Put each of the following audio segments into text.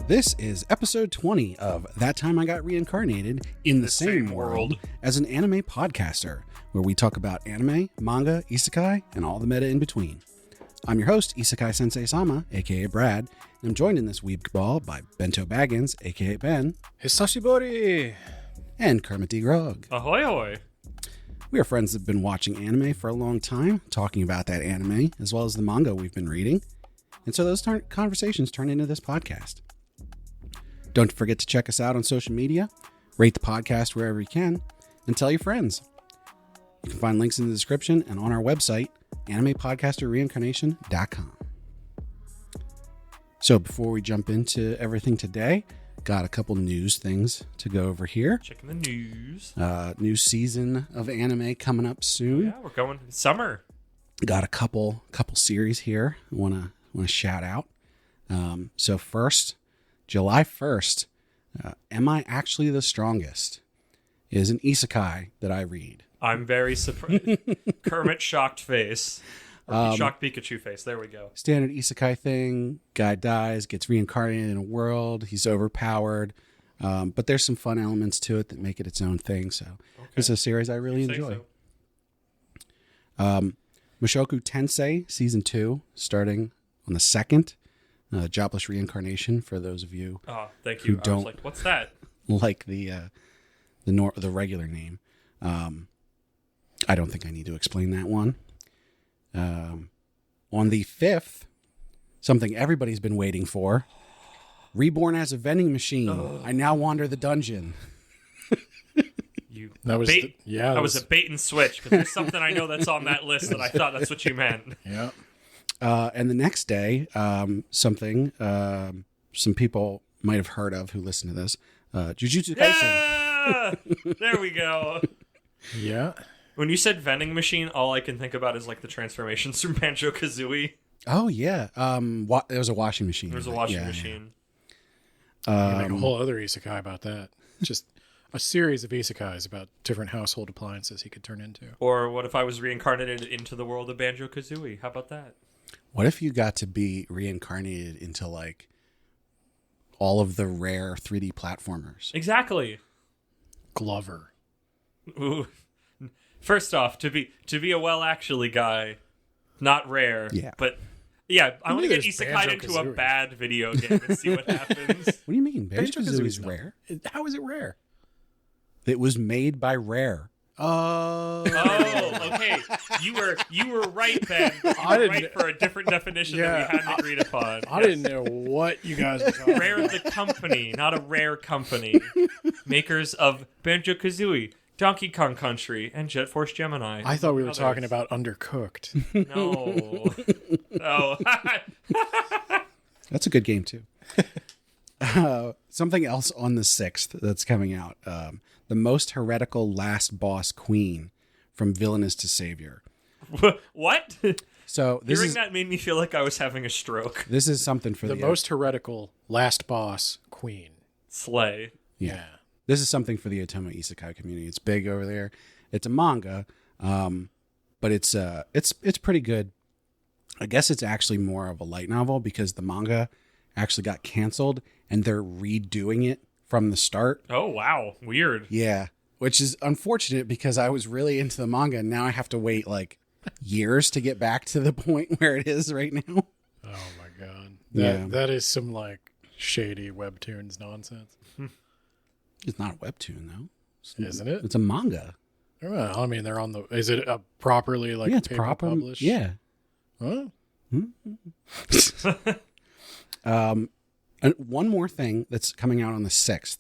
This is episode 20 of That Time I Got Reincarnated in the Same World as an Anime Podcaster, where we talk about anime, manga, isekai, and all the meta in between. I'm your host, Isekai Sensei Sama, aka Brad, and I'm joined in this week ball by Bento Baggins, aka Ben. Hisashibori! And Kermit D. Grog. Ahoy, ahoy. We are friends that have been watching anime for a long time, talking about that anime, as well as the manga we've been reading. And so those conversations turn into this podcast. Don't forget to check us out on social media, rate the podcast wherever you can, and tell your friends. You can find links in the description and on our website, animepodcasterreincarnation.com. So before we jump into everything today, got a couple news things to go over here. Checking the news. New season of anime coming up soon. Yeah, we're going summer. Got a couple series here I want to shout out. So first, July 1st, Am I Actually the Strongest? Is an isekai that I read. I'm very surprised. Kermit shocked face. Or shocked Pikachu face. There we go. Standard isekai thing. Guy dies, gets reincarnated in a world. He's overpowered. But there's some fun elements to it that make it its own thing. So It's a series I really enjoy. Mushoku Tensei Season 2, starting on the 2nd. Jobless Reincarnation, for those of you thank you. who don't I was like, what's that? like the regular name. I don't think I need to explain that one. On the 5th, something everybody's been waiting for. Reborn as a vending machine. I now wander the dungeon. That was a bait and switch, because there's something I know that's on that list that I thought that's what you meant. Yeah. And the next day, something some people might have heard of who listen to this, Jujutsu Kaisen. Yeah! There we go. Yeah. When you said vending machine, all I can think about is like the transformations from Banjo-Kazooie. Oh, yeah. There was a washing machine. There's a washing machine. You make a whole other isekai about that. Just a series of isekais about different household appliances he could turn into. Or what if I was reincarnated into the world of Banjo-Kazooie? How about that? What if you got to be reincarnated into, like, all of the rare 3D platformers? Exactly. Glover. Ooh. First off, to be a well-actually guy, not rare. Yeah. But, yeah, I want to get there's isekai'd into a bad video game and see what happens. What do you mean? Banjo-Kazooie is not rare? How is it rare? It was made by Rare. Oh, okay. You were right, Ben. You were right for a different definition that we hadn't agreed upon. I didn't know what you guys were talking about. Rare the company, not a rare company. Makers of Banjo-Kazooie, Donkey Kong Country, and Jet Force Gemini. I thought we were talking about Undercooked. No. No. That's a good game, too. Something else on the 6th that's coming out. The Most Heretical Last Boss Queen, From Villainous to Savior. What? So Hearing that made me feel like I was having a stroke. This is something for The most heretical last boss queen. Slay. Yeah. This is something for the Otomo Isekai community. It's big over there. It's a manga, but it's pretty good. I guess it's actually more of a light novel because the manga actually got canceled and they're redoing it from the start. Oh, wow. Weird. Yeah, which is unfortunate because I was really into the manga and now I have to wait like years to get back to the point where it is right now. Oh my god. Yeah. That is some like shady webtoons nonsense. It's not a webtoon though. Isn't it? It's a manga. Well, I mean, they're on the... Is it a properly like it's paper proper published? Yeah. Huh? And one more thing that's coming out on the 6th,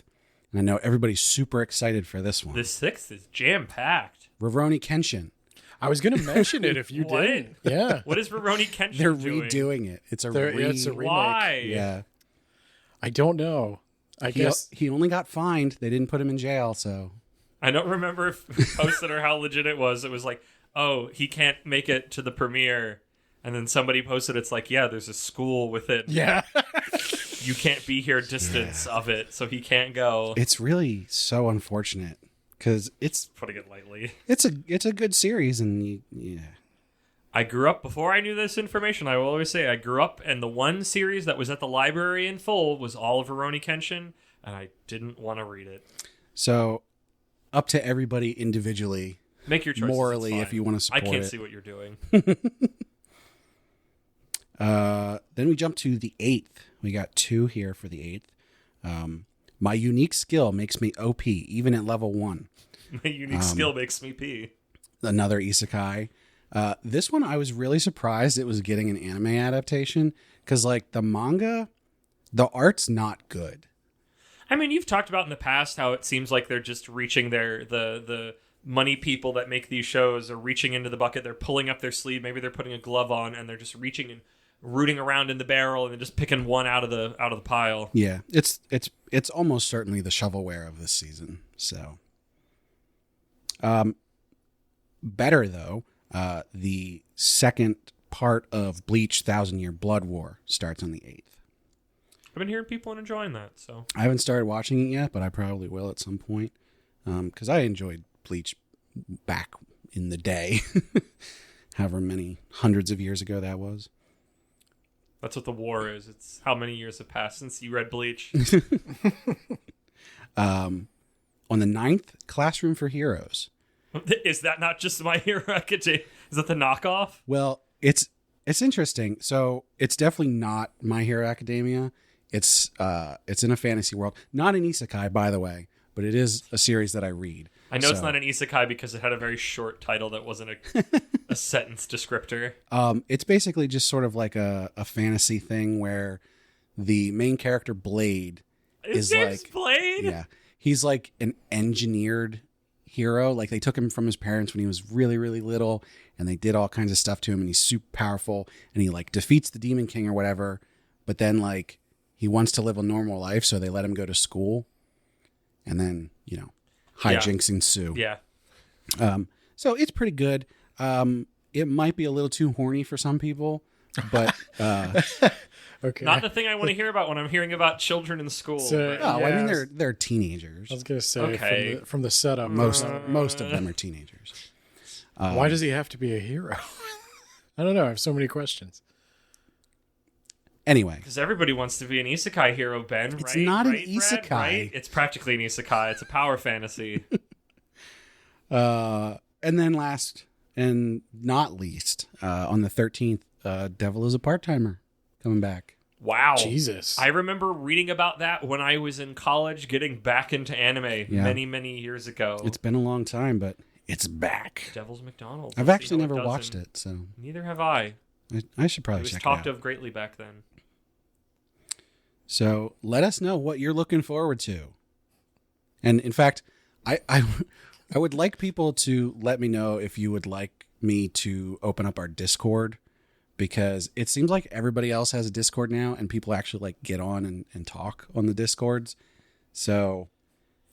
and I know everybody's super excited for this one. The 6th is jam-packed. Rurouni Kenshin. I was going to mention it if you What? didn't. Yeah. What is Rurouni Kenshin They're doing? redoing it. It's a It's a remake. Why? Yeah. I don't know. I guess... He only got fined. They didn't put him in jail, so... I don't remember if who posted or how legit it was. It was like, oh, he can't make it to the premiere. And then somebody posted, it's like, yeah, there's a school within. Yeah. You can't be here distance of it, so he can't go. It's really so unfortunate because it's Putting it lightly. it's a good series, and I grew up, before I knew this information, I will always say I grew up, and the one series that was at the library in full was all of Rurouni Kenshin, and I didn't want to read it. So, up to everybody individually. Make your choices. Morally, if you want to support it. I can't see what you're doing. Then we jump to the 8th. We got 2 here for the 8th. My unique skill makes me OP, even at level 1. My unique skill makes me pee. Another isekai. This one, I was really surprised it was getting an anime adaptation, because, like, the manga, the art's not good. I mean, you've talked about in the past how it seems like they're just reaching the money people that make these shows are reaching into the bucket. They're pulling up their sleeve. Maybe they're putting a glove on, and they're just reaching and rooting around in the barrel and then just picking one out of the pile. Yeah, it's almost certainly the shovelware of this season. So, better though. The second part of Bleach 1,000-Year Blood War starts on the 8th. I've been hearing people enjoying that, so I haven't started watching it yet, but I probably will at some point. Because I enjoyed Bleach back in the day, however many hundreds of years ago that was. That's what the war is. It's how many years have passed since you read Bleach. On the 9th, Classroom for Heroes. Is that not just My Hero Academia? Is that the knockoff? Well, it's interesting. So it's definitely not My Hero Academia. It's in a fantasy world. Not an isekai, by the way, but it is a series that I read. I know it's not an isekai because it had a very short title that wasn't a sentence descriptor. It's basically just sort of like a fantasy thing where the main character Blade is like Blade. Yeah, he's like an engineered hero. Like, they took him from his parents when he was really, really little, and they did all kinds of stuff to him, and he's super powerful, and he like defeats the Demon King or whatever. But then, like, he wants to live a normal life, so they let him go to school, and then, you know, hijinks ensue. Yeah. So it's pretty good. It might be a little too horny for some people, but okay. Not the thing I want to hear about when I'm hearing about children in school. So, I mean, they're teenagers. I was gonna say, okay. from the setup, Most of them are teenagers. Why does he have to be a hero? I don't know. I have so many questions. Anyway, because everybody wants to be an isekai hero, Ben. It's right? not an right, isekai. Brad? Right? It's practically an isekai. It's a power fantasy. and then last and not least, on the 13th, Devil is a Part-Timer coming back. Wow. Jesus. I remember reading about that when I was in college, getting back into anime many, many years ago. It's been a long time, but it's back. Devil's McDonald's. I've actually never watched it, so neither have I. I should probably check it out. It was talked of greatly back then. So let us know what you're looking forward to. And in fact, I would like people to let me know if you would like me to open up our Discord, because it seems like everybody else has a Discord now and people actually like get on and talk on the Discords. So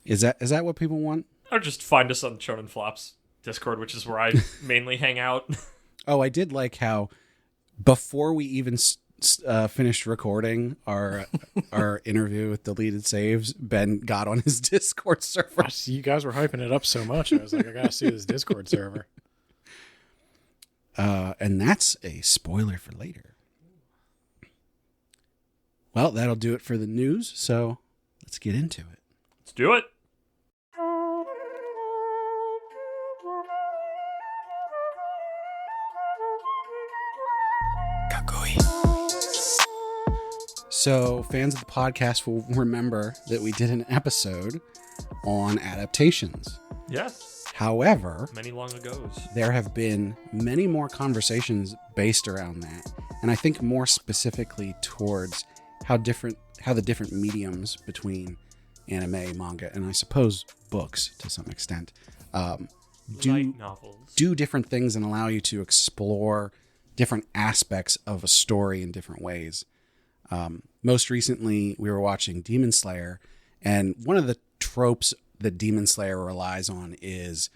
is that what people want? Or just find us on Shonen Flops Discord, which is where I mainly hang out. Oh, I did like how before we even finished recording our interview with Deleted Saves, Ben got on his Discord server. You guys were hyping it up so much. I was like, I gotta see this Discord server. And that's a spoiler for later. Well, that'll do it for the news. So let's get into it. Let's do it. So fans of the podcast will remember that we did an episode on adaptations. Yes. However, many long ago's. There have been many more conversations based around that. And I think more specifically towards how the different mediums between anime, manga, and I suppose books to some extent do different things and allow you to explore different aspects of a story in different ways. Most recently, we were watching Demon Slayer, and one of the tropes that Demon Slayer relies on is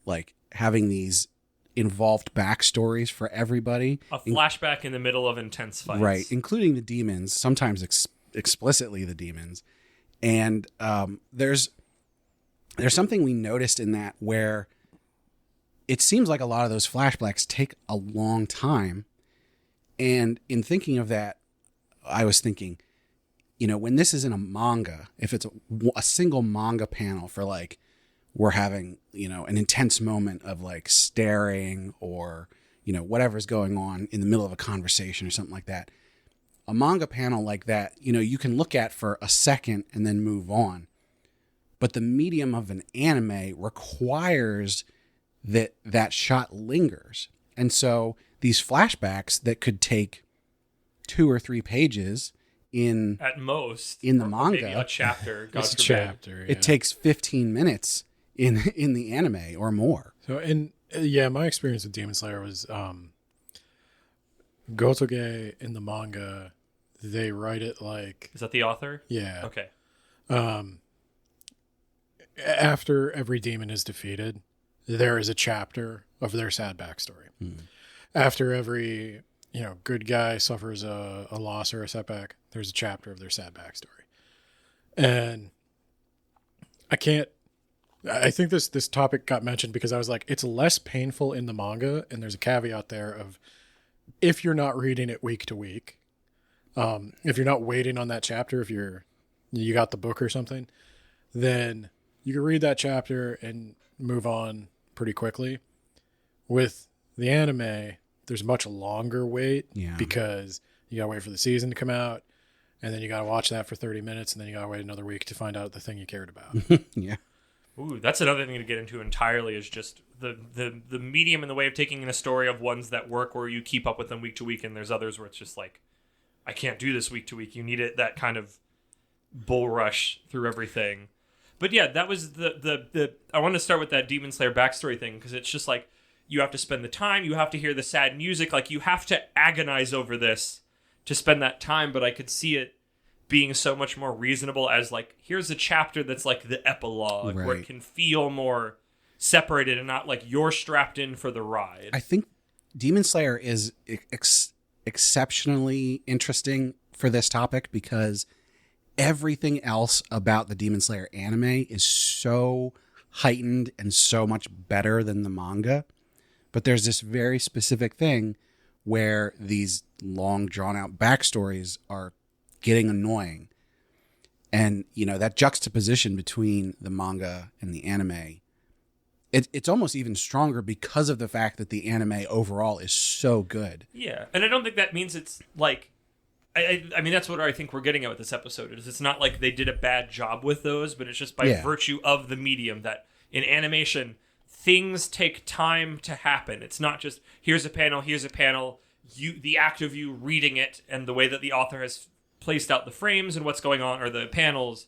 like having these involved backstories for everybody. A flashback in the middle of intense fights. Right, including the demons, sometimes explicitly the demons. And there's something we noticed in that where it seems like a lot of those flashbacks take a long time. And in thinking of that, I was thinking, when this is in a manga, if it's a single manga panel for like, we're having, an intense moment of like staring or, whatever's going on in the middle of a conversation or something like that. A manga panel like that, you can look at for a second and then move on. But the medium of an anime requires that shot lingers. And so these flashbacks that could take 2 or 3 pages at most in the manga, maybe a chapter, God it's a forbid. chapter. Yeah. It takes 15 minutes in the anime or more. So, and my experience with Demon Slayer was Gotoge in the manga. They write it like, is that the author? Yeah. Okay. After every demon is defeated, there is a chapter of their sad backstory. After every good guy suffers a loss or a setback, there's a chapter of their sad backstory. And I think this topic got mentioned because I was like, it's less painful in the manga, and there's a caveat there of if you're not reading it week to week, if you're not waiting on that chapter, if you got the book or something, then you can read that chapter and move on pretty quickly. With the anime, there's a much longer wait because you gotta wait for the season to come out, and then you gotta watch that for 30 minutes, and then you gotta wait another week to find out the thing you cared about. Yeah. Ooh, that's another thing to get into entirely is just the medium and the way of taking in a story of ones that work where you keep up with them week to week, and there's others where it's just like, I can't do this week to week. You need that kind of bull rush through everything. But yeah, that was the I want to start with that Demon Slayer backstory thing, because it's just like, you have to spend the time, you have to hear the sad music, like you have to agonize over this to spend that time. But I could see it being so much more reasonable as like, here's a chapter that's like the epilogue, where it can feel more separated and not like you're strapped in for the ride. I think Demon Slayer is exceptionally interesting for this topic because everything else about the Demon Slayer anime is so heightened and so much better than the manga. But there's this very specific thing where these long drawn out backstories are getting annoying. And, that juxtaposition between the manga and the anime, it's almost even stronger because of the fact that the anime overall is so good. Yeah. And I don't think that means it's like, I mean, that's what I think we're getting at with this episode. Is it's not like they did a bad job with those, but it's just by virtue of the medium that in animation, things take time to happen. It's not just, here's a panel, the act of you reading it and the way that the author has placed out the frames and what's going on, or the panels,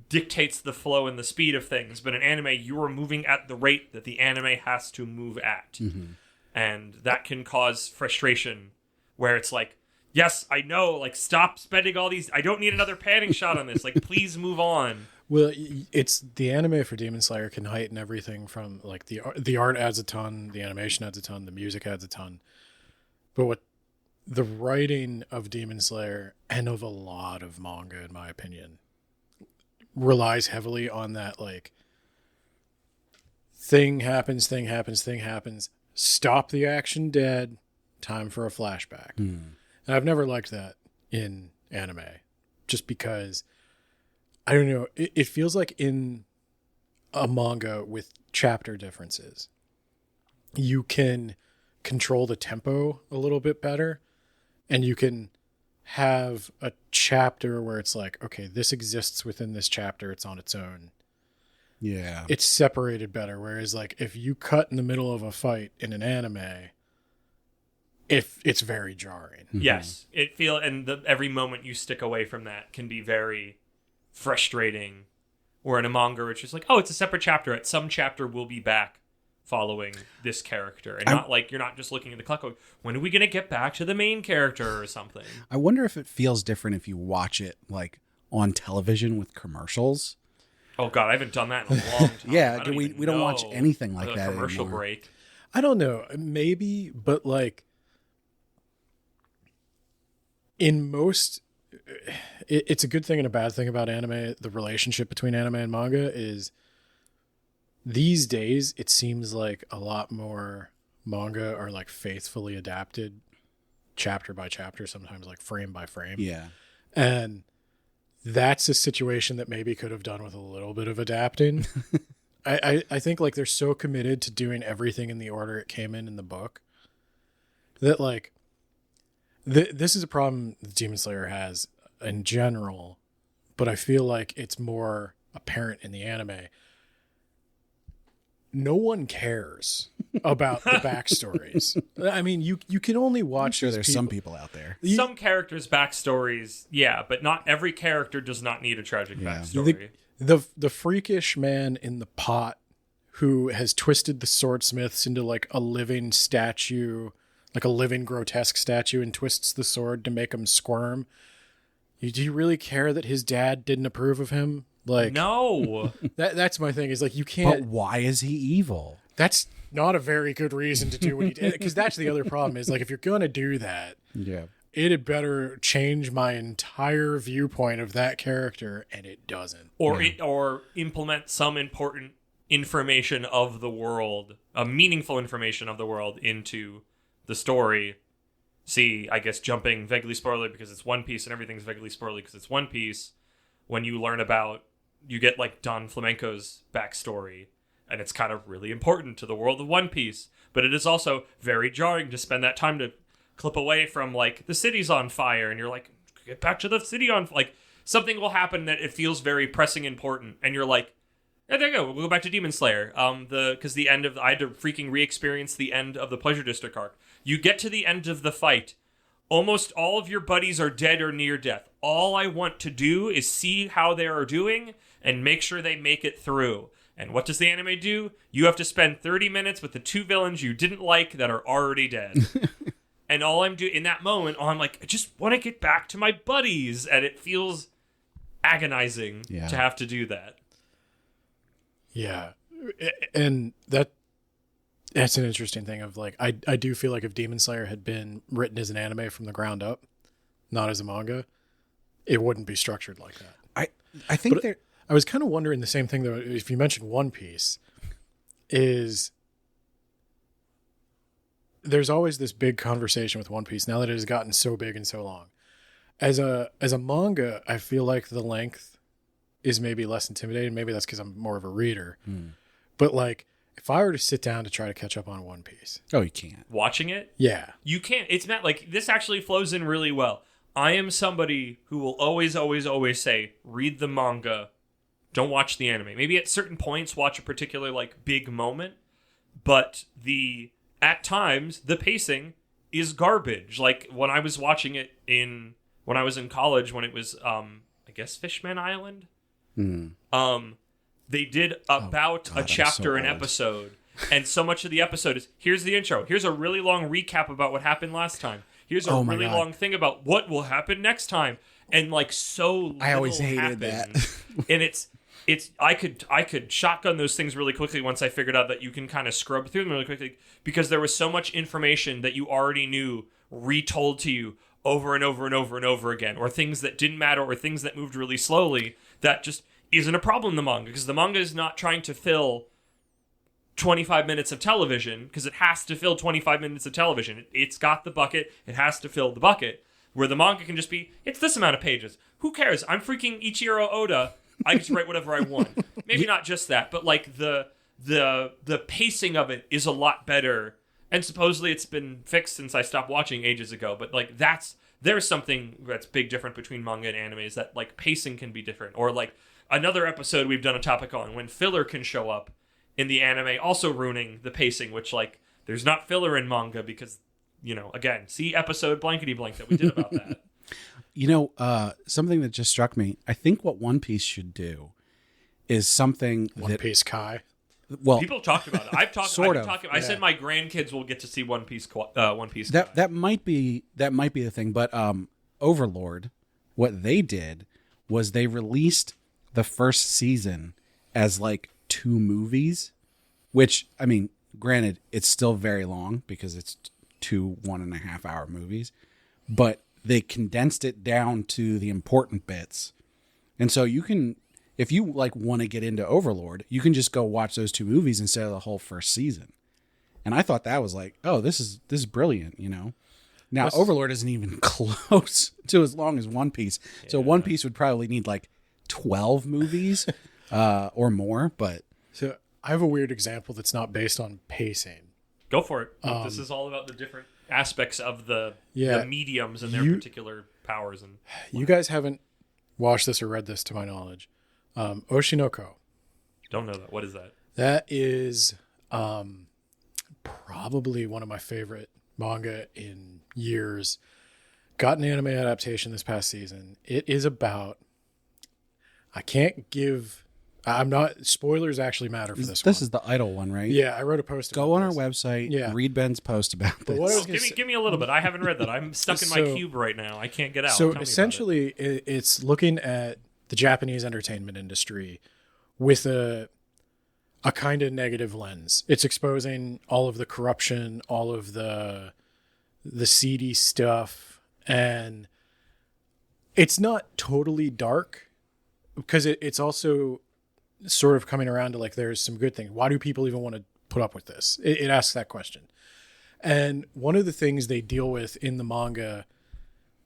dictates the flow and the speed of things. But in anime, you are moving at the rate that the anime has to move at. Mm-hmm. And that can cause frustration, where it's like, yes, I know, like, stop spending all these, I don't need another panning shot on this, like, please move on. Well, it's the anime for Demon Slayer can heighten everything from like the art adds a ton, the animation adds a ton, the music adds a ton. But what the writing of Demon Slayer and of a lot of manga, in my opinion, relies heavily on that, like, thing happens, stop the action dead, time for a flashback. And I've never liked that in anime, just because, I don't know, it feels like in a manga with chapter differences, you can control the tempo a little bit better, and you can have a chapter where it's like, okay, this exists within this chapter, it's on its own. Yeah. It's separated better. Whereas like if you cut in the middle of a fight in an anime, it's very jarring. Mm-hmm. Yes. Every moment you stick away from that can be very frustrating. Or in a manga, it's just like, oh, it's a separate chapter. At some chapter, we'll be back following this character. And not like, you're not just looking at the clock going, when are we going to get back to the main character or something? I wonder if it feels different if you watch it like on television with commercials. Oh God, I haven't done that in a long time. Yeah, we don't watch anything like that commercial anymore. Break. I don't know, maybe, but like in most, it's a good thing and a bad thing about anime. The relationship between anime and manga is these days it seems like a lot more manga are like faithfully adapted chapter by chapter, sometimes like frame by frame. Yeah. And that's a situation that maybe could have done with a little bit of adapting. I think like they're so committed to doing everything in the order it came in the book that like this is a problem that Demon Slayer has in general, but I feel like it's more apparent in the anime. No one cares about the backstories. I mean, you can only watch. I'm sure these there's some people out there. Some characters' backstories, yeah, but not every character does not need a tragic backstory. The freakish man in the pot who has twisted the swordsmiths into like a living statue, like a living grotesque statue, and twists the sword to make him squirm. Do you really care that his dad didn't approve of him? Like, no. That's my thing, is like, you can't. But why is he evil? That's not a very good reason to do what he did, because that's the other problem is like, if you're gonna do that, Yeah. it had better change my entire viewpoint of that character, and it doesn't. Or implement some important information of the world, a meaningful information of the world into the story. See, I guess jumping vaguely spoiler because it's One Piece and everything's vaguely spoiler because it's One Piece. When you learn about, you get like Don Flamenco's backstory, and it's kind of really important to the world of One Piece. But it is also very jarring to spend that time to clip away from like the city's on fire, and you're like, get back to the city on like something will happen that it feels very pressing important, and you're like, yeah, there you go. We'll go back to Demon Slayer. Because the end of I had to freaking re-experience the end of the Pleasure District arc. You get to the end of the fight. Almost all of your buddies are dead or near death. All I want to do is see how they are doing and make sure they make it through. And what does the anime do? You have to spend 30 minutes with the two villains you didn't like that are already dead. And all I'm doing in that moment, I'm like, I just want to get back to my buddies. And it feels agonizing to have to do that. Yeah. And that's an interesting thing of like, I do feel like if Demon Slayer had been written as an anime from the ground up, not as a manga, it wouldn't be structured like that. I think I was kind of wondering the same thing though. If you mentioned One Piece, is there's always this big conversation with One Piece now that it has gotten so big and so long. As a manga, I feel like the length is maybe less intimidating. Maybe that's because I'm more of a reader. But like, if I were to sit down to try to catch up on One Piece, oh, you can't. Watching it? Yeah. You can't. It's not like this actually flows in really well. I am somebody who will always, always, always say, read the manga, don't watch the anime. Maybe at certain points, watch a particular like big moment, but at times the pacing is garbage. Like when I was watching it when I was in college, when it was I guess Fishman Island. They did about a chapter an episode, and so much of the episode is here's the intro, here's a really long recap about what happened last time, here's a really long thing about what will happen next time, and like so little I always hated happens. that. And it's I could shotgun those things really quickly once I figured out that you can kind of scrub through them really quickly, because there was so much information that you already knew retold to you over and over and over and over again, or things that didn't matter, or things that moved really slowly that just isn't a problem in the manga, because the manga is not trying to fill 25 minutes of television, because it has to fill 25 minutes of television. It's got the bucket, it has to fill the bucket, where the manga can just be, it's this amount of pages. Who cares? I'm freaking Ichiro Oda. I can just write whatever I want. Maybe not just that, but like the pacing of it is a lot better. And supposedly it's been fixed since I stopped watching ages ago, but like there's something that's big different between manga and anime, is that like pacing can be different. Or like another episode we've done a topic on, when filler can show up in the anime, also ruining the pacing, which like there's not filler in manga because, you know, again, see episode blankety blank that we did about that. You know, something that just struck me, I think what One Piece should do is something One Piece Kai. Well, people talked about it. I've talked. Sort I've of, talked. I said my grandkids will get to see One Piece. One Piece. that might be the thing. But Overlord, what they did was they released the first season as like 2 movies, which, I mean, granted, it's still very long because it's 2 1.5 hour movies, but they condensed it down to the important bits. And so you can, if you like want to get into Overlord, you can just go watch those 2 movies instead of the whole first season. And I thought that was like, oh, this is brilliant, you know. Now Overlord isn't even close to as long as One Piece, so One Piece would probably need like 12 movies or more. But so I have a weird example that's not based on pacing. Go for it. This is all about the different aspects of the mediums and their particular powers. And you guys haven't watched this or read this, to my knowledge. Oshinoko. Don't know that. What is that? That is probably one of my favorite manga in years. Got an anime adaptation this past season. It is about, spoilers actually matter for this one. This is the Idol one, right? Yeah, I wrote a post about Go on this. our website, read Ben's post about this. Give me a little bit. I haven't read that. I'm stuck in my cube right now. I can't get out. So essentially, it's looking at the Japanese entertainment industry with a kind of negative lens. It's exposing all of the corruption, all of the seedy stuff, and it's not totally dark because it's also sort of coming around to like there's some good things. Why do people even want to put up with this? It asks that question. And one of the things they deal with in the manga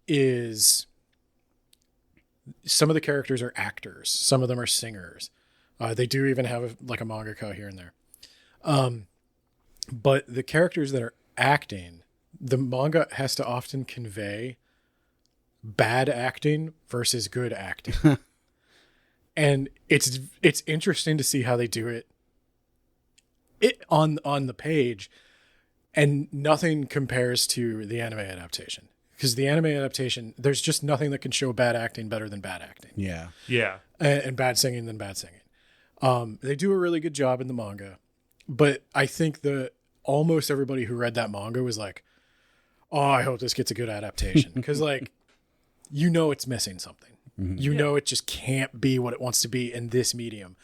is some of the characters are actors. Some of them are singers. They do even have a mangaka here and there. But the characters that are acting, the manga has to often convey bad acting versus good acting. And it's interesting to see how they do it on the page, and nothing compares to the anime adaptation. Because the anime adaptation, there's just nothing that can show bad acting better than bad acting. Yeah. Yeah. And bad singing than bad singing. They do a really good job in the manga, but I think almost everybody who read that manga was like, oh, I hope this gets a good adaptation. Because like, it's missing something. Mm-hmm. It just can't be what it wants to be in this medium.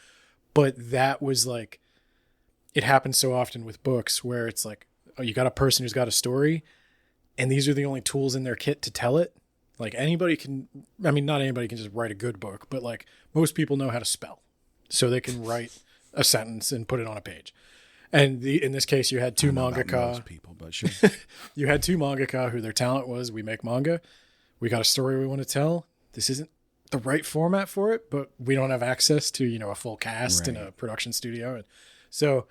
But that was like, it happens so often with books where it's like, oh, you got a person who's got a story and these are the only tools in their kit to tell it. Like not anybody can just write a good book, but like most people know how to spell. So they can write a sentence and put it on a page. And in this case, you had 2 mangaka. Most people, but sure. You had 2 mangaka who their talent was, we make manga. We got a story we want to tell. This isn't the right format for it, but we don't have access to, a full cast in a production studio. And so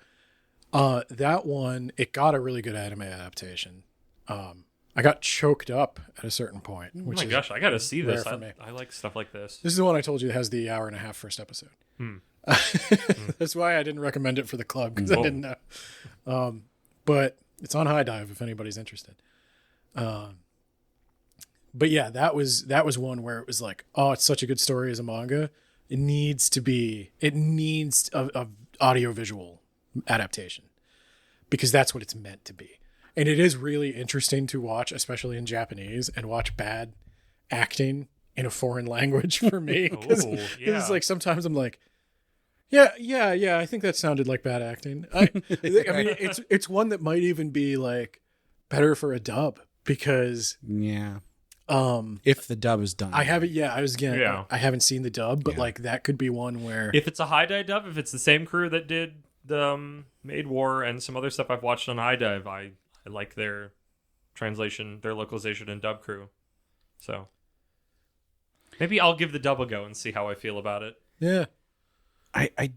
that one, it got a really good anime adaptation. I got choked up at a certain point. Oh my gosh, I got to see this. I like stuff like this. This is the one I told you that has the 1.5-hour first episode. That's why I didn't recommend it for the club, because I didn't know. But it's on High Dive if anybody's interested. But yeah, that was one where it was like, oh, it's such a good story as a manga. It needs a audio-visual adaptation because that's what it's meant to be. And it is really interesting to watch, especially in Japanese, and watch bad acting in a foreign language for me. Because it's like sometimes I'm like, yeah, I think that sounded like bad acting. I mean, it's one that might even be like better for a dub because if the dub is done, I haven't. Yeah, I haven't seen the dub, but like that could be one where if it's a High Dive dub, if it's the same crew that did the Maid War and some other stuff I've watched on High Dive, I like their translation, their localization, and dub crew. So maybe I'll give the dub a go and see how I feel about it. Yeah. I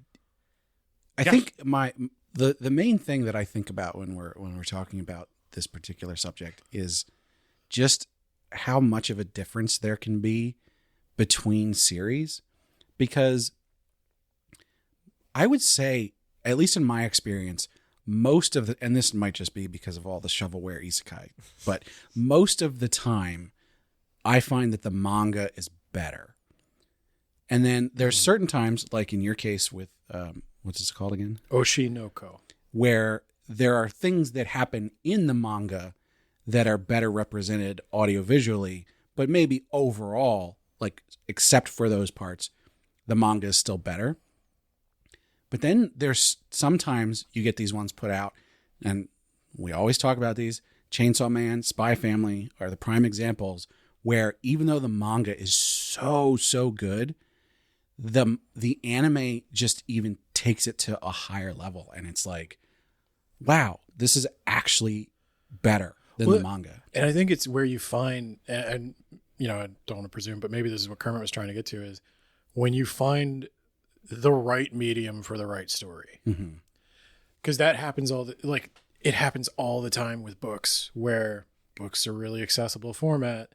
think the main thing that I think about when we're talking about this particular subject is just how much of a difference there can be between series, because I would say, at least in my experience, most of the, and this might just be because of all the shovelware isekai, but most of the time I find that the manga is better. And then there's certain times, like in your case with, what's this called again? Oshinoko. Where there are things that happen in the manga that are better represented audiovisually, but maybe overall, like, except for those parts, the manga is still better. But then there's sometimes you get these ones put out, and we always talk about these. Chainsaw Man, Spy Family are the prime examples where even though the manga is so good, the anime just even takes it to a higher level, and it's like, wow, this is actually better than the manga. And I think it's where you find, and you know, I don't want to presume, but maybe this is what Kermit was trying to get to, is when you find the right medium for the right story. Because that happens it happens all the time with books, where books are really accessible format,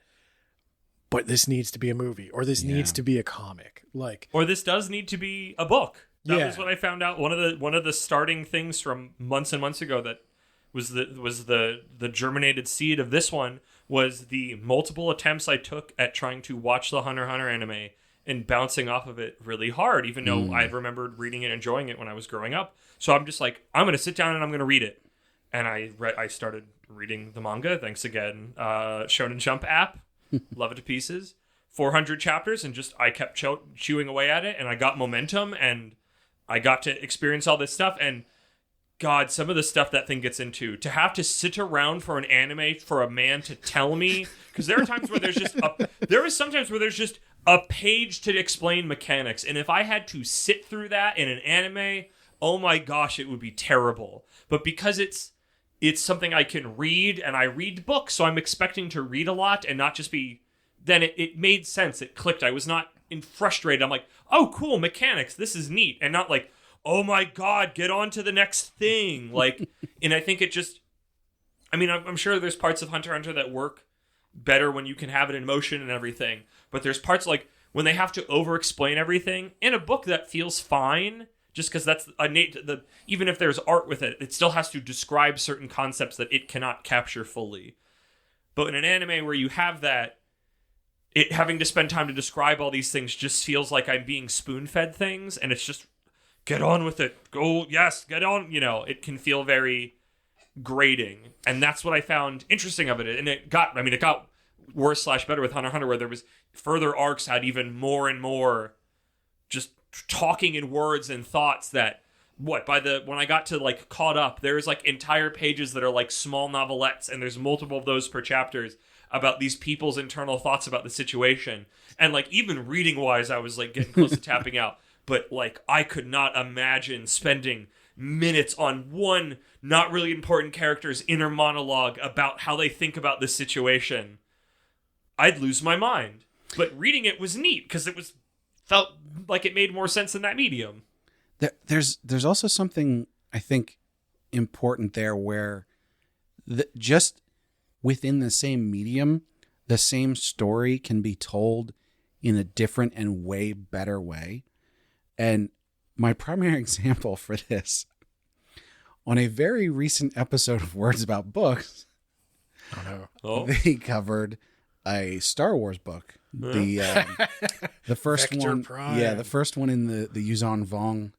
but this needs to be a movie, or this needs to be a comic, or this does need to be a book. That was what I found out. One of the starting things from months and months ago that was the germinated seed of this one was the multiple attempts I took at trying to watch the Hunter x Hunter anime and bouncing off of it really hard, even though I remembered reading it, enjoying it when I was growing up. So I'm just like, I'm going to sit down and I'm going to read it. And I started reading the manga. Thanks again, Shonen Jump app. Love it to pieces. 400 chapters, and just I kept chewing away at it, and I got momentum, and I got to experience all this stuff. And God, some of the stuff that thing gets into, to have to sit around for an anime for a man to tell me, because there are times where sometimes where there's just a page to explain mechanics, and if I had to sit through that in an anime, oh my gosh, it would be terrible. But because it's something I can read, and I read books, so I'm expecting to read a lot and not just be... Then it made sense. It clicked. I was not frustrated. I'm like, oh, cool, mechanics. This is neat. And not like, oh my God, get on to the next thing. Like, and I think it just... I mean, I'm sure there's parts of Hunter x Hunter that work better when you can have it in motion and everything. But there's parts like when they have to over-explain everything in a book that feels fine... Just because that's even if there's art with it, it still has to describe certain concepts that it cannot capture fully. But in an anime where you have that, it having to spend time to describe all these things just feels like I'm being spoon-fed things, and it's just, get on with it. Go, yes, get on. You know, it can feel very grating. And that's what I found interesting of it. And it got worse / better with Hunter x Hunter, where there was further arcs had even more and more just talking in words and thoughts that when I got to like caught up, there's like entire pages that are like small novelettes, and there's multiple of those per chapters about these people's internal thoughts about the situation. And like even reading wise, I was like getting close to tapping out, but like I could not imagine spending minutes on one not really important character's inner monologue about how they think about this situation. I'd lose my mind. But reading it was neat because felt like it made more sense in that medium. There's also something I think important there where just within the same medium, the same story can be told in a different and way better way. And my primary example for this, on a very recent episode of Words About Books, they covered a Star Wars book. The first Vector one, Prime. the first one in the Yuzhan Vong.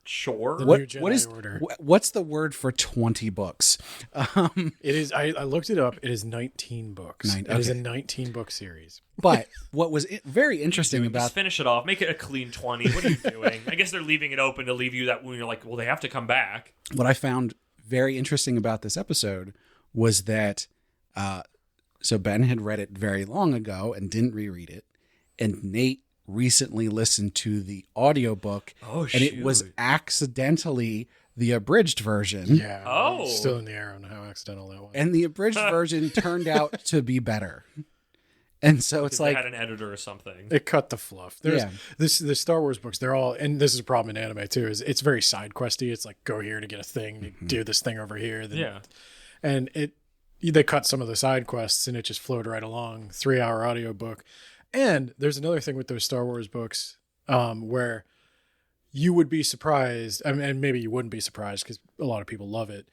Sure. The New Jedi Order. What's the word for 20 books? It is. I looked it up. It is 19 books. It is a 19 book series. But what was very interesting about just finish it off, make it a clean 20. What are you doing? I guess they're leaving it open to leave you that when you're like, well, they have to come back. What I found very interesting about this episode was that. So Ben had read it very long ago and didn't reread it. And Nate recently listened to the audiobook. Oh, and it was accidentally the abridged version. Yeah. Oh. Still in the air on how accidental that was. And the abridged version turned out to be better. And so it's like... They had an editor or something. It cut the fluff. The Star Wars books, they're all... And this is a problem in anime, too, is it's very side questy. It's like, go here to get a thing, do this thing over here. Then, and they cut some of the side quests and it just flowed right along. 3-hour audiobook. And there's another thing with those Star Wars books where you would be surprised, and maybe you wouldn't be surprised because a lot of people love it.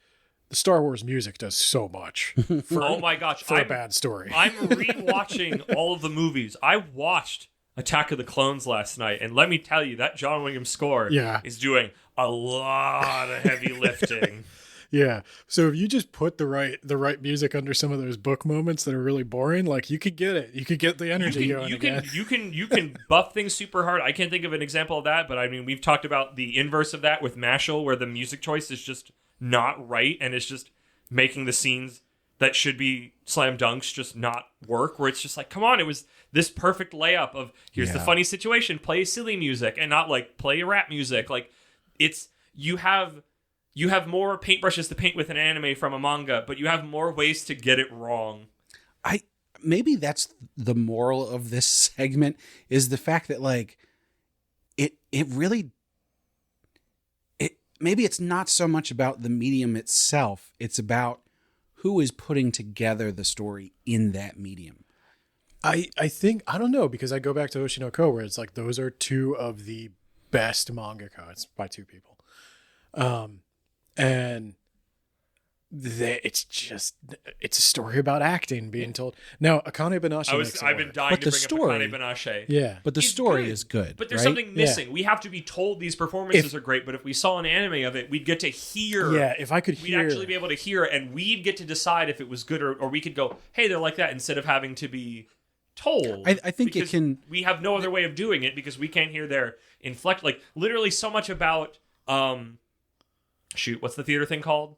The Star Wars music does so much for, oh my gosh, for a bad story. I'm rewatching all of the movies. I watched Attack of the Clones last night, and let me tell you, that John Williams score is doing a lot of heavy lifting. Yeah. So if you just put the right music under some of those book moments that are really boring, like you could get it. You could get the energy going. You can buff things super hard. I can't think of an example of that, but I mean we've talked about the inverse of that with Mashal, where the music choice is just not right and it's just making the scenes that should be slam dunks just not work, where it's just like, come on, it was this perfect layup of here's the funny situation, play silly music and not like play rap music. Like it's you have more paintbrushes to paint with an anime from a manga, but you have more ways to get it wrong. Maybe that's the moral of this segment, is the fact that like it really maybe it's not so much about the medium itself, it's about who is putting together the story in that medium. I think, I don't know, because I go back to Oshinoko, where it's like those are two of the best mangaka. It's by two people. And it's a story about acting being told. Now, Akane Banashi I've been dying But to the bring story- up Akane Banashi. Yeah. But the He's story good, is good. But there's right? something missing. We have to be told these performances are great, but if we saw an anime of it, we'd get to hear. Yeah, if I could we'd hear. actually be able to hear it, and we'd get to decide if it was good, or we could go, hey, they're like that, instead of having to be told. I think it Because can. we have no other way of doing it because we can't hear their inflect. Like, literally so much about, what's the theater thing called?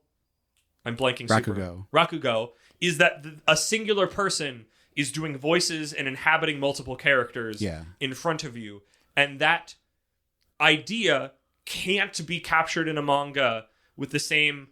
I'm blanking. Rakugo is that a singular person is doing voices and inhabiting multiple characters in front of you. And that idea can't be captured in a manga with the same,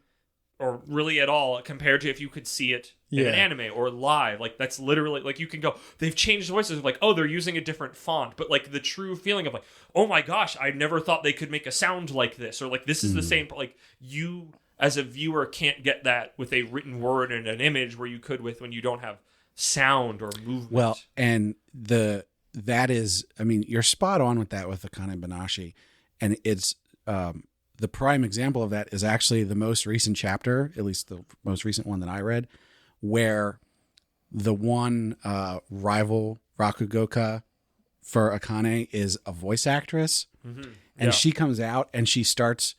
or really at all, compared to if you could see it in an anime or live. Like, that's literally, like, you can go, they've changed voices, like, oh, they're using a different font, but like the true feeling of like, oh my gosh, I never thought they could make a sound like this, or like, this is the same, like, you as a viewer can't get that with a written word and an image where you could with when you don't have sound or movement. Well, and that is, I mean, you're spot on with that with Akane Banashi, and it's the prime example of that is actually the most recent chapter, at least the most recent one that I read, where the one rival Rakugoka for Akane is a voice actress, and she comes out and she starts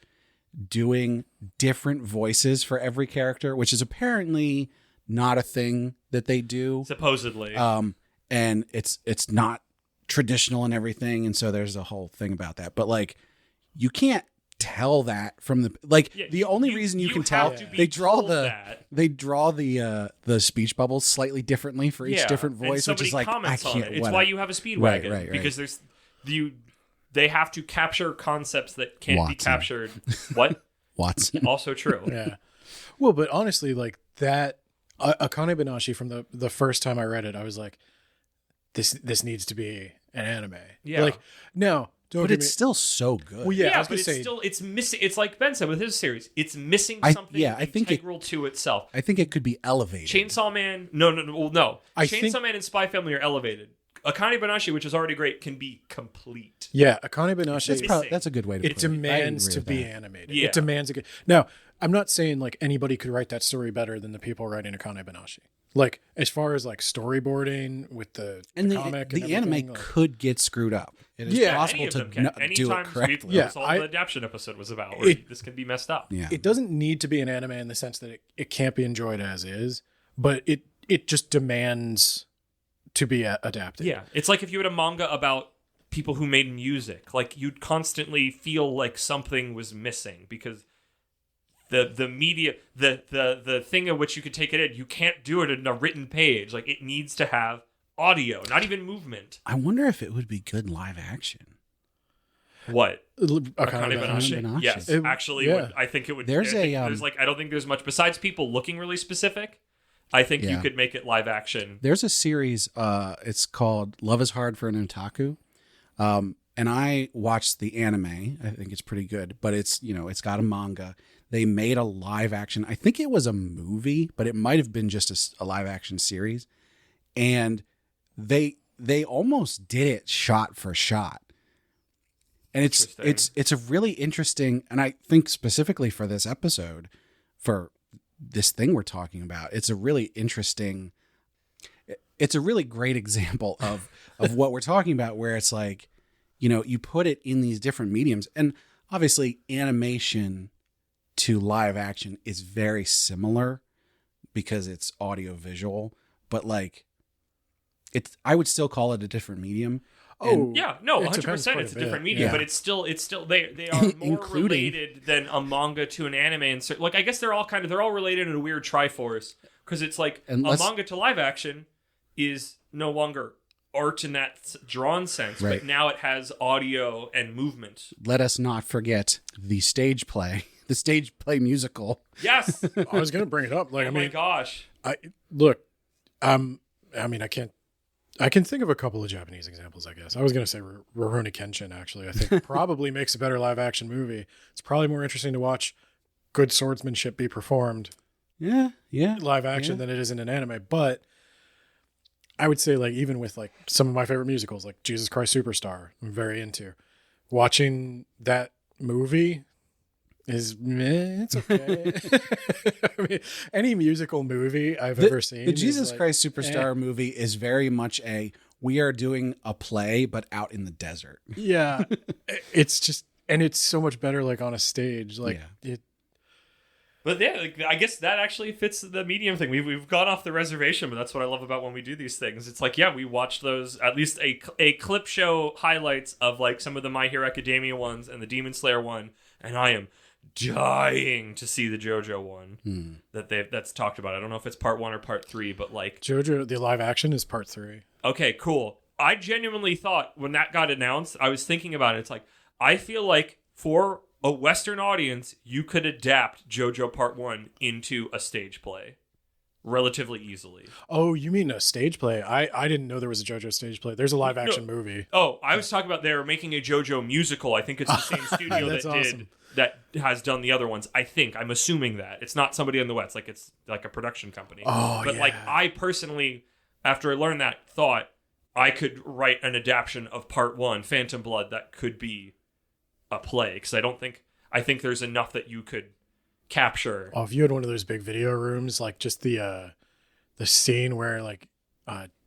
doing different voices for every character, which is apparently not a thing that they do, supposedly. And it's not traditional and everything, and so there's a whole thing about that. But like, you can't tell that from the the only reason you can tell, they draw the speech bubbles slightly differently for each different voice, which is like, I can't. It's why you have a Speedwagon, right. because they have to capture concepts that can't be captured. What? Watson. Also true. Yeah. Well, but honestly, like that Akane Banashi, from the first time I read it, I was like, this needs to be an anime. Yeah. Like, no, but it's still so good. Well, yeah, I was but gonna say, it's missing. It's like Ben said with his series. It's missing something I think integral to itself. I think it could be elevated. Chainsaw Man, no. Chainsaw Man and Spy Family are elevated. Akane Banashi, which is already great, can be complete. Yeah, Akane Banashi. That's a good way to put it. It demands to be that. animated. Yeah. It demands a good. Now, I'm not saying like anybody could write that story better than the people writing Akane Banashi. Like, as far as like storyboarding with the comic, the anime could get screwed up. It is Yeah. possible to do it correctly. Yeah, That's all the adaptation episode was about. Where this can be messed up. Yeah. It doesn't need to be an anime in the sense that it can't be enjoyed as is, but it just demands to be adapted. Yeah, it's like if you had a manga about people who made music, like you'd constantly feel like something was missing because the media, the thing in which you could take it in, you can't do it in a written page. Like, it needs to have audio, not even movement. I wonder if it would be good live action. What? Akane Banashi. Banashi? Yes, It- actually, yeah. I think it would. There's I don't think there's much besides people looking really specific. I think you Yeah. could make it live action. There's a series, it's called Love is Hard for an Otaku. And I watched the anime. I think it's pretty good, but it's got a manga. They made a live action. I think it was a movie, but it might have been just a live action series. And they almost did it shot for shot. And it's a really interesting, and I think specifically for this episode, for this thing we're talking about, it's a really interesting, it's a really great example of what we're talking about, where it's like, you put it in these different mediums, and obviously animation to live action is very similar because it's audio visual, but like I would still call it a different medium. Oh, Yeah, no, it 100%. depends quite It's a a different bit. medium, Yeah. but it's still they are more Including- related than a manga to an anime. And so, like, I guess they're all related in a weird triforce because it's like Unless- a manga to live action is no longer art in that drawn sense, Right. but now it has audio and movement. Let us not forget the stage play, the stage play musical. Yes. I was gonna bring it up. Like, Oh I my mean, gosh. I mean, I can think of a couple of Japanese examples, I guess. I was going to say Rurouni Kenshin, actually. I think probably makes a better live action movie. It's probably more interesting to watch good swordsmanship be performed Yeah, live action than it is in an anime. But I would say, like, even with like some of my favorite musicals, like Jesus Christ Superstar, I'm very into. Watching that movie is it's okay. I mean, any musical movie I've ever seen. The is Jesus like, Christ Superstar movie is very much we are doing a play, but out in the desert. Yeah, it's just, and it's so much better like on a stage. Like it. But yeah, like, I guess that actually fits the medium thing. We've gone off the reservation, but that's what I love about when we do these things. It's like, yeah, we watched those, at least a clip show highlights of like some of the My Hero Academia ones and the Demon Slayer one, and I am dying to see the JoJo one that's talked about. I don't know if it's part 1 or part 3, but like JoJo, the live action is part 3. okay, cool. I genuinely thought when that got announced, I was thinking about it. It's like, I feel like for a Western audience, you could adapt JoJo Part 1 into a stage play relatively easily. Oh, you mean a stage play? I didn't know there was a JoJo stage play. There's a live action movie. Oh, I was talking about they're making a JoJo musical. I think it's the same studio That's awesome. that has done the other ones. I'm assuming that. It's not somebody on the West. Like, it's like a production company. Oh, but yeah. like, I personally, after I learned that, thought I could write an adaptation of Part 1, Phantom Blood, that could be a play, because I think there's enough that you could capture. Oh, if you had one of those big video rooms, like just the scene where like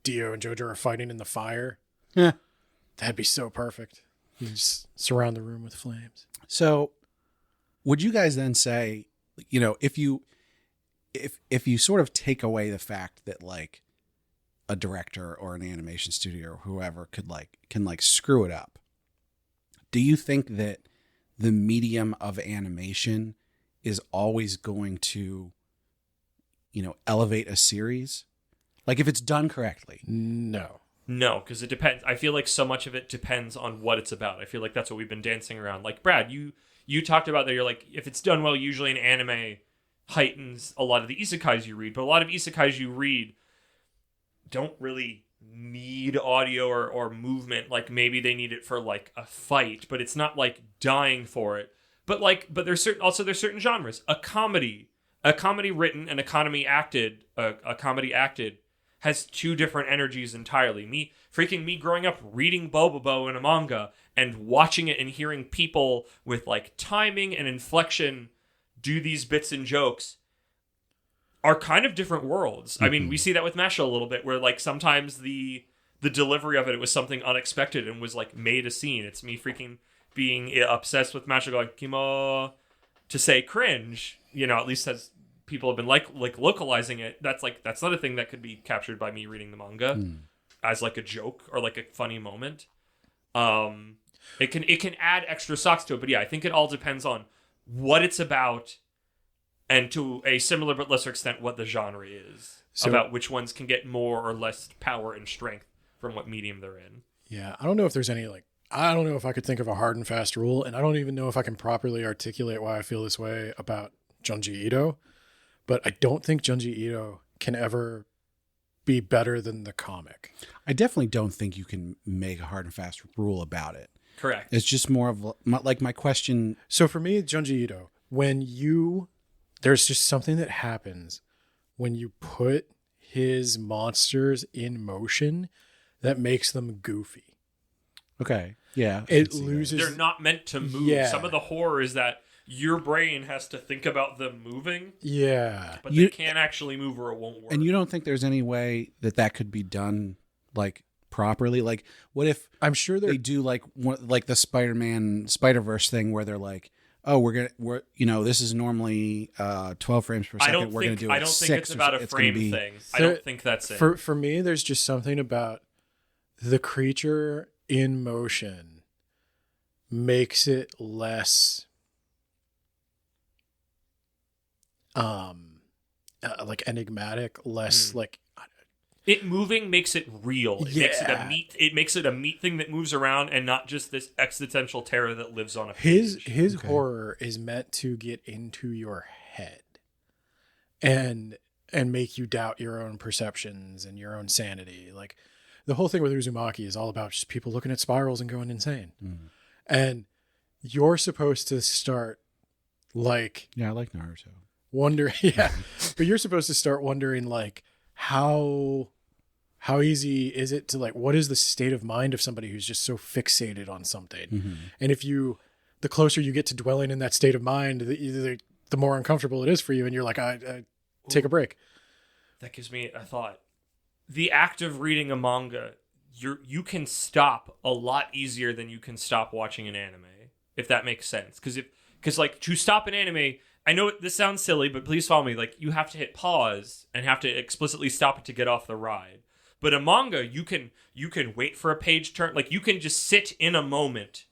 Dio and JoJo are fighting in the fire, Yeah. that'd be so perfect. You just surround the room with flames. So, would you guys then say, you know, if you sort of take away the fact that like a director or an animation studio or whoever can screw it up, do you think that the medium of animation is always going to, you know, elevate a series? Like if it's done correctly? No. No, because it depends. I feel like so much of it depends on what it's about. I feel like that's what we've been dancing around. Like, Brad, you talked about that. You're like, if it's done well, usually an anime heightens a lot of the isekais you read. But a lot of isekais you read don't really need audio or movement. Like, maybe they need it for like a fight, but it's not like dying for it. But there's certain genres. A comedy written and a comedy acted has two different energies entirely. Me growing up reading Bobobo in a manga and watching it and hearing people with like timing and inflection do these bits and jokes are kind of different worlds. I mean, we see that with Masha a little bit, where like sometimes the delivery of it was something unexpected and was like made a scene. It's me freaking being obsessed with Masha going Kimo to say cringe, you know, at least as people have been like localizing it. That's not a thing that could be captured by me reading the manga as like a joke or like a funny moment. It can add extra socks to it, but yeah, I think it all depends on what it's about, and to a similar but lesser extent, what the genre is. So, about which ones can get more or less power and strength from what medium they're in. Yeah, I don't know if there's any I don't know if I could think of a hard and fast rule, and I don't even know if I can properly articulate why I feel this way about Junji Ito. But I don't think Junji Ito can ever be better than the comic. I definitely don't think you can make a hard and fast rule about it. Correct. It's just more of like my question. So for me, Junji Ito, there's just something that happens when you put his monsters in motion that makes them goofy. Okay. Yeah. It loses. They're not meant to move. Yeah. Some of the horror is that your brain has to think about them moving. Yeah. But they can't actually move or it won't work. And you don't think there's any way that could be done like properly? Like, what if I'm sure they do like the Spider-Man Spider-Verse thing where they're like, oh, we're this is normally 12 frames per second. We're going to do it. I don't think it's about a frame thing. I don't think that's it. For me, there's just something about the creature in motion makes it less like enigmatic, less like it moving makes it real. It makes it a Yeah. meat. It makes it a meat thing that moves around and not just this existential terror that lives on a page. his horror is meant to get into your head and make you doubt your own perceptions and your own sanity. Like the whole thing with Uzumaki is all about just people looking at spirals and going insane. And you're supposed to start like Yeah, I like Naruto. but you're supposed to start wondering like how easy is it to like, what is the state of mind of somebody who's just so fixated on something? And if the closer you get to dwelling in that state of mind, the more uncomfortable it is for you. And you're like, I take a break. That gives me a thought. The act of reading a manga, you can stop a lot easier than you can stop watching an anime, if that makes sense. Because like to stop an anime, I know this sounds silly, but please follow me. Like you have to hit pause and have to explicitly stop it to get off the ride. But a manga, you can wait for a page turn. Like you can just sit in a moment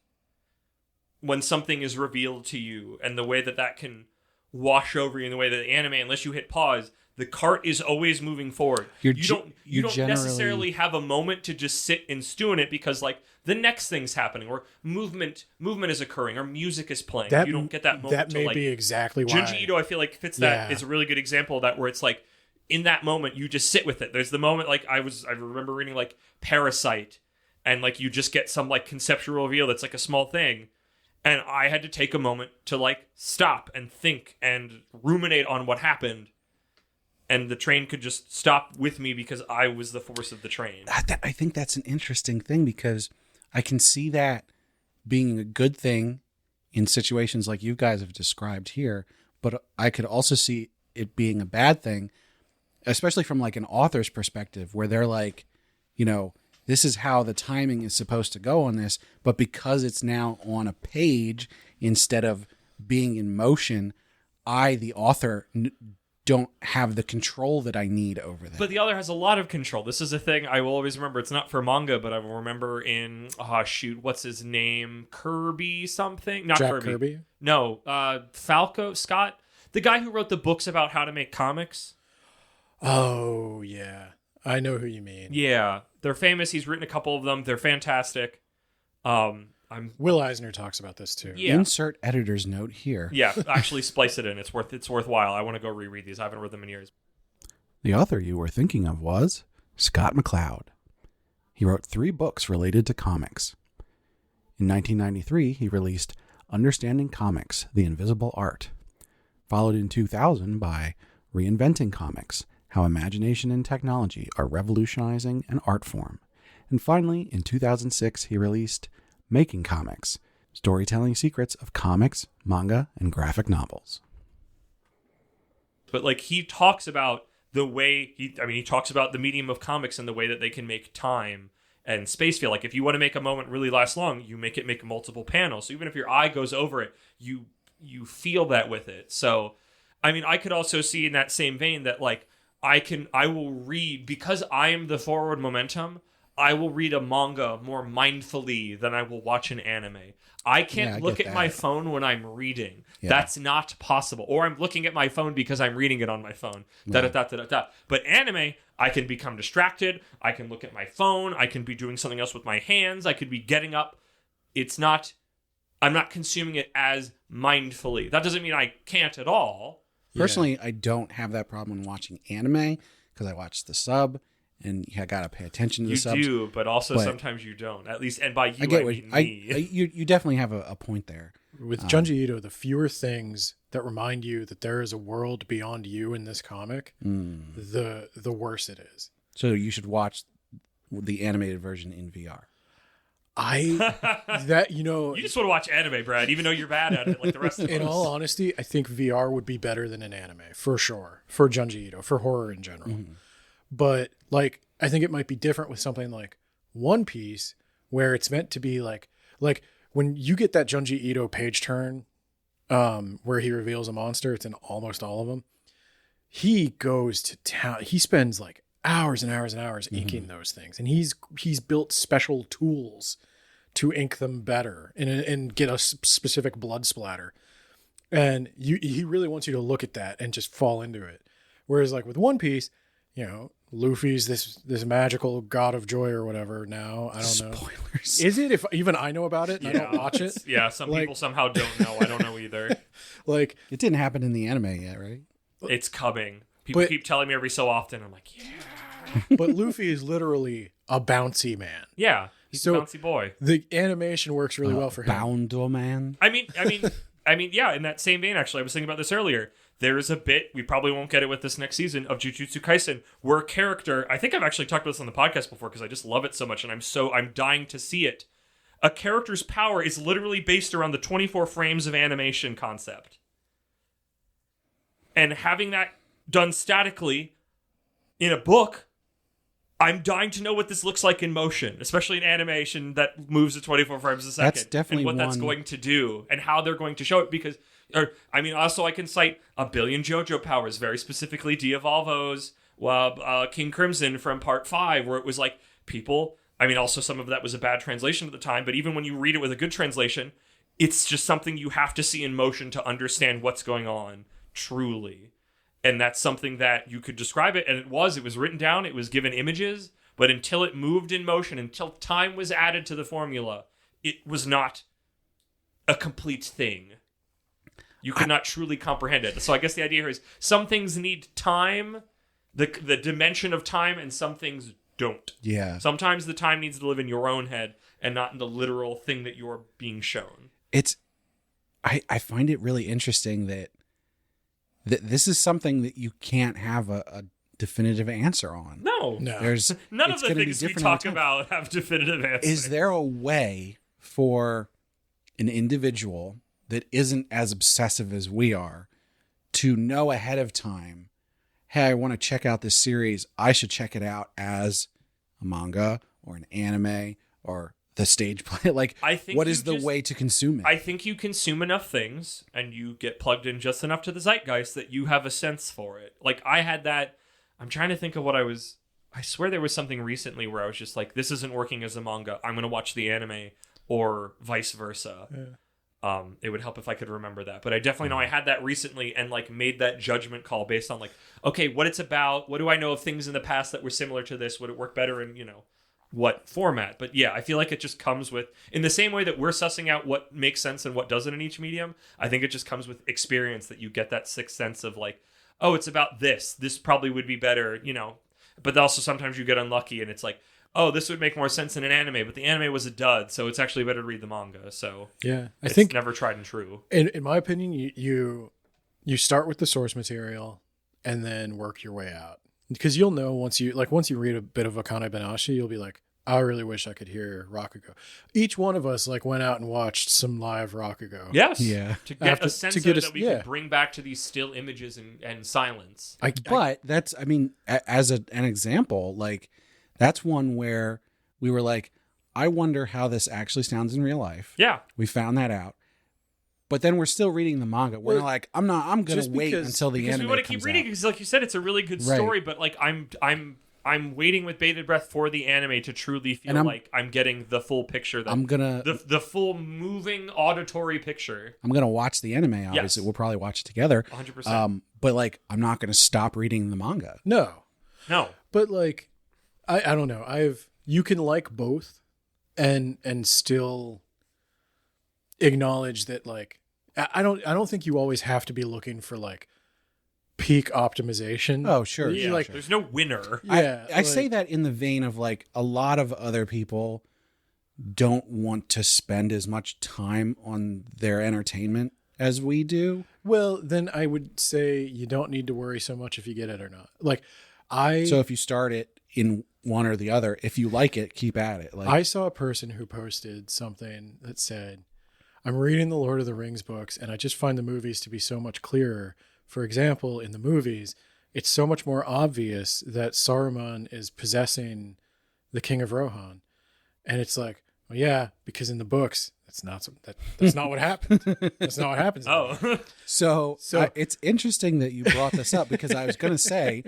when something is revealed to you, and the way that can wash over you in the way that the anime, unless you hit pause, the cart is always moving forward. You don't necessarily have a moment to just sit and stew in it because like the next thing's happening or movement is occurring or music is playing. You don't get that moment. That may be exactly why. Junji Ito, I feel like fits that. Is a really good example of that, where it's like in that moment you just sit with it. There's the moment like I remember reading like Parasite, and like you just get some like conceptual reveal that's like a small thing. And I had to take a moment to like stop and think and ruminate on what happened. And the train could just stop with me because I was the force of the train. I think that's an interesting thing because I can see that being a good thing in situations like you guys have described here, but I could also see it being a bad thing, especially from like an author's perspective, where they're like, you know, this is how the timing is supposed to go on this, but because it's now on a page instead of being in motion, I, the author, don't have the control that I need over that. But the author has a lot of control. This is a thing I will always remember. It's not for manga, but I will remember in, what's his name? Kirby something? Not Jack Kirby. No, Falco, Scott. The guy who wrote the books about how to make comics. Oh, yeah. I know who you mean. Yeah. They're famous. He's written a couple of them. They're fantastic. Will Eisner talks about this too. Yeah. Insert editor's note here. Yeah, actually splice it in. It's worthwhile. I want to go reread these. I haven't read them in years. The author you were thinking of was Scott McCloud. He wrote 3 books related to comics. In 1993, he released Understanding Comics, The Invisible Art, followed in 2000 by Reinventing Comics, How Imagination and Technology Are Revolutionizing an Art Form. And finally, in 2006, he released Making Comics, Storytelling Secrets of Comics, Manga, and Graphic Novels. But like he talks about the way he talks about the medium of comics and the way that they can make time and space feel. Like if you want to make a moment really last long, you make multiple panels. So even if your eye goes over it, you feel that with it. So I mean, I could also see in that same vein that like I will read, because I am the forward momentum, I will read a manga more mindfully than I will watch an anime. I can't look at my phone when I'm reading. Yeah. That's not possible. Or I'm looking at my phone because I'm reading it on my phone. But anime, I can become distracted. I can look at my phone. I can be doing something else with my hands. I could be getting up. I'm not consuming it as mindfully. That doesn't mean I can't at all. Personally, I don't have that problem when watching anime because I watch the sub. And I gotta pay attention to the subs. You do, but also sometimes you don't. At least, and by you, I mean me. You definitely have a point there. With Junji Ito, the fewer things that remind you that there is a world beyond you in this comic, the worse it is. So you should watch the animated version in VR. You just want to watch anime, Brad, even though you're bad at it, like the rest of us. In all honesty, I think VR would be better than an anime for sure. For Junji Ito, for horror in general. Mm-hmm. But like, I think it might be different with something like One Piece, where it's meant to be like when you get that Junji Ito page turn, where he reveals a monster, it's in almost all of them. He goes to town. He spends like hours and hours and hours inking those things, and he's built special tools to ink them better and get a specific blood splatter. And he really wants you to look at that and just fall into it. Whereas like with One Piece, you know, Luffy's this magical god of joy or whatever. Now I don't know. Spoilers. Is it? If even I know about it and I don't watch it. Yeah, some people somehow don't know. I don't know either. Like It didn't happen in the anime yet, right? It's coming. People keep telling me every so often. I'm like, yeah. but Luffy is literally a bouncy man. Yeah. He's a bouncy boy. The animation works really well for him. Boundo man. I mean, yeah, in that same vein, actually, I was thinking about this earlier. There is a bit, we probably won't get it with this next season, of Jujutsu Kaisen, where a character, I think I've actually talked about this on the podcast before because I just love it so much and I'm dying to see it. A character's power is literally based around the 24 frames of animation concept. And having that done statically in a book, I'm dying to know what this looks like in motion, especially in animation that moves at 24 frames a second. That's definitely and what that's going to do and how they're going to show it. Because, also I can cite a billion JoJo powers, very specifically Diavolvo's King Crimson from Part 5, where it was like people. Also some of that was a bad translation at the time, but even when you read it with a good translation, it's just something you have to see in motion to understand what's going on truly. And that's something that you could describe it, and it was written down, it was given images, but until it moved in motion, until time was added to the formula, it was not a complete thing. You could not truly comprehend it. So I guess the idea here is some things need time, the dimension of time, and some things don't. Yeah. Sometimes the time needs to live in your own head and not in the literal thing that you're being shown. I find it really interesting that this is something that you can't have a definitive answer on. No. There's none of the things we talk about have definitive answers. Is there a way for an individual that isn't as obsessive as we are to know ahead of time, hey, I want to check out this series, I should check it out as a manga or an anime or the stage play? Like, what is the way to consume it? I think you consume enough things and you get plugged in just enough to the zeitgeist that you have a sense for it. Like, I had that. I'm trying to think of what I swear there was something recently where I was just like, this isn't working as a manga, I'm going to watch the anime, or vice versa. Yeah. It would help if I could remember that. But I definitely know I had that recently and like made that judgment call based on like, okay, what it's about, what do I know of things in the past that were similar to this, would it work better in, what format. But yeah, I feel like it just comes with, in the same way that we're sussing out what makes sense and what doesn't in each medium, I think it just comes with experience, that you get that sixth sense of like, oh, it's about this probably would be better, but also sometimes you get unlucky and it's like, oh, this would make more sense in an anime, but the anime was a dud, so it's actually better to read the manga. So yeah, I it's think never tried and true. In my opinion, you start with the source material and then work your way out. Because you'll know once you read a bit of Akane Banashi, you'll be like, I really wish I could hear Rakugo. Each one of us went out and watched some live Rakugo. Yes. Yeah. To get a sense of it that we can bring back to these still images and silence. But that's, as an example, like, that's one where we were like, I wonder how this actually sounds in real life. Yeah. We found that out. But then we're still reading the manga. We're like, I'm going to wait until the anime comes out. Because we want to keep reading, because like you said, it's a really good story, but like I'm waiting with bated breath for the anime to truly feel like I'm getting the full picture. The full moving auditory picture. I'm gonna watch the anime. Obviously, yes. We'll probably watch it together. 100%. But like, I'm not gonna stop reading the manga. No. But like, I don't know. You can like both, and still acknowledge that like I don't think you always have to be looking for like peak optimization. Oh, sure. Yeah, like, there's no winner. Yeah, I say that in the vein of like, a lot of other people don't want to spend as much time on their entertainment as we do. Well, then I would say you don't need to worry so much if you get it or not. Like, So if you start it in one or the other, if you like it, keep at it. Like, I saw a person who posted something that said, I'm reading the Lord of the Rings books and I just find the movies to be so much clearer. For example, in the movies, it's so much more obvious that Saruman is possessing the King of Rohan. And it's like, well, yeah, because in the books, that's not what happened. That's not what happens. Oh. So it's interesting that you brought this up, because I was going to say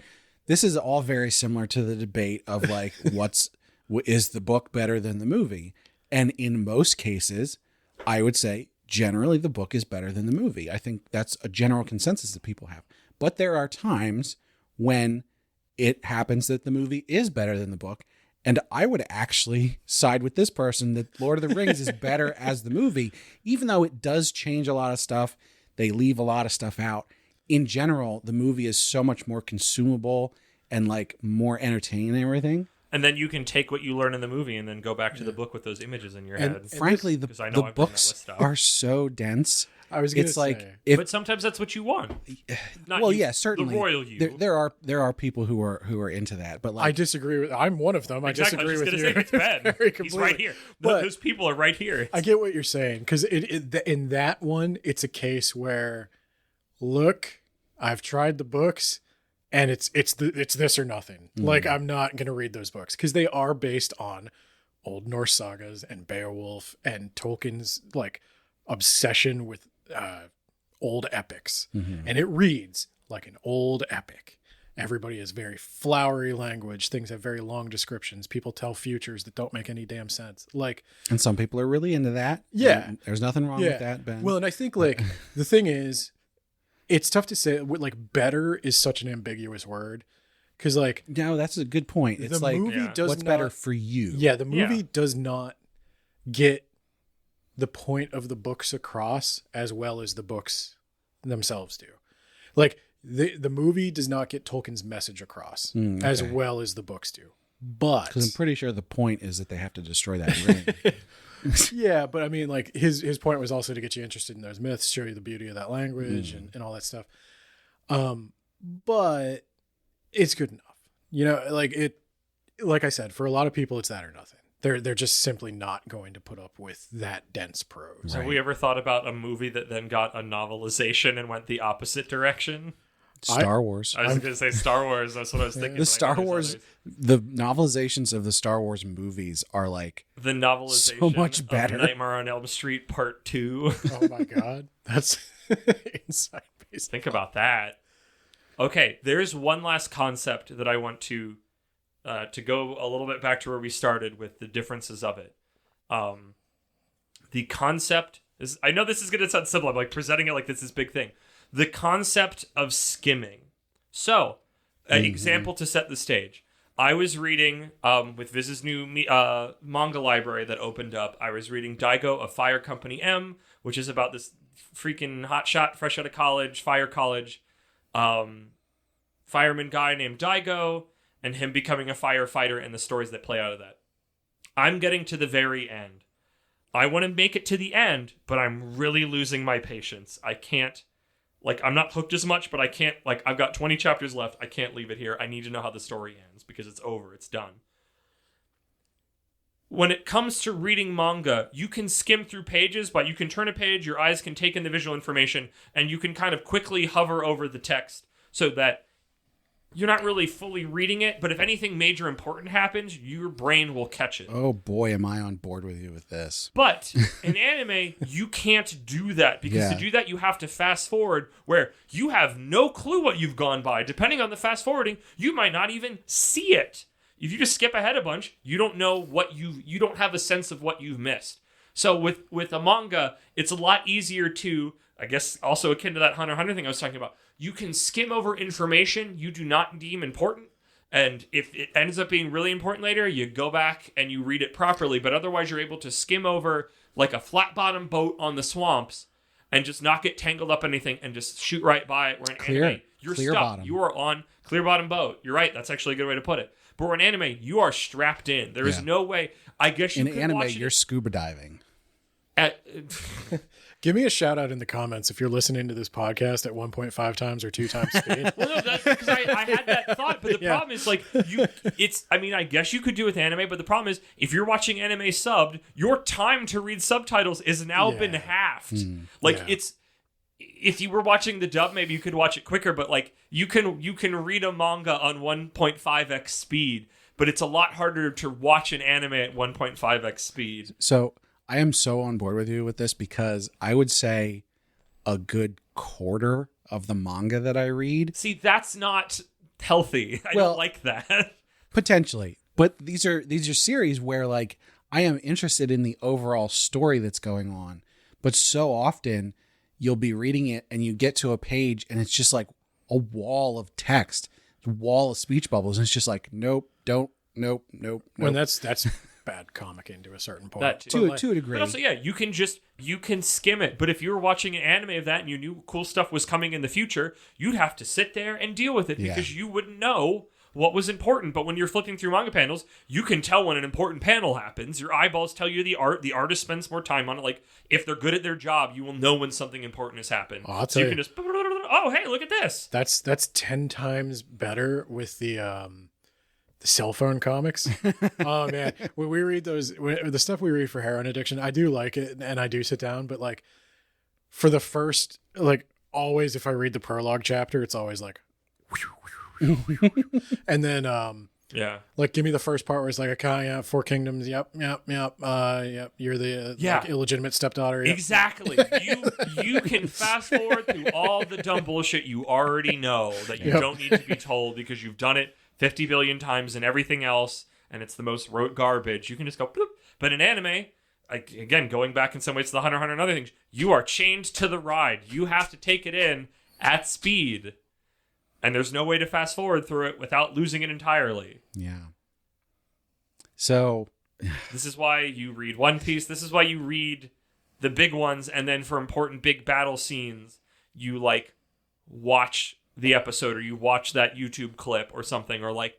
this is all very similar to the debate of like, is the book better than the movie? And in most cases, I would say generally the book is better than the movie. I think that's a general consensus that people have. But there are times when it happens that the movie is better than the book. And I would actually side with this person that Lord of the Rings is better as the movie, even though it does change a lot of stuff. They leave a lot of stuff out. In general, the movie is so much more consumable and like more entertaining and everything. And then you can take what you learn in the movie and then go back to the book with those images in your head. Frankly, the books are so dense. I was going to say, like, but sometimes that's what you want. Not well, you, yeah, certainly. The royal you. There are people who are into that, but like, I disagree with. I'm one of them. Exactly. I disagree with you. Say, it's bad. He's right here. But those people are right here. I get what you're saying because in that one, it's a case where, look, I've tried the books, and it's this or nothing. Mm. Like I'm not going to read those books because they are based on Old Norse sagas and Beowulf and Tolkien's like obsession with old epics. Mm-hmm. And it reads like an old epic. Everybody has very flowery language. Things have very long descriptions. People tell futures that don't make any damn sense. Like, and some people are really into that. Yeah. There's nothing wrong with that, Ben. Well, and I think like the thing is, it's tough to say like better is such an ambiguous word. Cause like, no, that's a good point. It's like, what's better for you? Yeah. The movie does not get the point of the books across as well as the books themselves do. Like the movie does not get Tolkien's message across as well as the books do. But because I'm pretty sure the point is that they have to destroy that ring. Yeah, but I mean, like his point was also to get you interested in those myths, show you the beauty of that language and all that stuff. But it's good enough, you know. Like I said, for a lot of people, it's that or nothing. They're just simply not going to put up with that dense prose. Right. Have we ever thought about a movie that then got a novelization and went the opposite direction? Star Wars. I was going to say Star Wars. That's what I was thinking. The Star Wars, the novelizations of the Star Wars movies are like the novelization so much better. Of Nightmare on Elm Street Part 2. Oh my God, that's inside baseball. Think about that. Okay, there's one last concept that I want to go a little bit back to where we started with the differences of it. The concept is, I know this is going to sound simple. I'm like presenting it like this big thing. The concept of skimming. So, an example to set the stage. I was reading, with Viz's new manga library that opened up, I was reading Daigo of Fire Company M, which is about this freaking hotshot, fresh out of college, fire college, fireman guy named Daigo, and him becoming a firefighter and the stories that play out of that. I'm getting to the very end. I want to make it to the end, but I'm really losing my patience. I can't, I'm not hooked as much, but I can't, I've got 20 chapters left. I can't leave it here. I need to know how the story ends because it's over. It's done. When it comes to reading manga, you can skim through pages, but you can turn a page, your eyes can take in the visual information, and you can kind of quickly hover over the text so that you're not really fully reading it, but if anything major important happens, your brain will catch it. Oh boy, am I on board with you with this. But in anime, you can't do that, because to do that, you have to fast forward, where you have no clue what you've gone by. Depending on the fast forwarding, you might not even see it. If you just skip ahead a bunch, you don't know what you don't have a sense of what you've missed. So with a manga, it's a lot easier to, I guess also akin to that Hunter x Hunter thing I was talking about, you can skim over information you do not deem important, and if it ends up being really important later, you go back and you read it properly, but otherwise you're able to skim over like a flat-bottom boat on the swamps and just not get tangled up in anything and just shoot right by it. Where in anime, you're stuck. Bottom. You are on clear-bottom boat. You're right, that's actually a good way to put it. But in anime, you are strapped in. There is no way. I guess you in could anime, watch you're scuba diving. Give me a shout out in the comments if you're listening to this podcast at 1.5 times or 2 times speed. Well, no, that's because I had that thought, but the problem is I guess you could do with anime, but the problem is if you're watching anime subbed, your time to read subtitles is now been halved. It's, if you were watching the dub, maybe you could watch it quicker, but you can read a manga on 1.5x speed, but it's a lot harder to watch an anime at 1.5x speed. So I am so on board with you with this, because I would say a good quarter of the manga that I read. See, that's not healthy. I Well- don't like that. Potentially. But these are series where like I am interested in the overall story that's going on. But so often you'll be reading it and you get to a page and it's just like a wall of text, a wall of speech bubbles, and it's just like nope, don't, nope. When that's bad comicking to a certain point. That too. To a degree. But also, yeah, you can skim it. But if you were watching an anime of that and you knew cool stuff was coming in the future, you'd have to sit there and deal with it because you wouldn't know what was important. But when you're flipping through manga panels, you can tell when an important panel happens. Your eyeballs tell you the art. The artist spends more time on it. Like, if they're good at their job, you will know when something important has happened. Oh, I'll so tell you you. can just, oh, hey, look at this. That's 10 times better with the cell phone comics. Oh man, when we read the stuff we read for heroin addiction, I do like it and I do sit down, but like for the first, like always, if I read the prologue chapter, it's always like, and then Yeah. like give me the first part where it's like, okay, yeah, Four Kingdoms, yep, you're the like, illegitimate stepdaughter. Yep. Exactly. You can fast forward through all the dumb bullshit you already know that you don't need to be told because you've done it 50 billion times and everything else, and it's the most rote garbage. You can just go bloop. But in anime, again, going back in some ways to the Hunter x Hunter and other things, you are chained to the ride. You have to take it in at speed. And there's no way to fast forward through it without losing it entirely. Yeah. So This is why you read One Piece. This is why you read the big ones, and then for important big battle scenes, you like watch the episode or you watch that YouTube clip or something, or like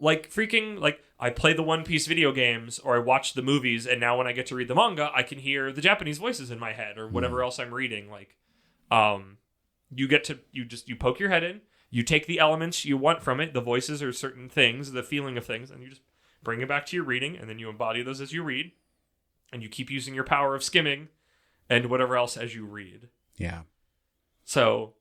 freaking like I play the One Piece video games or I watch the movies, and now when I get to read the manga, I can hear the Japanese voices in my head or whatever else I'm reading. Like, you get to you poke your head in. You take the elements you want from it, the voices or certain things, the feeling of things, and you just bring it back to your reading, and then you embody those as you read, and you keep using your power of skimming and whatever else as you read. yeah. So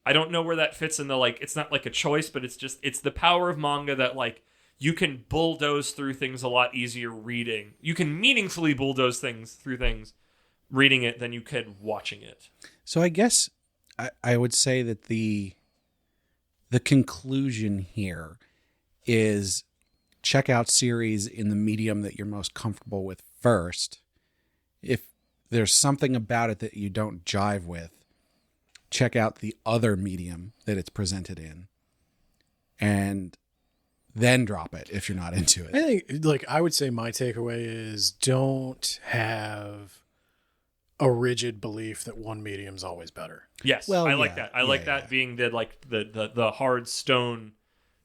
I don't know where that fits in the, like, it's not like a choice, but it's the power of manga that, like, you can bulldoze through things a lot easier reading. You can meaningfully bulldoze through things reading it than you could watching it. So I guess I would say that the conclusion here is check out series in the medium that you're most comfortable with first. If there's something about it that you don't jive with, check out the other medium that it's presented in and then drop it if you're not into it. I think, like, I would say my takeaway is don't have a rigid belief that one medium's always better. Yes, Well, I like yeah, that. I like yeah, that being the hard stone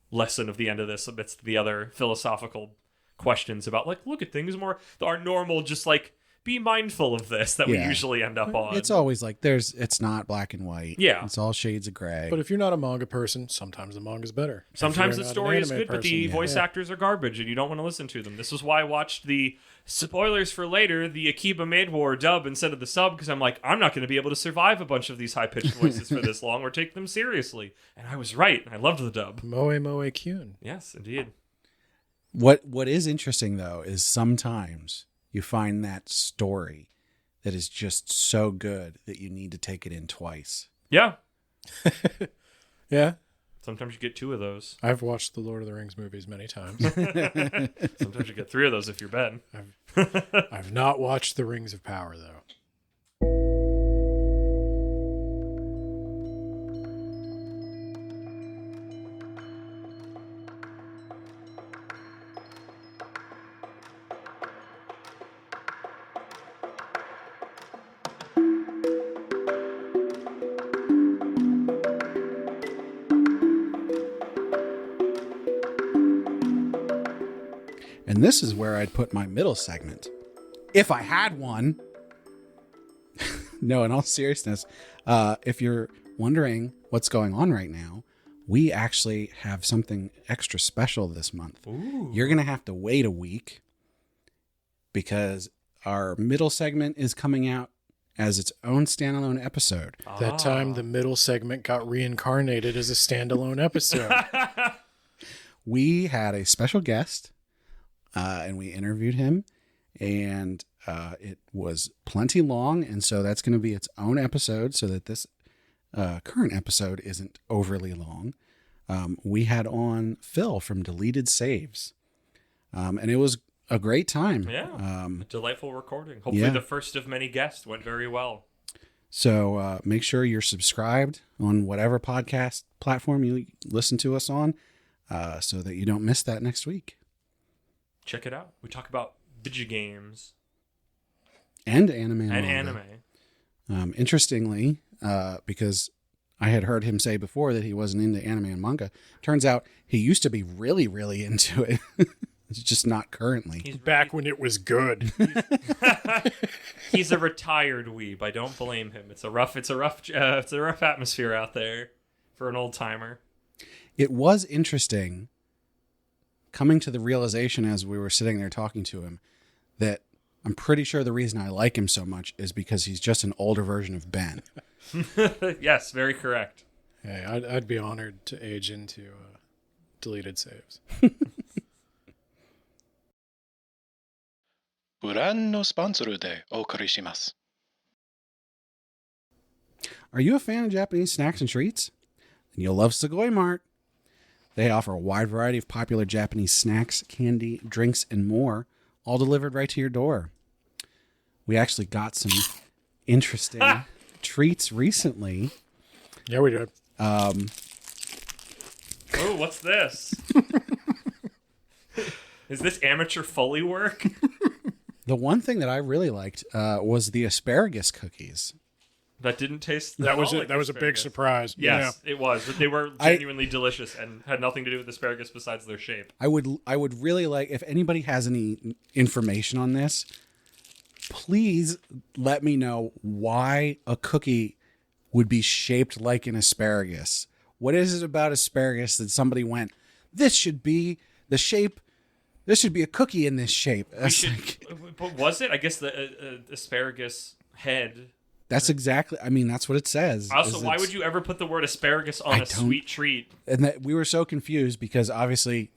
lesson of the end of this amidst the other philosophical questions about, like, look at things more, our normal, just like, be mindful of this that we Yeah. usually end up on. It's always like it's not black and white. Yeah. It's all shades of gray. But if you're not a manga person, sometimes the manga's better. If Sometimes you're the not story an is anime good, but the person, voice actors are garbage, and you don't want to listen to them. This is why I watched the spoilers for later, the Akiba Maid War dub instead of the sub, because I'm like, I'm not going to be able to survive a bunch of these high-pitched voices for this long or take them seriously. And I was right, and I loved the dub. Moe Kyun. Yes, indeed. What is interesting though is sometimes you find that story that is just so good that you need to take it in twice. Yeah. Yeah. Sometimes you get 2 of those. I've watched the Lord of the Rings movies many times. Sometimes you get 3 of those if you're Ben. I've not watched the Rings of Power, though. And this is where I'd put my middle segment. If I had one. No, in all seriousness, if you're wondering what's going on right now, we actually have something extra special this month. Ooh. You're going to have to wait a week because our middle segment is coming out as its own standalone episode. That time the middle segment got reincarnated as a standalone episode. We had a special guest and we interviewed him, and it was plenty long. And so that's going to be its own episode so that this current episode isn't overly long. we had on Phil from Deleted Saves. And it was a great time. Yeah, a delightful recording. Hopefully the first of many guests went very well. So make sure you're subscribed on whatever podcast platform you listen to us on so that you don't miss that next week. Check it out. We talk about video games. And anime. And anime. Interestingly, because I had heard him say before that he wasn't into anime and manga, turns out he used to be really, really into it. It's just not currently. He's back when it was good. He's a retired weeb. I don't blame him. It's a rough atmosphere out there for an old timer. It was interesting coming to the realization as we were sitting there talking to him that I'm pretty sure the reason I like him so much is because he's just an older version of Ben. Yes, very correct. Hey, I'd be honored to age into Deleted Saves. ご覧のスポンサーでお送りします。 Are you a fan of Japanese snacks and treats? Then you'll love Sugoi Mart. They offer a wide variety of popular Japanese snacks, candy, drinks, and more, all delivered right to your door. We actually got some interesting treats recently. Yeah, we did. Oh, what's this? Is this amateur Foley work? The one thing that I really liked was the asparagus cookies. That didn't taste. That was like that was a big surprise. Yes, it was. They were genuinely delicious and had nothing to do with asparagus besides their shape. I would really like, if anybody has any information on this, please let me know why a cookie would be shaped like an asparagus. What is it about asparagus that somebody went, this should be the shape? There should be a cookie in this shape. But was it? I guess the asparagus head. That's exactly. I mean, that's what it says. Also, why would you ever put the word asparagus on a sweet treat? And that we were so confused because obviously,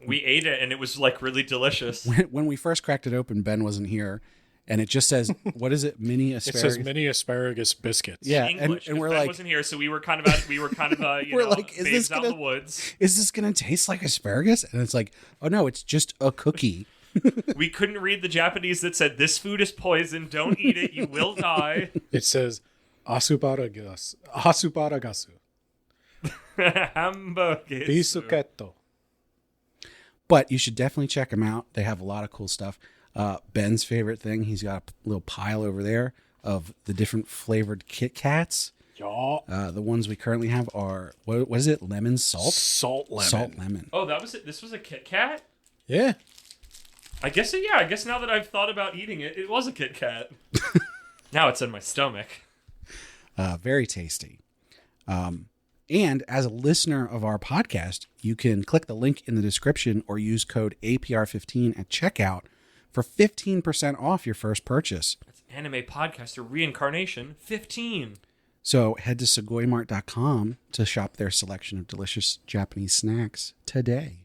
we ate it and it was like really delicious. When we first cracked it open, Ben wasn't here, and it just says, "What is it? Mini asparagus." It says mini asparagus biscuits. Yeah, English, and we're Ben like, wasn't here, so we were kind of we're like, is babes this out in the woods. Is this gonna taste like asparagus? And it's like, oh no, it's just a cookie. We couldn't read the Japanese that said, "This food is poison. Don't eat it. You will die." It says asparagus. Hamburgers. Bisuketto. But you should definitely check them out. They have a lot of cool stuff. Ben's favorite thing, he's got a little pile over there of the different flavored Kit Kats. Yeah. The ones we currently have are, what is it? Lemon salt? Salt lemon. Salt lemon. Oh, that was it. This was a Kit Kat? Yeah. I guess now that I've thought about eating it, it was a Kit Kat. Now it's in my stomach. Very tasty. And as a listener of our podcast, you can click the link in the description or use code APR15 at checkout for 15% off your first purchase. That's Anime Podcaster Reincarnation 15. So head to sugoimart.com to shop their selection of delicious Japanese snacks today.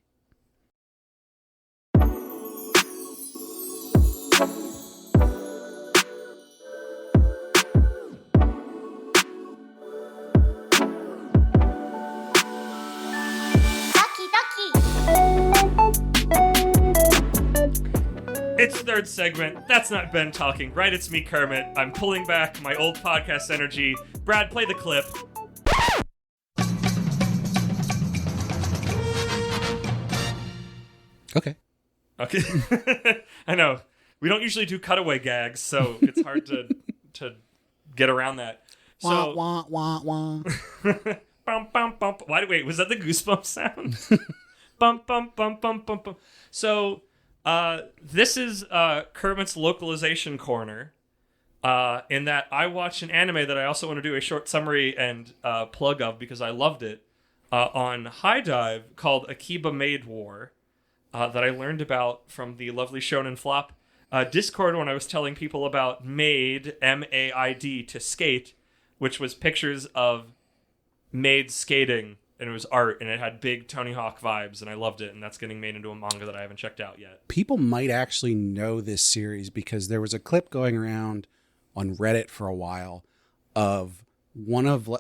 It's third segment. That's not Ben talking, right? It's me, Kermit. I'm pulling back my old podcast energy. Brad, play the clip. Okay. I know. We don't usually do cutaway gags, so it's hard to get around that. So, wah, wah, wah, wah. bum, bum, bum. Wait, was that the goosebump sound? Bum, bum, bum, bum, bum, bum. So, this is Kermit's localization corner, in that I watched an anime that I also want to do a short summary and plug of because I loved it, on High Dive called Akiba Maid War, that I learned about from the lovely Shonen Flop Discord when I was telling people about Maid, M-A-I-D, to skate, which was pictures of Maid skating. And it was art, and it had big Tony Hawk vibes, and I loved it, and that's getting made into a manga that I haven't checked out yet. People might actually know this series because there was a clip going around on Reddit for a while of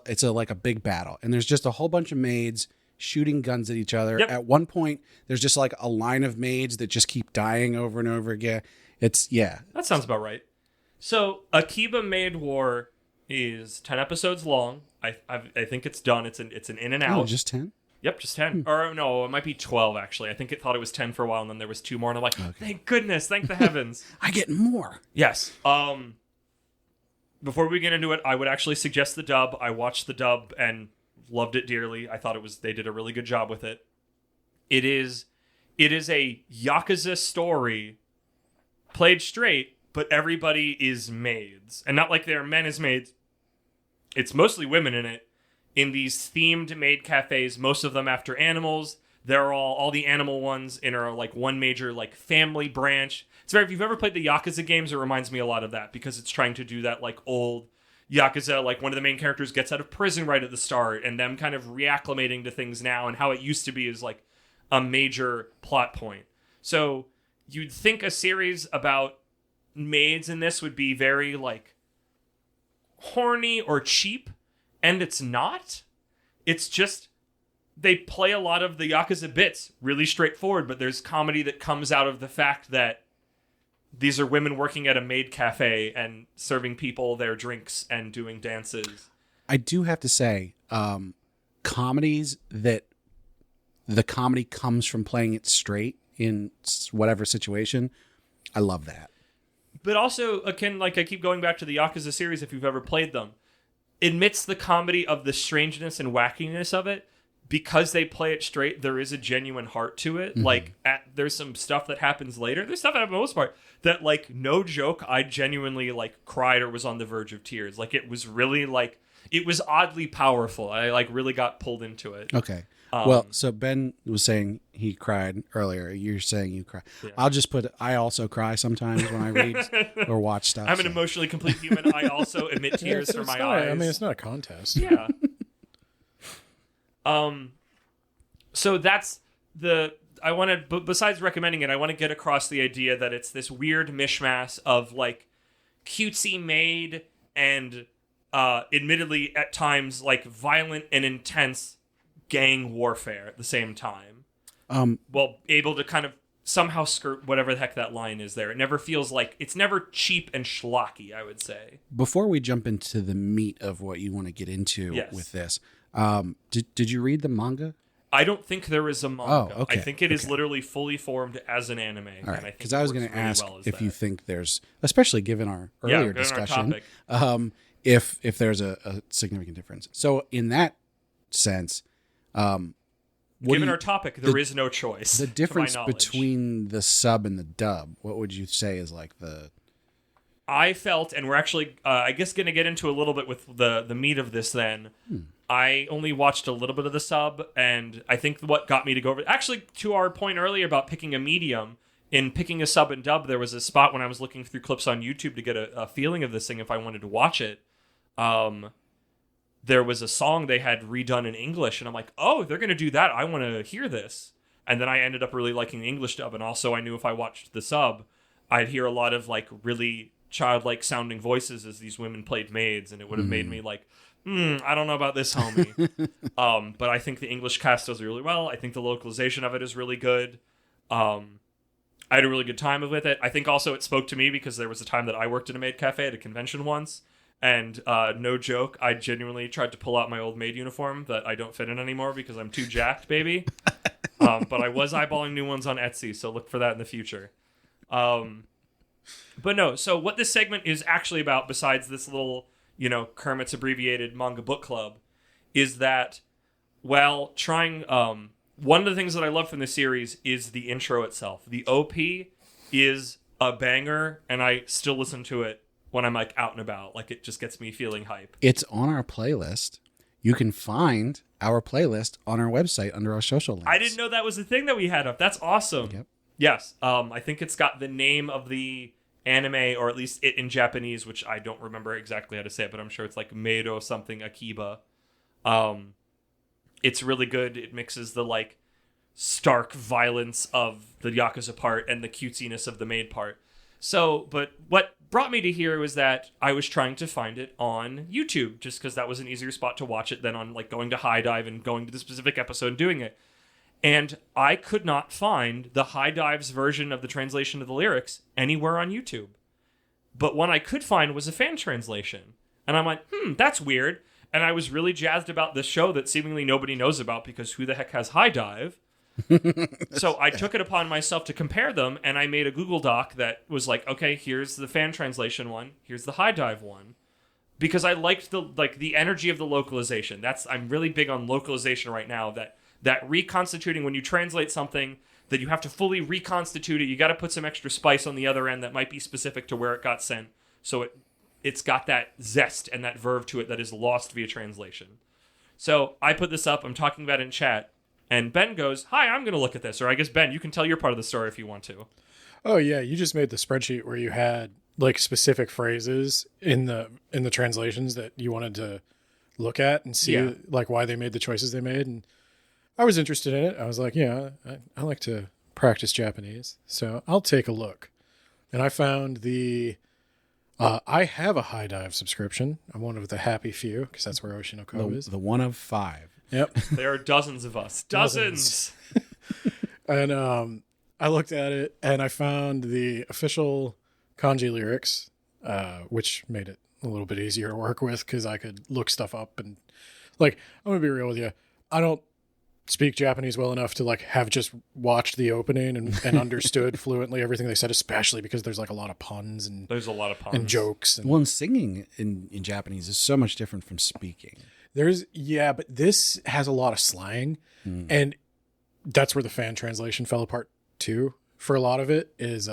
it's like a big battle, and there's just a whole bunch of maids shooting guns at each other. Yep. At one point, there's just like a line of maids that just keep dying over and over again. That sounds about right. So Akiba Maid War is 10 episodes long. I think it's done. It's an in and out. Oh, just 10? Yep, just 10. Or no, it might be 12 actually. I think it thought it was 10 for a while, and then there was 2 more, and I'm like, thank goodness, thank the heavens. I get more. Yes. Before we get into it, I would actually suggest the dub. I watched the dub and loved it dearly. I thought they did a really good job with it. It is a Yakuza story played straight, but everybody is maids. And not like they're men as maids. It's mostly women in it. In these themed maid cafes, most of them after animals. They're all the animal ones in are like one major like family branch. It's very, if you've ever played the Yakuza games, it reminds me a lot of that because it's trying to do that like old Yakuza, like one of the main characters gets out of prison right at the start and them kind of reacclimating to things now and how it used to be is like a major plot point. So you'd think a series about maids in this would be very like horny or cheap, and it's not. It's just they play a lot of the Yakuza bits really straightforward, but there's comedy that comes out of the fact that these are women working at a maid cafe and serving people their drinks and doing dances. I do have to say, comedies that the comedy comes from playing it straight in whatever situation, I love that. But also, again, like I keep going back to the Yakuza series, if you've ever played them, admits the comedy of the strangeness and wackiness of it. Because they play it straight, there is a genuine heart to it. Mm-hmm. Like, there's some stuff that happens later. There's stuff, for the most part, that, like, no joke, I genuinely, like, cried or was on the verge of tears. Like, it was really, like, it was oddly powerful. I, like, really got pulled into it. Okay. Well, so Ben was saying he cried earlier. You're saying you cry. Yeah. I'll just I also cry sometimes when I read or watch stuff. I'm an emotionally complete human. I also emit tears from my eyes. I mean, it's not a contest. Yeah. So that's besides recommending it, I want to get across the idea that it's this weird mishmash of like cutesy maid and admittedly at times like violent and intense gang warfare at the same time. Well, able to kind of somehow skirt whatever the heck that line is there. It never feels like, it's never cheap and schlocky, I would say. Before we jump into the meat of what you want to get into with this, did you read the manga? I don't think there is a manga. Oh, okay. I think it is literally fully formed as an anime. All right, because I was going to ask if you think there's, especially given our earlier discussion, if there's a significant difference. So in that sense, given our topic, there is no choice. The difference between the sub and the dub, what would you say is like the... I felt, and we're actually, I guess, going to get into a little bit with the meat of this then. I only watched a little bit of the sub, and I think what got me to go over... Actually, to our point earlier about picking a medium, in picking a sub and dub, there was a spot when I was looking through clips on YouTube to get a feeling of this thing if I wanted to watch it. There was a song they had redone in English, and I'm like, oh, they're going to do that. I want to hear this. And then I ended up really liking the English dub, and also I knew if I watched the sub, I'd hear a lot of like really childlike sounding voices as these women played maids, and it would have made me like, I don't know about this, homie. But I think the English cast does really well. I think the localization of it is really good. I had a really good time with it. I think also it spoke to me because there was a time that I worked in a maid cafe at a convention once, and no joke, I genuinely tried to pull out my old maid uniform that I don't fit in anymore because I'm too jacked, baby. But I was eyeballing new ones on Etsy, so look for that in the future. But no, so what this segment is actually about, besides this little, Kermit's abbreviated manga book club, is that, well, trying... one of the things that I love from this series is the intro itself. The OP is a banger, and I still listen to it when I'm, like, out and about. Like, it just gets me feeling hype. It's on our playlist. You can find our playlist on our website under our social links. I didn't know that was a thing that we had up. That's awesome. Yep. Yes. I think it's got the name of the anime, or at least it in Japanese, which I don't remember exactly how to say it, but I'm sure it's like Maid or something Akiba. It's really good. It mixes the like stark violence of the Yakuza part and the cutesiness of the maid part. So, but what brought me to here was that I was trying to find it on YouTube, just because that was an easier spot to watch it than on like going to High Dive and going to the specific episode and doing it. And I could not find the High Dive's version of the translation of the lyrics anywhere on YouTube. But one I could find was a fan translation. And I'm like, that's weird. And I was really jazzed about this show that seemingly nobody knows about because who the heck has High Dive? So I took it upon myself to compare them, and I made a Google Doc that was like, okay, here's the fan translation one, here's the High Dive one, because I liked the energy of the localization. I'm really big on localization right now. That reconstituting, when you translate something, that you have to fully reconstitute it. You got to put some extra spice on the other end that might be specific to where it got sent, so it's got that zest and that verve to it that is lost via translation. So I put this up. I'm talking about it in chat. And Ben goes, hi, I'm going to look at this. Or I guess, Ben, you can tell your part of the story if you want to. Oh, yeah. You just made the spreadsheet where you had like specific phrases in the translations that you wanted to look at and see like why they made the choices they made. And I was interested in it. I was like, yeah, I like to practice Japanese. So I'll take a look. And I found I have a High Dive subscription. I'm one of the happy few because that's where Oshinoko is. The one of 5. Yep. There are dozens of us. Dozens. And I looked at it and I found the official kanji lyrics, which made it a little bit easier to work with because I could look stuff up. And like, I'm going to be real with you. I don't speak Japanese well enough to like have just watched the opening and understood fluently everything they said, especially because there's like a lot of puns and there's a lot of puns and jokes. And, well, and singing in Japanese is so much different from speaking. But this has a lot of slang, and that's where the fan translation fell apart too. For a lot of it is,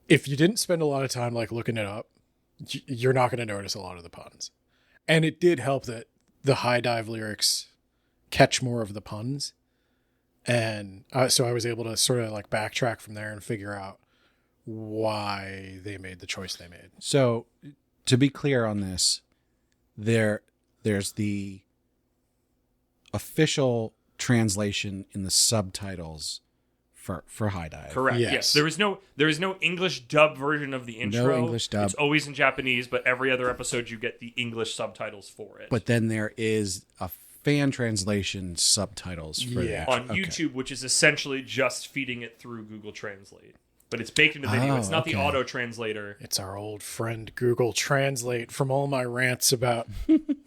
if you didn't spend a lot of time like looking it up, you're not going to notice a lot of the puns. And it did help that the High Dive lyrics catch more of the puns, and so I was able to sort of like backtrack from there and figure out why they made the choice they made. So, to be clear on this, there's the official translation in the subtitles for High Dive. Correct. Yes. There is no English dub version of the intro. No English dub. It's always in Japanese, but every other episode you get the English subtitles for it. But then there is a fan translation subtitles for on YouTube, which is essentially just feeding it through Google Translate. But it's baked into the video. It's not the auto translator. It's our old friend Google Translate from all my rants about